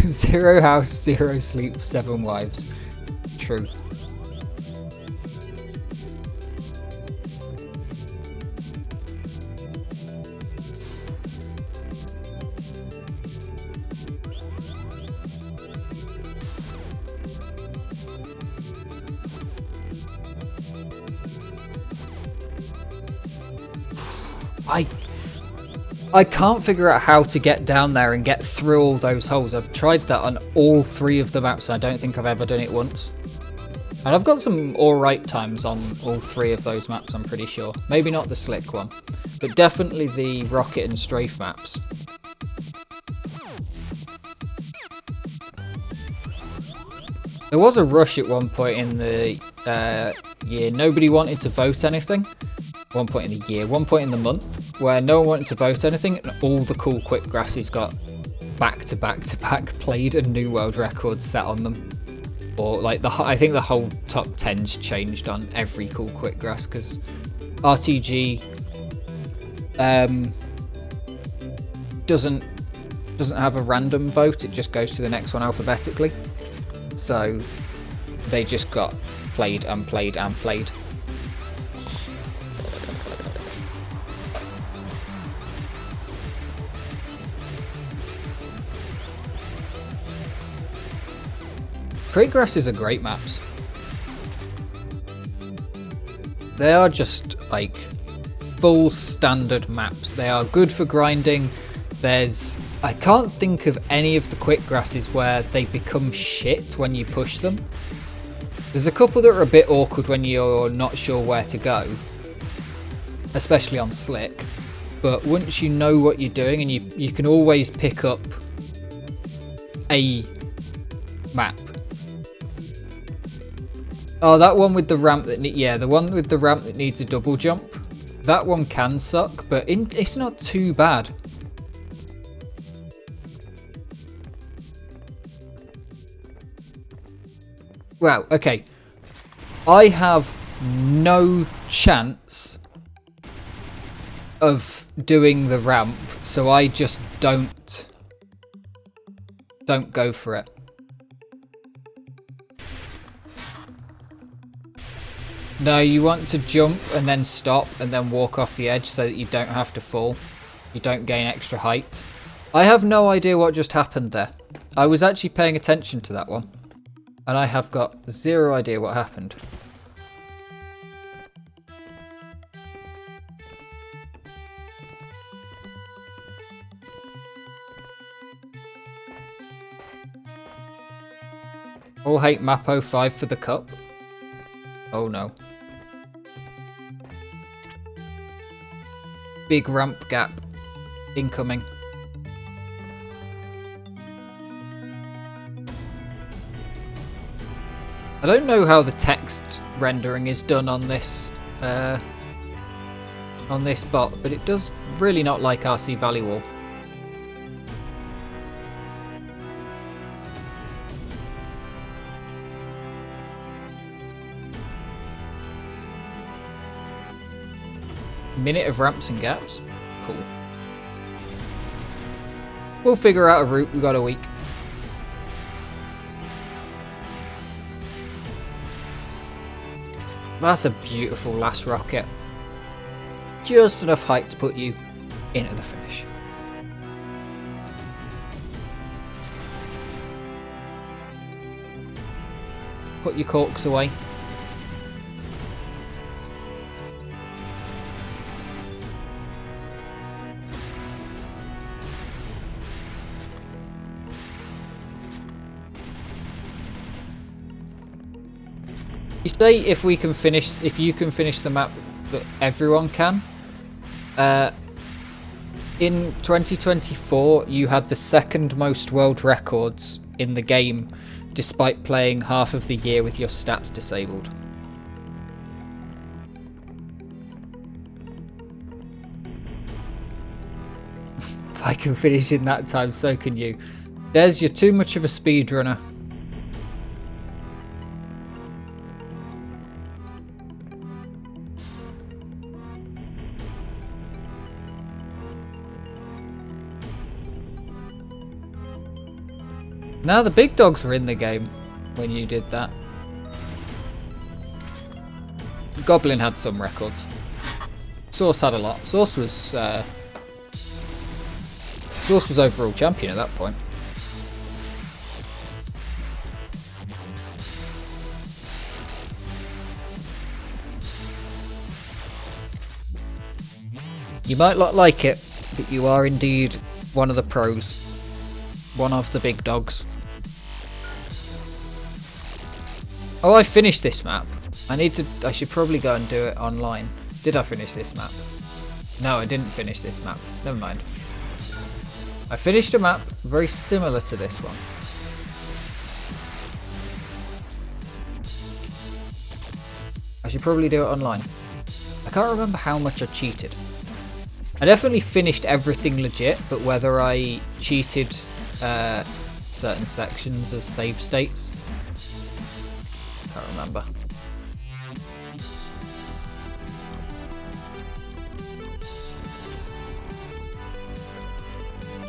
Zero house, zero sleep, 7 wives. True. I can't figure out how to get down there and get through all those holes. I've tried that on all 3 of the maps. I don't think I've ever done it once. And I've got some alright times on all 3 of those maps, I'm pretty sure. Maybe not the slick one, but definitely the rocket and strafe maps. There was a rush at one point in the year. Nobody wanted to vote anything. One point in the year, one point in the month, where no one wanted to vote anything, and all the cool quick grasses got back to back to back played and new world records set on them. Or like I think the whole top 10's changed on every cool quick grass because RTG doesn't have a random vote. It just goes to the next one alphabetically. So they just got played and played and played. Quick grasses are great maps. They are just like full standard maps. They are good for grinding. I can't think of any of the quick grasses where they become shit when you push them. There's a couple that are a bit awkward when you're not sure where to go, especially on slick. But once you know what you're doing, and you can always pick up a map. Oh, that one with the ramp the one with the ramp that needs a double jump. That one can suck, but it's not too bad. Well, okay. I have no chance of doing the ramp, so I just don't go for it. No, you want to jump and then stop and then walk off the edge so that you don't have to fall. You don't gain extra height. I have no idea what just happened there. I was actually paying attention to that one. And I have got zero idea what happened. All hate map 05 for the cup. Oh no. Big ramp gap incoming. I don't know how the text rendering is done on this bot, but it does really not like RC Valley Wall. Minute of ramps and gaps. Cool. We'll figure out a route. We've got a week. That's a beautiful last rocket. Just enough height to put you into the finish. Put your corks away. You say if you can finish the map that everyone can. In 2024, you had the second most world records in the game, despite playing half of the year with your stats disabled. If I can finish in that time, so can you. Des, you're too much of a speedrunner. Now the big dogs were in the game when you did that. Goblin had some records. Source had a lot. Source was overall champion at that point. You might not like it, but you are indeed one of the pros. One of the big dogs. Oh, I finished this map. I should probably go and do it online. Did I finish this map? No, I didn't finish this map. Never mind. I finished a map very similar to this one. I should probably do it online. I can't remember how much I cheated. I definitely finished everything legit, but whether I cheated certain sections as save states, can't remember.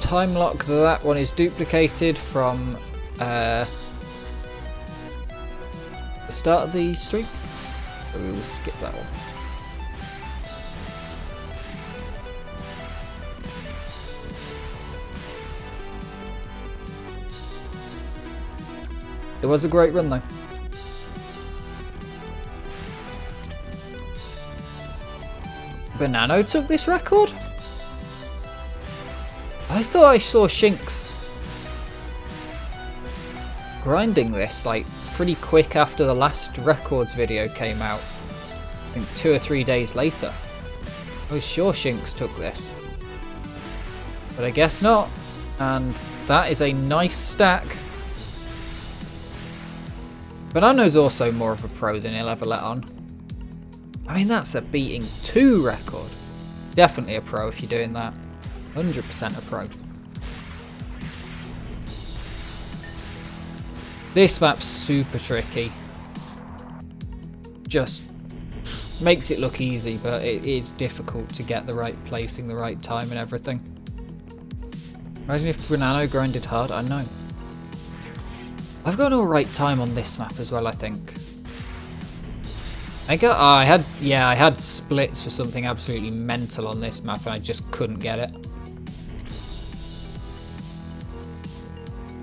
Time lock, that one is duplicated from the start of the stream, so we will skip that one. It was a great run though. Banano took this record? I thought I saw Shinx grinding this like pretty quick after the last records video came out. I think 2 or 3 days later. I was sure Shinx took this. But I guess not. And that is a nice stack. Banano's also more of a pro than he'll ever let on. I mean, that's a beating 2 record. Definitely a pro if you're doing that. 100% a pro. This map's super tricky. Just makes it look easy, but it is difficult to get the right placing, the right time and everything. Imagine if Banano grinded hard, I know. I've got an alright time on this map as well, I think. I had splits for something absolutely mental on this map and I just couldn't get it.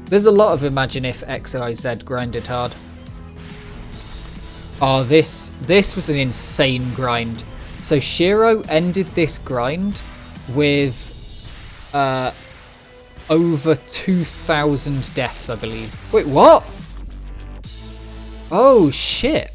There's a lot of imagine if XYZ grinded hard. Oh, this was an insane grind. So Shiro ended this grind with over 2,000 deaths, I believe. Wait, what? Oh, shit.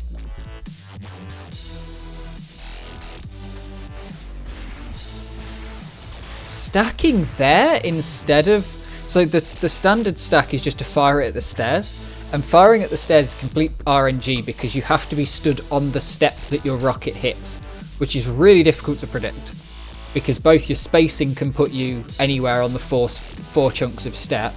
Stacking there instead of... So the standard stack is just to fire it at the stairs. And firing at the stairs is complete RNG because you have to be stood on the step that your rocket hits, which is really difficult to predict. Because both your spacing can put you anywhere on the four chunks of step,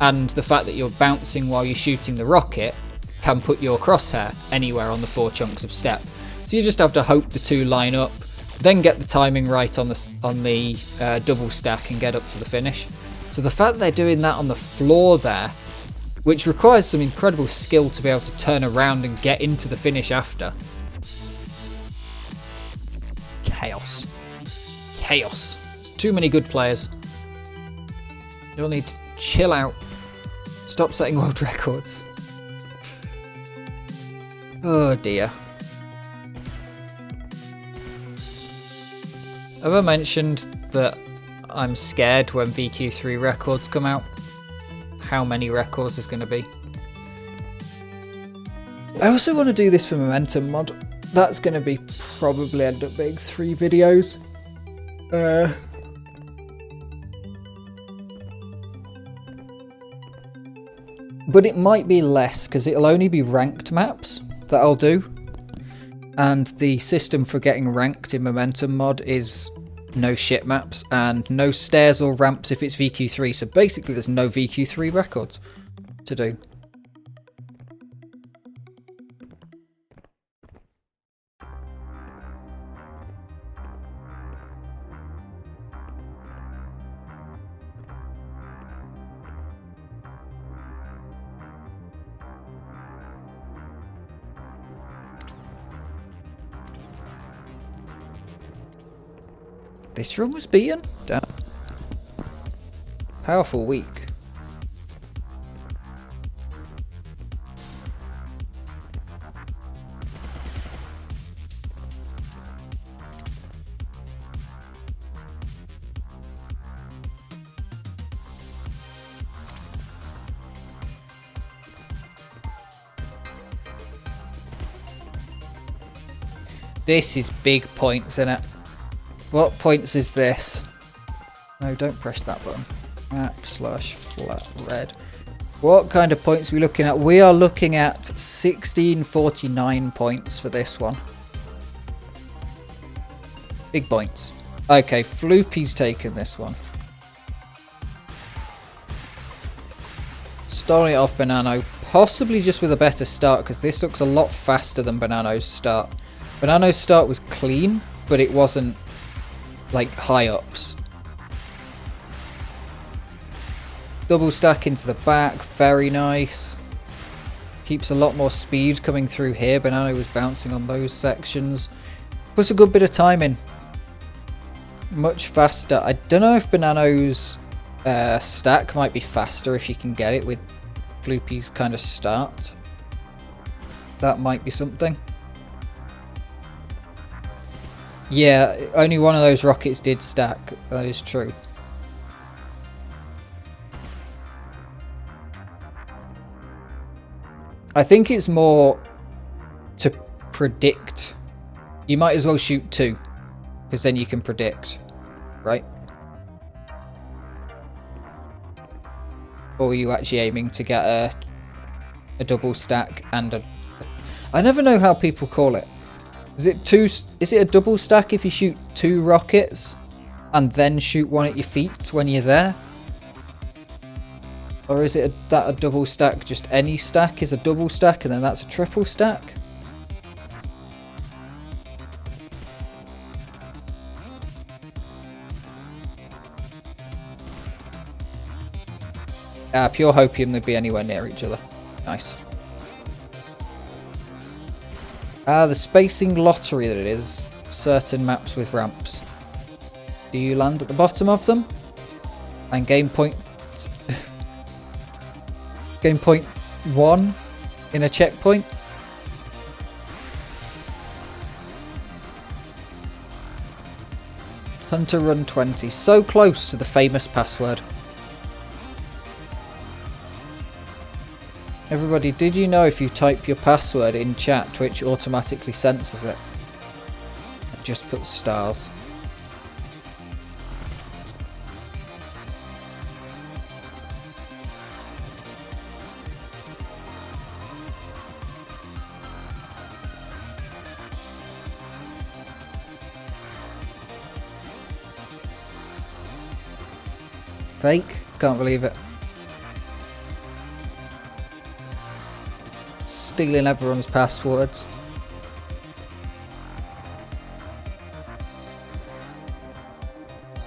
and the fact that you're bouncing while you're shooting the rocket can put your crosshair anywhere on the 4 chunks of step. So you just have to hope the two line up, then get the timing right on the double stack and get up to the finish. So the fact that they're doing that on the floor there, which requires some incredible skill to be able to turn around and get into the finish after. Chaos. Chaos. There's too many good players. You'll need to chill out. Stop setting world records. Oh dear. Have I mentioned that I'm scared when VQ3 records come out? How many records there's going to be? I also want to do this for Momentum mod. That's going to be probably end up being 3 videos. But it might be less because it'll only be ranked maps that I'll do. And the system for getting ranked in Momentum mod is no shit maps and no stairs or ramps if it's VQ3. So basically there's no VQ3 records to do. This run was beaten? Damn. Powerful week. This is big points, isn't it? What points is this? No, don't press that button. Map/flat red. What kind of points are we looking at? We are looking at 1649 points for this one. Big points. Okay, Floopy's taken this one. Starting it off Banano, possibly just with a better start, because this looks a lot faster than Banano's start. Banano's start was clean, but it wasn't like high ups. Double stack into the back, very nice. Keeps a lot more speed coming through here. Banano was bouncing on those sections. Puts a good bit of time in. Much faster. I don't know if Banano's stack might be faster if you can get it with Floopy's kind of start. That might be something. Yeah, only one of those rockets did stack. That is true. I think it's more to predict. You might as well shoot 2, because then you can predict, right? Or are you actually aiming to get a double stack and a... I never know how people call it. Is it a double stack if you shoot 2 rockets and then shoot one at your feet when you're there? Or is it that a double stack, just any stack is a double stack and then that's a triple stack? Pure hopium they'd be anywhere near each other. Nice. The spacing lottery that it is. Certain maps with ramps. Do you land at the bottom of them? And game point 1 in a checkpoint? Hunter Run 20. So close to the famous password. Everybody, did you know if you type your password in chat, Twitch automatically censors it? I just put stars. Fake? Can't believe it. Stealing everyone's passwords.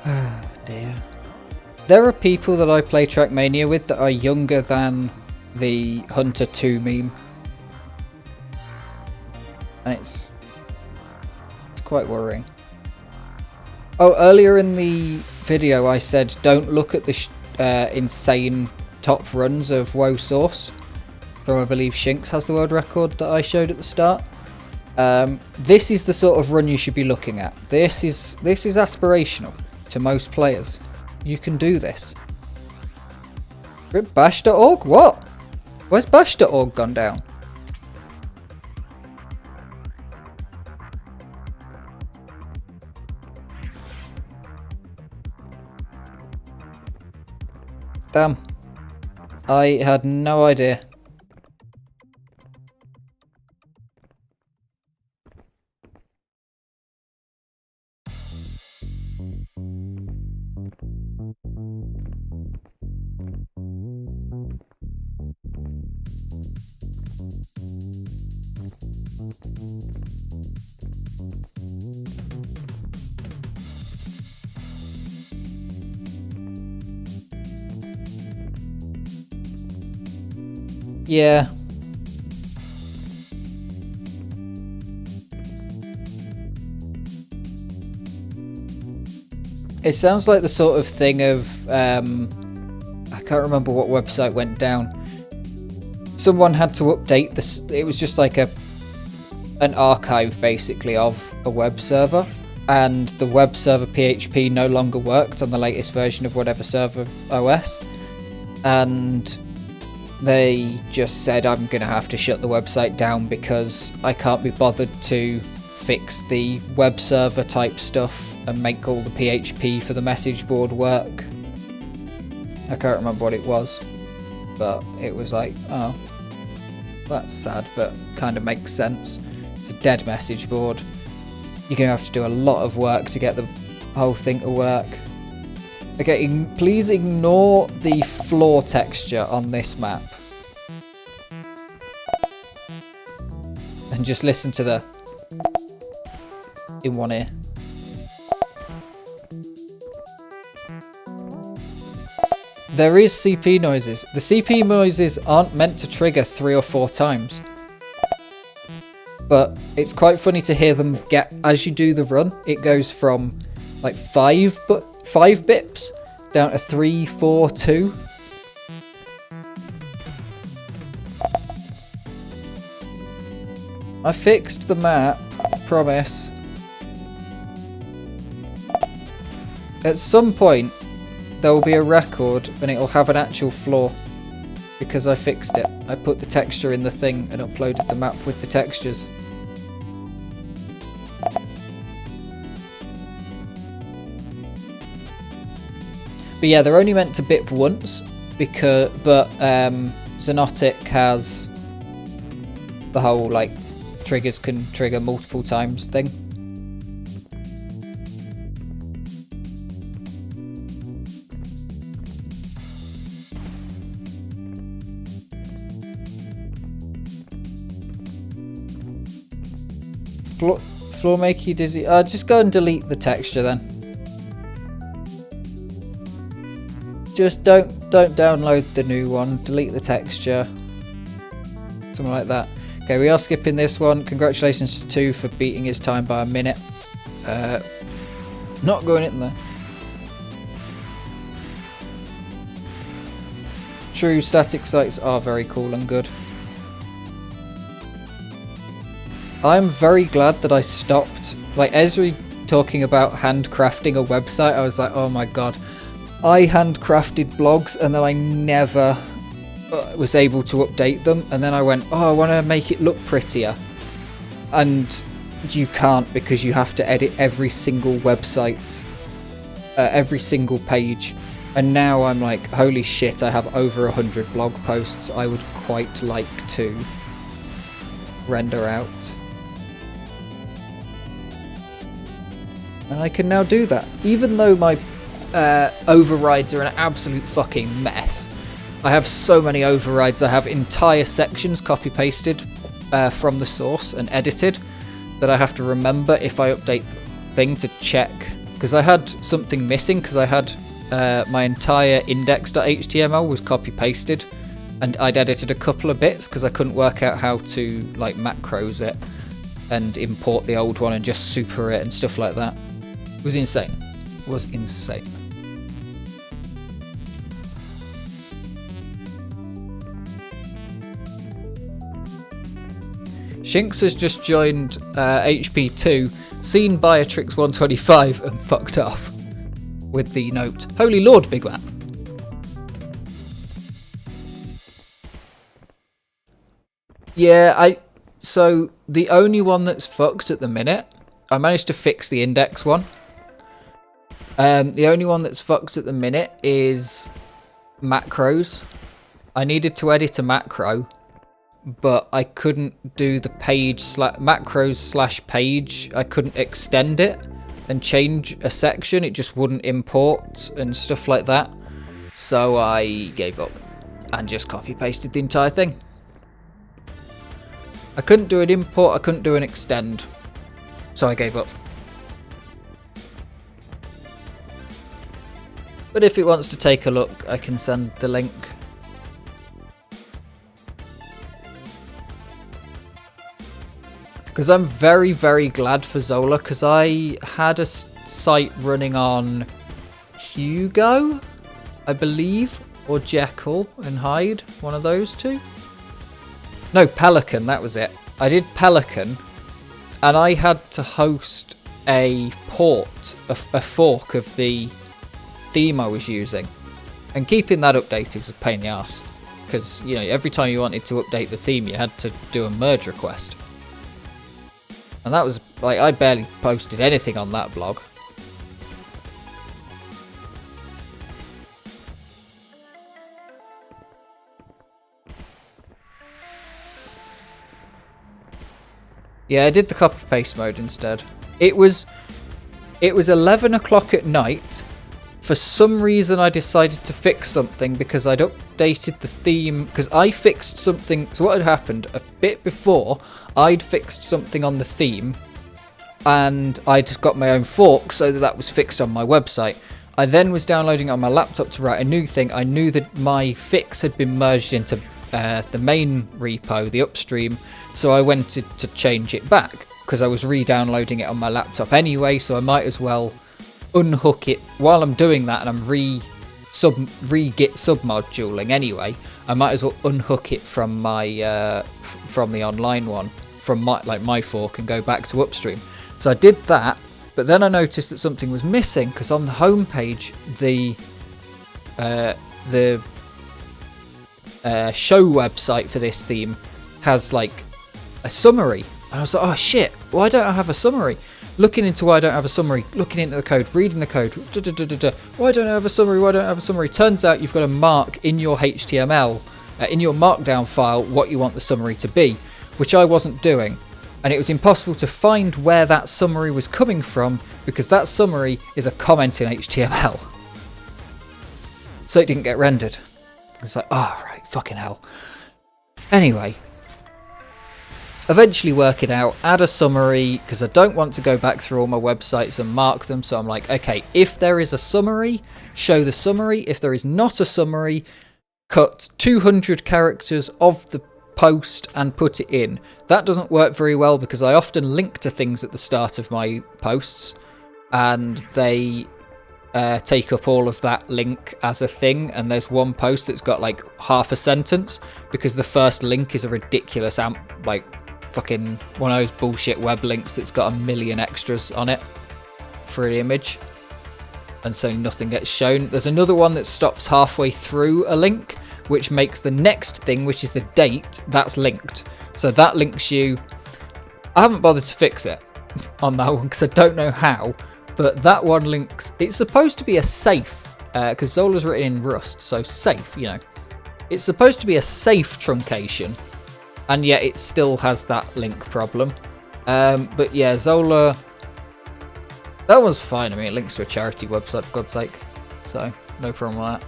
Ah, dear. There are people that I play Trackmania with that are younger than the Hunter 2 meme. And it's quite worrying. Oh, earlier in the video I said don't look at the insane top runs of Woe Source. From I believe Shinx has the world record that I showed at the start. This is the sort of run you should be looking at. This is aspirational to most players. You can do this. Rip bash.org? What? Where's bash.org gone down? Damn. I had no idea. Yeah. It sounds like the sort of thing of, I can't remember what website went down. Someone had to update this. It was just like an archive basically of a web server, and the web server PHP no longer worked on the latest version of whatever server OS, and they just said, I'm gonna have to shut the website down because I can't be bothered to fix the web server type stuff and make all the PHP for the message board work. I can't remember what it was, but it was like, oh, that's sad, but kind of makes sense. It's a dead message board. You're going to have to do a lot of work to get the whole thing to work. Okay, please ignore the floor texture on this map. And just listen to the in one ear. There is CP noises. The CP noises aren't meant to trigger 3 or 4 times. But it's quite funny to hear them get, as you do the run, it goes from like 5 bips down to 3, 4, 2. I fixed the map, promise. At some point, there will be a record and it will have an actual flaw because I fixed it. I put the texture in the thing and uploaded the map with the textures. But yeah, they're only meant to bip once but Xonotic has the whole like triggers can trigger multiple times thing. Floor make you dizzy. Just go and delete the texture then. Just don't download the new one. Delete the texture. Something like that. Okay, we are skipping this one. Congratulations to 2 for beating his time by a minute. Not going in there. True, static sites are very cool and good. I'm very glad that I stopped. Like Ezri talking about handcrafting a website, I was like, oh my god. I handcrafted blogs and then I never was able to update them. And then I went, oh, I want to make it look prettier. And you can't because you have to edit every single website, every single page. And now I'm like, holy shit, I have over 100 blog posts I would quite like to render out. And I can now do that. Even though my overrides are an absolute fucking mess. I have so many overrides. I have entire sections copy-pasted from the source and edited that I have to remember if I update the thing to check. Because I had something missing because I had my entire index.html was copy-pasted and I'd edited a couple of bits because I couldn't work out how to like macros it and import the old one and just super it and stuff like that. It was insane. It was insane. Shinx has just joined HP2, seen Beatrix125 and fucked off with the note, "Holy Lord, big man." Yeah, so the only one that's fucked at the minute, I managed to fix the index one. The only one that's fucked at the minute is macros. I needed to edit a macro, but I couldn't do the page macros / page. I couldn't extend it and change a section. It just wouldn't import and stuff like that. So I gave up and just copy pasted the entire thing. I couldn't do an import, I couldn't do an extend. So I gave up. But if it wants to take a look, I can send the link. Because I'm very, very glad for Zola, because I had a site running on Hugo, I believe, or Jekyll and Hyde, one of those two. No, Pelican, that was it. I did Pelican, and I had to host a port, a fork of the theme I was using. And keeping that updated was a pain in the ass. Because, you know, every time you wanted to update the theme, you had to do a merge request. And that was, like, I barely posted anything on that blog. Yeah, I did the copy-paste mode instead. It was 11 o'clock at night. For some reason, I decided to fix something because I'd updated the theme. Because I fixed something. So what had happened a bit before, I'd fixed something on the theme, and I'd got my own fork so that was fixed on my website. I then was downloading it on my laptop to write a new thing. I knew that my fix had been merged into the main repo, the upstream, so I went to change it back because I was re-downloading it on my laptop anyway, so I might as well unhook it while I'm doing that, and I'm re-git submoduling anyway. I might as well unhook it from my from the online one, from my fork, and go back to upstream. So I did that, but then I noticed that something was missing because on the home page the show website for this theme has like a summary, and I was like, oh shit, why don't I have a summary? Looking into why I don't have a summary, looking into the code, reading the code, why don't I have a summary, why don't I have a summary? Turns out you've got to mark in your HTML, in your markdown file, what you want the summary to be, which I wasn't doing, and it was impossible to find where that summary was coming from because that summary is a comment in HTML, so it didn't get rendered. It's like, oh right, fucking hell. Anyway, eventually work it out, add a summary, because I don't want to go back through all my websites and mark them, so I'm like, okay, if there is a summary, show the summary. If there is not a summary, cut 200 characters of the post and put it in. That doesn't work very well because I often link to things at the start of my posts, and they take up all of that link as a thing, and there's one post that's got like half a sentence because the first link is a ridiculous like fucking one of those bullshit web links that's got a million extras on it for an image, and so nothing gets shown. There's another one that stops halfway through a link, which makes the next thing, which is the date, that's linked, so that links you. I haven't bothered to fix it on that one because I don't know how, but that one links. It's supposed to be a safe, because Zola's written in Rust, so safe, you know. It's supposed to be a safe truncation, and yet it still has that link problem. But yeah, Zola, that one's fine. I mean, it links to a charity website, for God's sake, so no problem with that.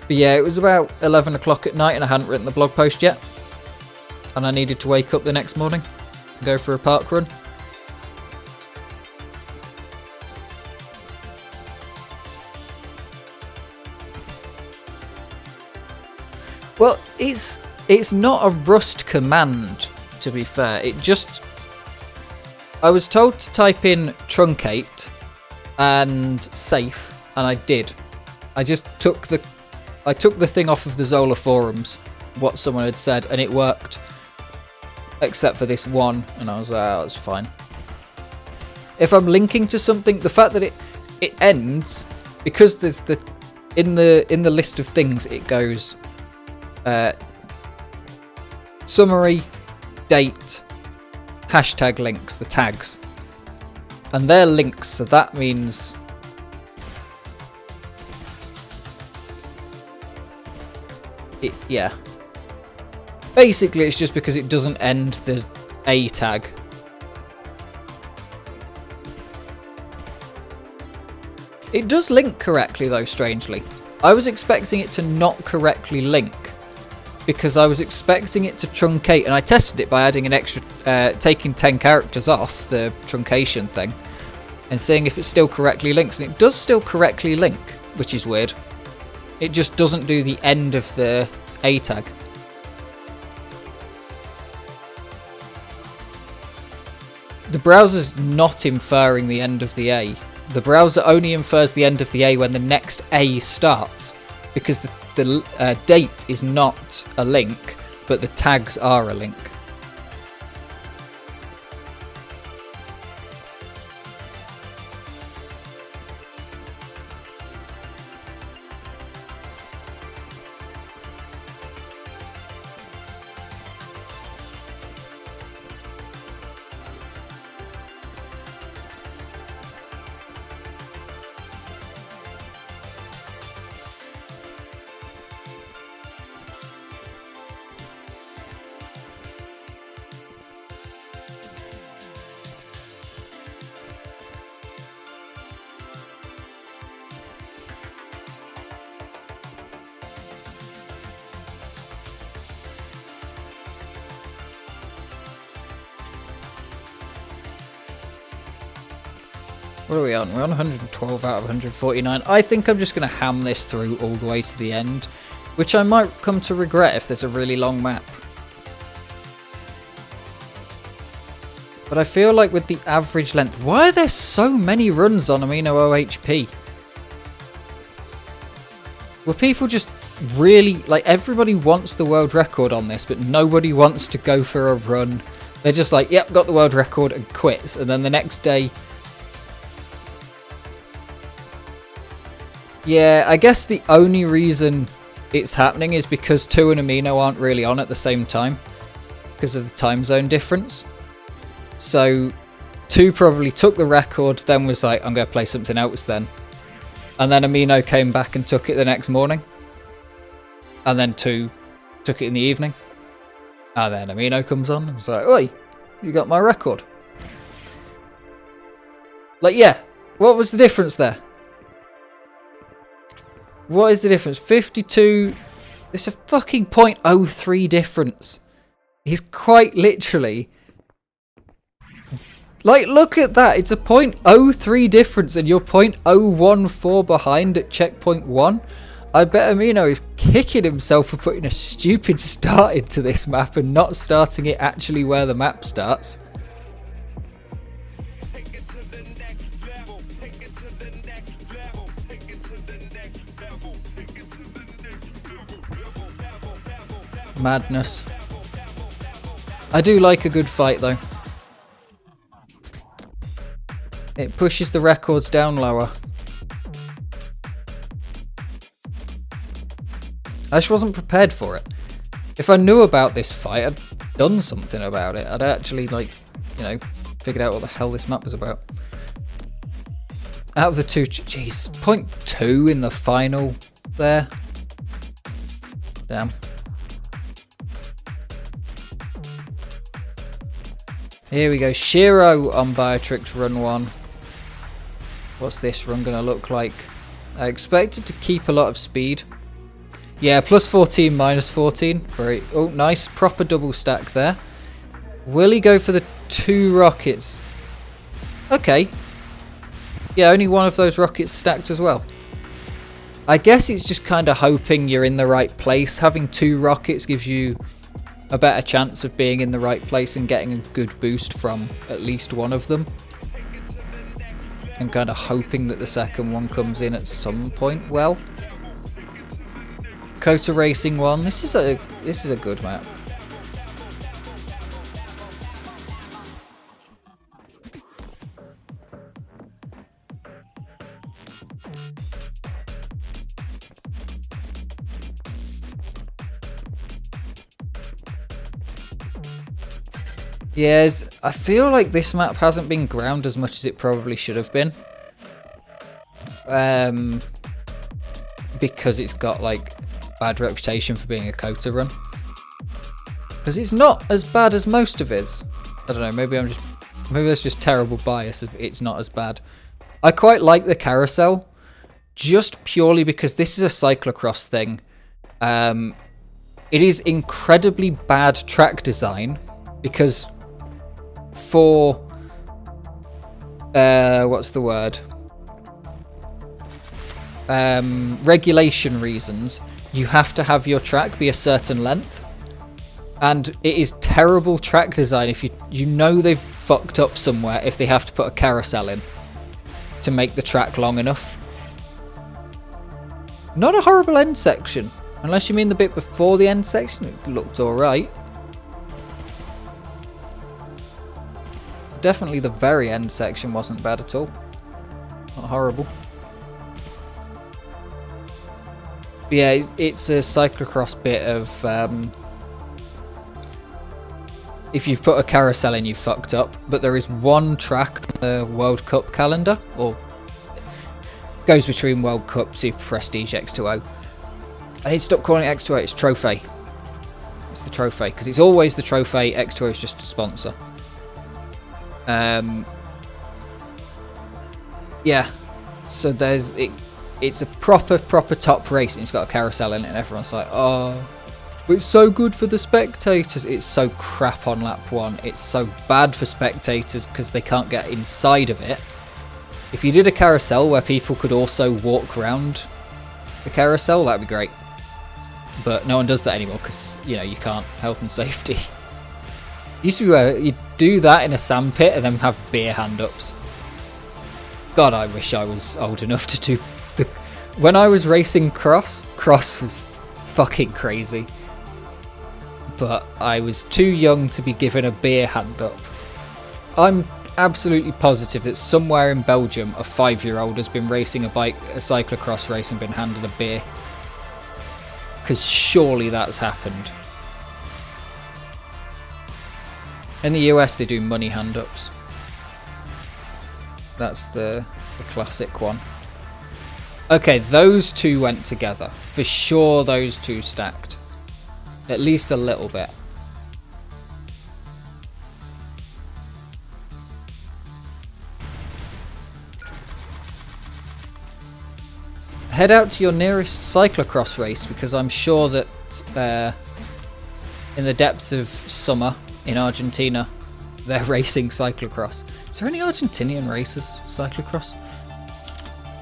But yeah, it was about 11 o'clock at night, and I hadn't written the blog post yet, and I needed to wake up the next morning, go for a park run. Well, it's not a Rust command, to be fair. It just, I was told to type in truncate and safe, and I did. I just took the thing off of the Zola forums, what someone had said, and it worked. Except for this one, and I was like, oh, that's fine. If I'm linking to something, the fact that it ends, because there's in the list of things it goes summary, date, hashtag links, the tags, and they're links, so that means it, yeah. Basically, it's just because it doesn't end the A tag. It does link correctly, though, strangely. I was expecting it to not correctly link, because I was expecting it to truncate, and I tested it by adding an extra, taking 10 characters off the truncation thing, and seeing if it still correctly links, and it does still correctly link, which is weird. It just doesn't do the end of the A tag. The browser's not inferring the end of the A. The browser only infers the end of the A when the next A starts, because the date is not a link, but the tags are a link. What are we on? We're on 112 out of 149. I think I'm just going to ham this through all the way to the end, which I might come to regret if there's a really long map. But I feel like with the average length... Why are there so many runs on Amino OHP? Were people just really... Like, everybody wants the world record on this, but nobody wants to go for a run. They're just like, yep, got the world record, and quits. And then the next day... Yeah, I guess the only reason it's happening is because 2 and Amino aren't really on at the same time. Because of the time zone difference. So 2 probably took the record, then was like, I'm going to play something else then. And then Amino came back and took it the next morning. And then 2 took it in the evening. And then Amino comes on and was like, oi, you got my record. Like, yeah, what was the difference there? What is the difference? 52, it's a fucking 0.03 difference. He's quite literally... Like, look at that. It's a 0.03 difference and you're 0.014 behind at checkpoint 1. I bet Amino is kicking himself for putting a stupid start into this map and not starting it actually where the map starts. Madness. I do like a good fight though. It pushes the records down lower. I just wasn't prepared for it. If I knew about this fight, I'd done something about it. I'd actually, like, you know, figured out what the hell this map was about. Out of the 2, jeez, 0.2 in the final there. Damn. Here we go, Shiro on Biotrix run 1. What's this run going to look like? I expected to keep a lot of speed. Yeah, plus 14, minus 14. Very, oh, nice, proper double stack there. Will he go for the 2 rockets? Okay. Yeah, only one of those rockets stacked as well. I guess it's just kind of hoping you're in the right place. Having 2 rockets gives you a better chance of being in the right place and getting a good boost from at least one of them. And kind of hoping that the second one comes in at some point. Well, Kota Racing 1. This is a good map. Yes, I feel like this map hasn't been ground as much as it probably should have been. Because it's got like bad reputation for being a Kota run. Because it's not as bad as most of his. I don't know, maybe that's just terrible bias of it's not as bad. I quite like the carousel, just purely because this is a cyclocross thing. It is incredibly bad track design because for what's the word? Regulation reasons, you have to have your track be a certain length, and it is terrible track design if you know they've fucked up somewhere if they have to put a carousel in to make the track long enough. Not a horrible end section, unless you mean the bit before the end section. It looked alright. Definitely the very end section wasn't bad at all. Not horrible. But yeah, it's a cyclocross bit of if you've put a carousel in, you've fucked up. But there is one track on the World Cup calendar, or goes between World Cup, Super Prestige, X2O. I need to stop calling it X2O, it's Trophy. It's the Trophy, because it's always the Trophy, X2O is just a sponsor. Yeah, so there's it's a proper top race, and it's got a carousel in it, and everyone's like, oh, it's so good for the spectators. It's so crap on lap 1. It's so bad for spectators because they can't get inside of it If you did a carousel where people could also walk around the carousel, that'd be great. But no one does that anymore because, you know, you can't. Health and safety. Used to be where you'd do that in a sandpit and then have beer hand-ups. God, I wish I was old enough to do the... When I was racing cross was fucking crazy. But I was too young to be given a beer hand-up. I'm absolutely positive that somewhere in Belgium a 5-year-old has been racing a cyclocross race and been handed a beer. Because surely that's happened. In the US they do money hand-ups. That's the classic one. Okay, those two went together. For sure those two stacked. At least a little bit. Head out to your nearest cyclocross race because I'm sure that in the depths of summer in Argentina they're racing cyclocross. Is there any Argentinian racers cyclocross?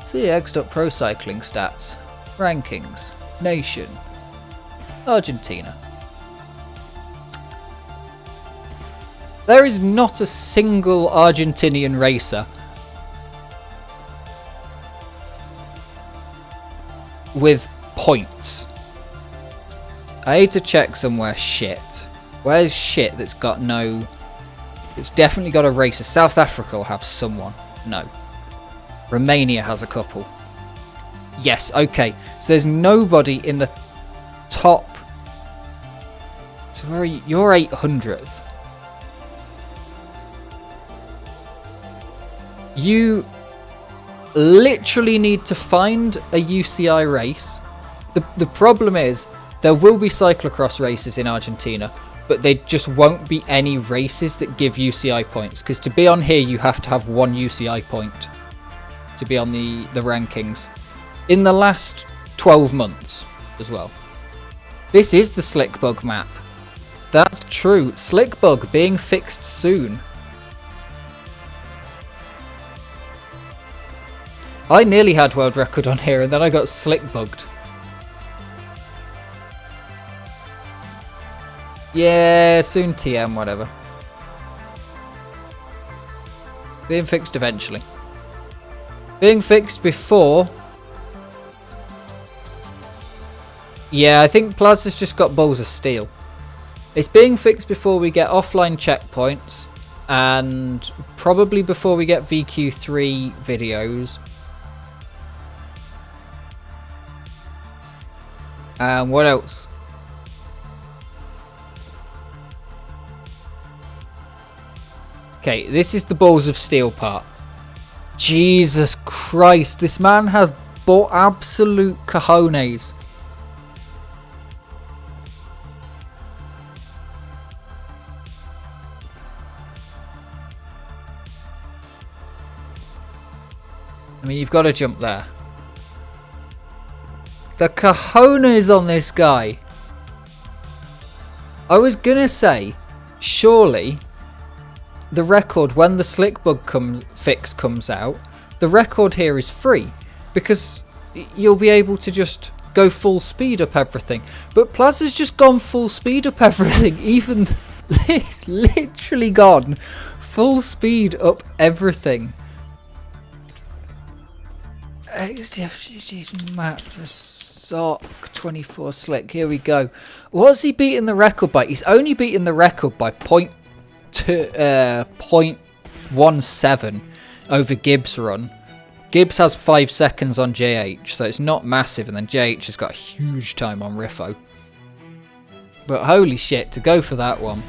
See X.Pro cycling stats, rankings, nation, Argentina. There is not a single Argentinian racer with points. I need to check somewhere shit. Where's shit that's got no... It's definitely got a racer. South Africa will have someone. No. Romania has a couple. Yes, okay. So there's nobody in the top... So where are you? You're 800th. You literally need to find a UCI race. The problem is there will be cyclocross races in Argentina, but there just won't be any races that give UCI points, because to be on here you have to have 1 UCI point to be on the rankings in the last 12 months as well. This is the Slickbug map. That's true. Slickbug being fixed soon. I nearly had world record on here and then I got slick-bugged. Yeah, soon TM, whatever. Being fixed eventually. Being fixed before... Yeah, I think Plaza's just got balls of steel. It's being fixed before we get offline checkpoints and probably before we get VQ3 videos. What else? Okay, this is the balls of steel part. Jesus Christ, this man has bought absolute cojones. I mean, you've got to jump there. The cojones on this guy. I was gonna say, surely the record when the Slickbug fix comes out, the record here is free because you'll be able to just go full speed up everything. But Plaza's just gone full speed up everything. Even it's literally gone full speed up everything. XDWC map. Sock 24 slick. Here we go. What's he beating the record by? He's only beaten the record by 0.17 over Gibbs' run. Gibbs has 5 seconds on JH, so it's not massive, and then JH has got a huge time on Riffo. But holy shit, to go for that one.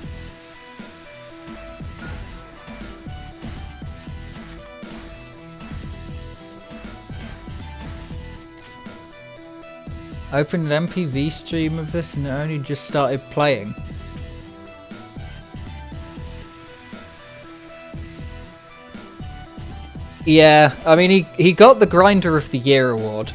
I opened an MPV stream of this and it only just started playing. Yeah, I mean he got the Grinder of the Year award.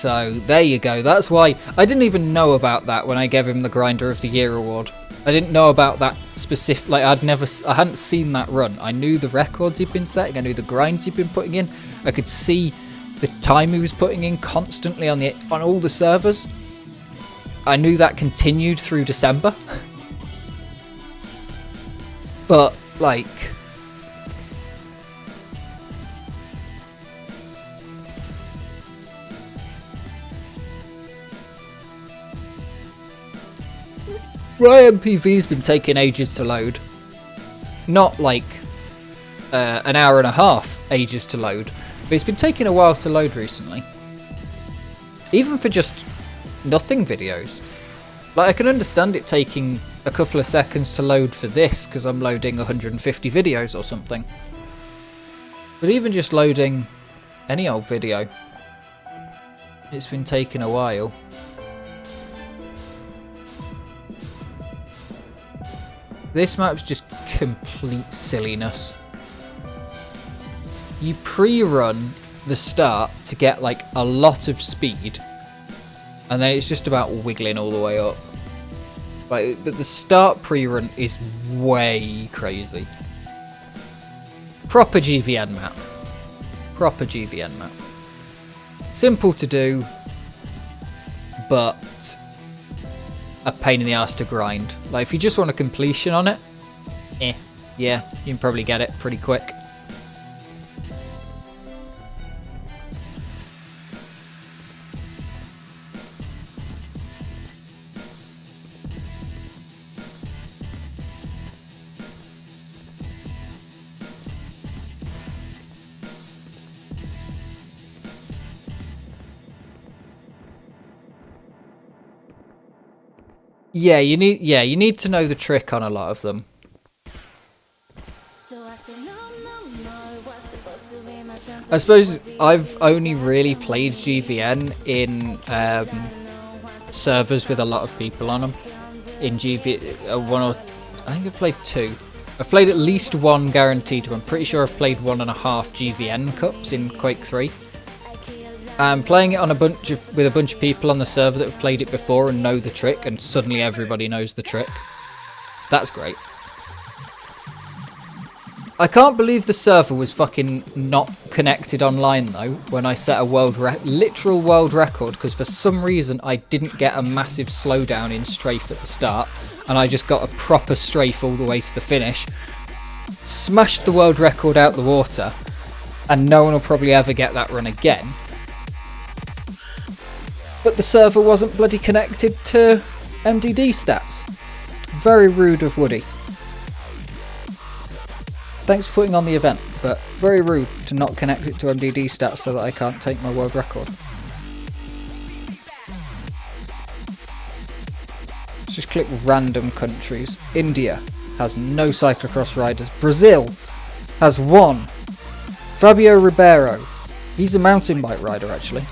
So there you go. That's why I didn't even know about that when I gave him the Grinder of the Year award. I didn't know about that specific, like I hadn't seen that run. I knew the records he'd been setting, I knew the grinds he'd been putting in. I could see the time he was putting in constantly on all the servers. I knew that continued through December. But like, my MPV's been taking ages to load. Not like an hour and a half ages to load, but it's been taking a while to load recently. Even for just nothing videos. Like, I can understand it taking a couple of seconds to load for this because I'm loading 150 videos or something. But even just loading any old video, it's been taking a while. This map's just complete silliness. You pre-run the start to get like a lot of speed, and then it's just about wiggling all the way up. But the start pre-run is way crazy. Proper GVN map. Proper GVN map. Simple to do, but a pain in the ass to grind. Like, if you just want a completion on it, yeah, you can probably get it pretty quick. Yeah, you need to know the trick on a lot of them. I suppose I've only really played GVN in servers with a lot of people on them. In I think I've played 2. I've played at least 1 guaranteed one. I'm pretty sure I've played 1.5 GVN cups in Quake 3. Playing it on with a bunch of people on the server that have played it before and know the trick, and suddenly everybody knows the trick. That's great. I can't believe the server was fucking not connected online though when I set a literal world record, because for some reason I didn't get a massive slowdown in strafe at the start, and I just got a proper strafe all the way to the finish. Smashed the world record out the water, and no one will probably ever get that run again. But the server wasn't bloody connected to MDD stats. Very rude of Woody. Thanks for putting on the event, but very rude to not connect it to MDD stats so that I can't take my world record. Let's just click random countries. India has no cyclocross riders. Brazil has 1. Fabio Ribeiro. He's a mountain bike rider actually.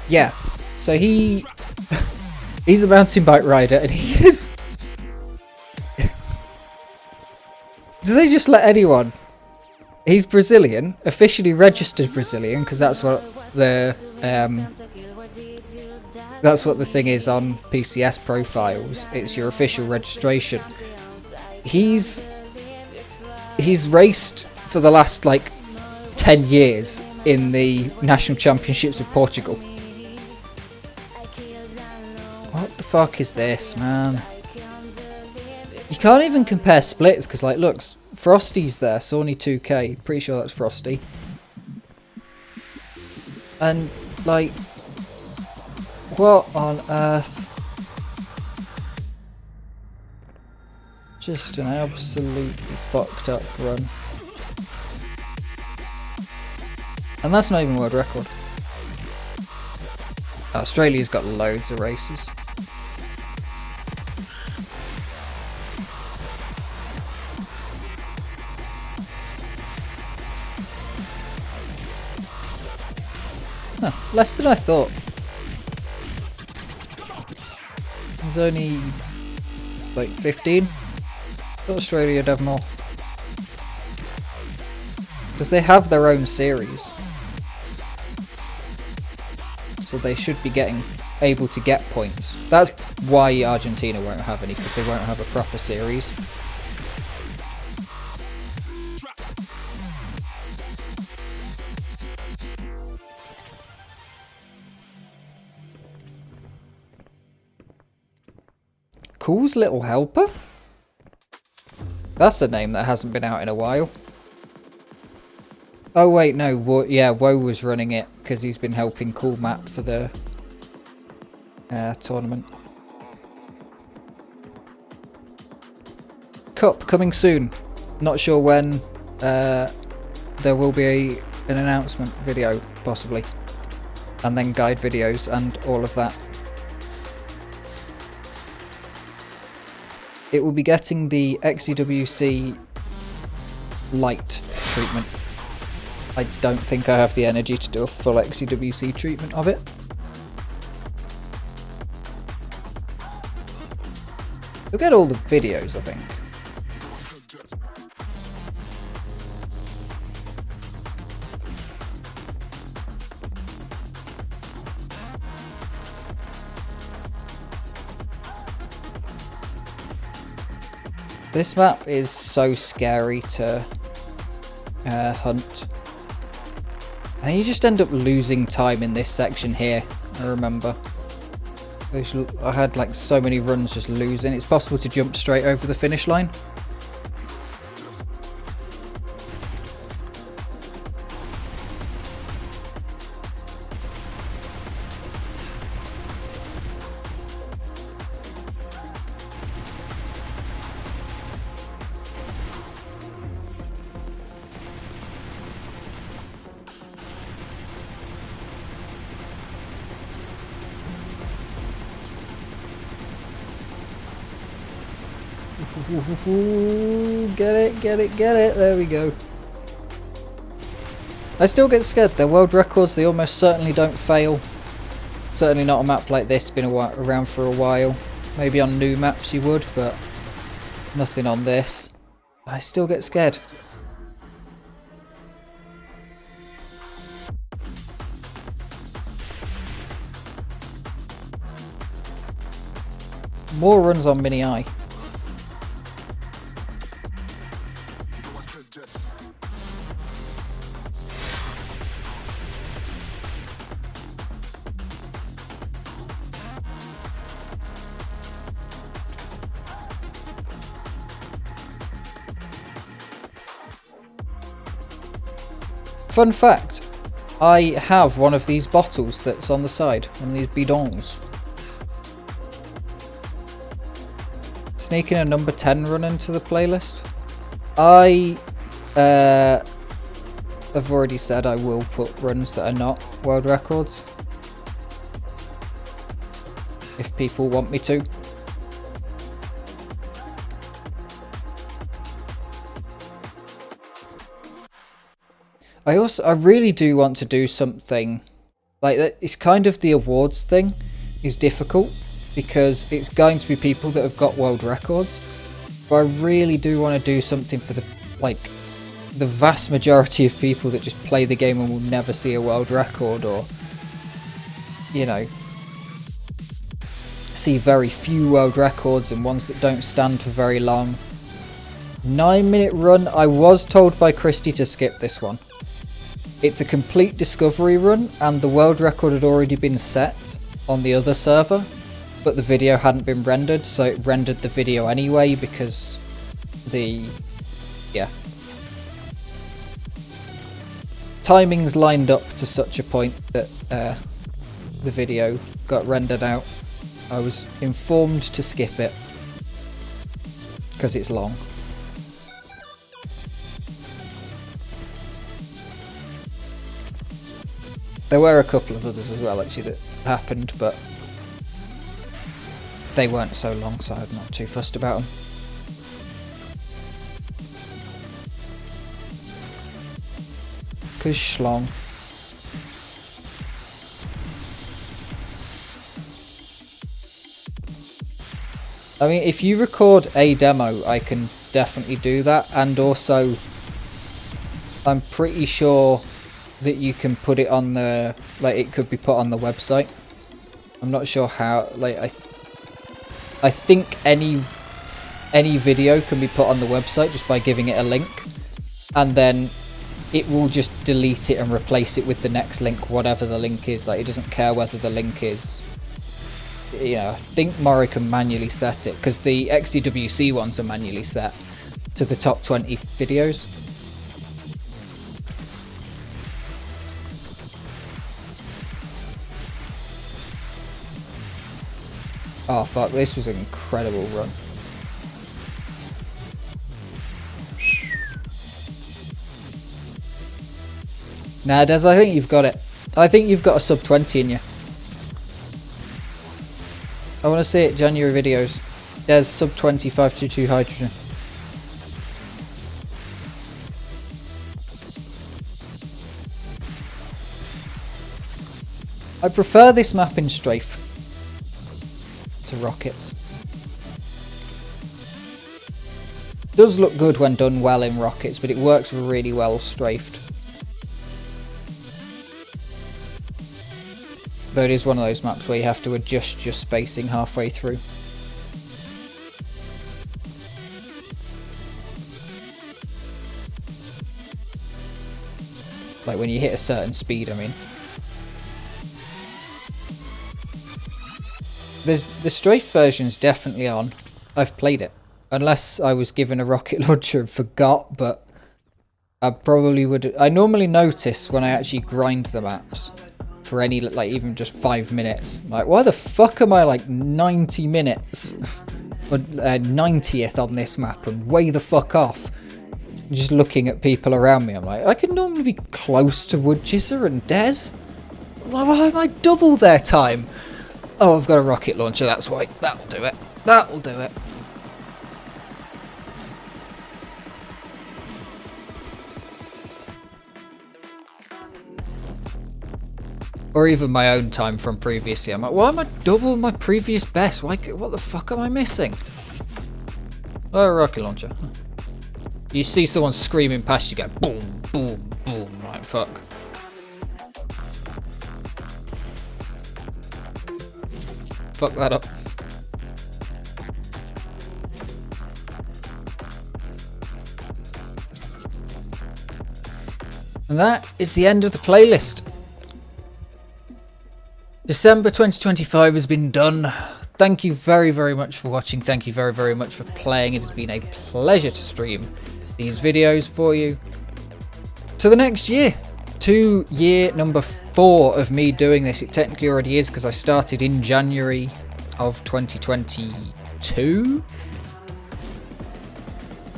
Yeah, so he's a mountain bike rider, and he is... Do they just let anyone? He's Brazilian, officially registered Brazilian, because that's what the thing is on PCS profiles. It's your official registration. He's raced for the last like 10 years in the national championships of Portugal. What the fuck is this, man? You can't even compare splits, because, like, look, Frosty's there, Sony 2K, pretty sure that's Frosty. And, like, what on earth? Just an absolutely fucked up run. And that's not even world record. Australia's got loads of races. Huh, less than I thought. There's only like 15. I thought Australia would have more. Because they have their own series. so they should be able to get points. That's why Argentina won't have any, because they won't have a proper series. Cool's Little Helper? That's a name that hasn't been out in a while. Oh wait, no, Woe was running it because he's been helping Cool Map for the tournament. Cup coming soon. Not sure when. There will be an announcement video, possibly. And then guide videos and all of that. It will be getting the XDWC light treatment. I don't think I have the energy to do a full XDWC treatment of it. You'll get all the videos, I think. This map is so scary to hunt. And you just end up losing time in this section here, I remember. I had like so many runs just losing. It's possible to jump straight over the finish line. Get it. There we go. I still get scared. They're world records. They almost certainly don't fail. Certainly not a map like this. Been around for a while. Maybe on new maps you would, but nothing on this. I still get scared. More runs on Mini I. Fun fact, I have one of these bottles that's on the side, one of these bidons. Sneaking a number 10 run into the playlist. I have already said I will put runs that are not world records, if people want me to. I really do want to do something like that. It's kind of the awards thing is difficult because it's going to be people that have got world records, but I really do want to do something for the vast majority of people that just play the game and will never see a world record, or you know, see very few world records and ones that don't stand for very long. 9-minute run. I was told by Christy to skip this one. It's a complete discovery run and the world record had already been set on the other server, but the video hadn't been rendered, so it rendered the video anyway because timings lined up to such a point that the video got rendered out. I was informed to skip it because it's long. There were a couple of others as well actually that happened, but they weren't so long, so I'm not too fussed about them. Cause schlong. I mean, if you record a demo, I can definitely do that, and also I'm pretty sure that you can put it on the, like, it could be put on the website. I'm not sure how, like, I think any video can be put on the website just by giving it a link, and then it will just delete it and replace it with the next link, whatever the link is. Like, it doesn't care whether the link is, you know, I think Mori can manually set it, because the XDWC ones are manually set to the top 20 videos. Oh fuck, this was an incredible run. Nah, Des, I think you've got it. I think you've got a sub 20 in you. I want to see it, January videos. Des, sub 20, 522 hydrogen. I prefer this map in strafe to rockets. It does look good when done well in rockets, but it works really well strafed. Though it is one of those maps where you have to adjust your spacing halfway through. Like when you hit a certain speed, I mean. The strafe version's definitely on. I've played it. Unless I was given a rocket launcher and forgot, but I probably would. I normally notice when I actually grind the maps for any, like, even just 5 minutes. Like, why the fuck am I like 90 minutes or 90th on this map and way the fuck off? Just looking at people around me, I'm like, I can normally be close to Woodchizzer and Des. Why am I double their time? Oh, I've got a rocket launcher, that's why. That'll do it. That'll do it. Or even my own time from previously. I'm like, why am I double my previous best? Why, what the fuck am I missing? Oh, rocket launcher. You see someone screaming past you, go boom, boom, boom. Like, fuck. Fuck that up. And that is the end of the playlist. December 2025 has been done. Thank you very, very much for watching. Thank you very, very much for playing. It has been a pleasure to stream these videos for you. To the next year. To year number 4 of me doing this. It technically already is because I started in January of 2022.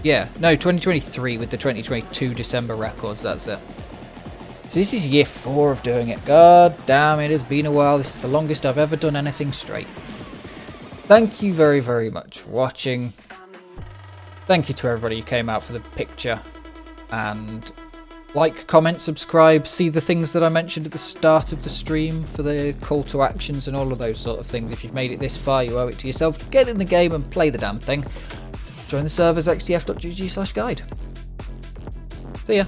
Yeah, no, 2023 with the 2022 December records, that's it. So this is year 4 of doing it. God damn, it has been a while. This is the longest I've ever done anything straight. Thank you very, very much for watching. Thank you to everybody who came out for the picture. And like, comment, subscribe, see the things that I mentioned at the start of the stream for the call to actions and all of those sort of things. If you've made it this far, you owe it to yourself to get in the game and play the damn thing. Join the servers xdf.gg/guide. See ya.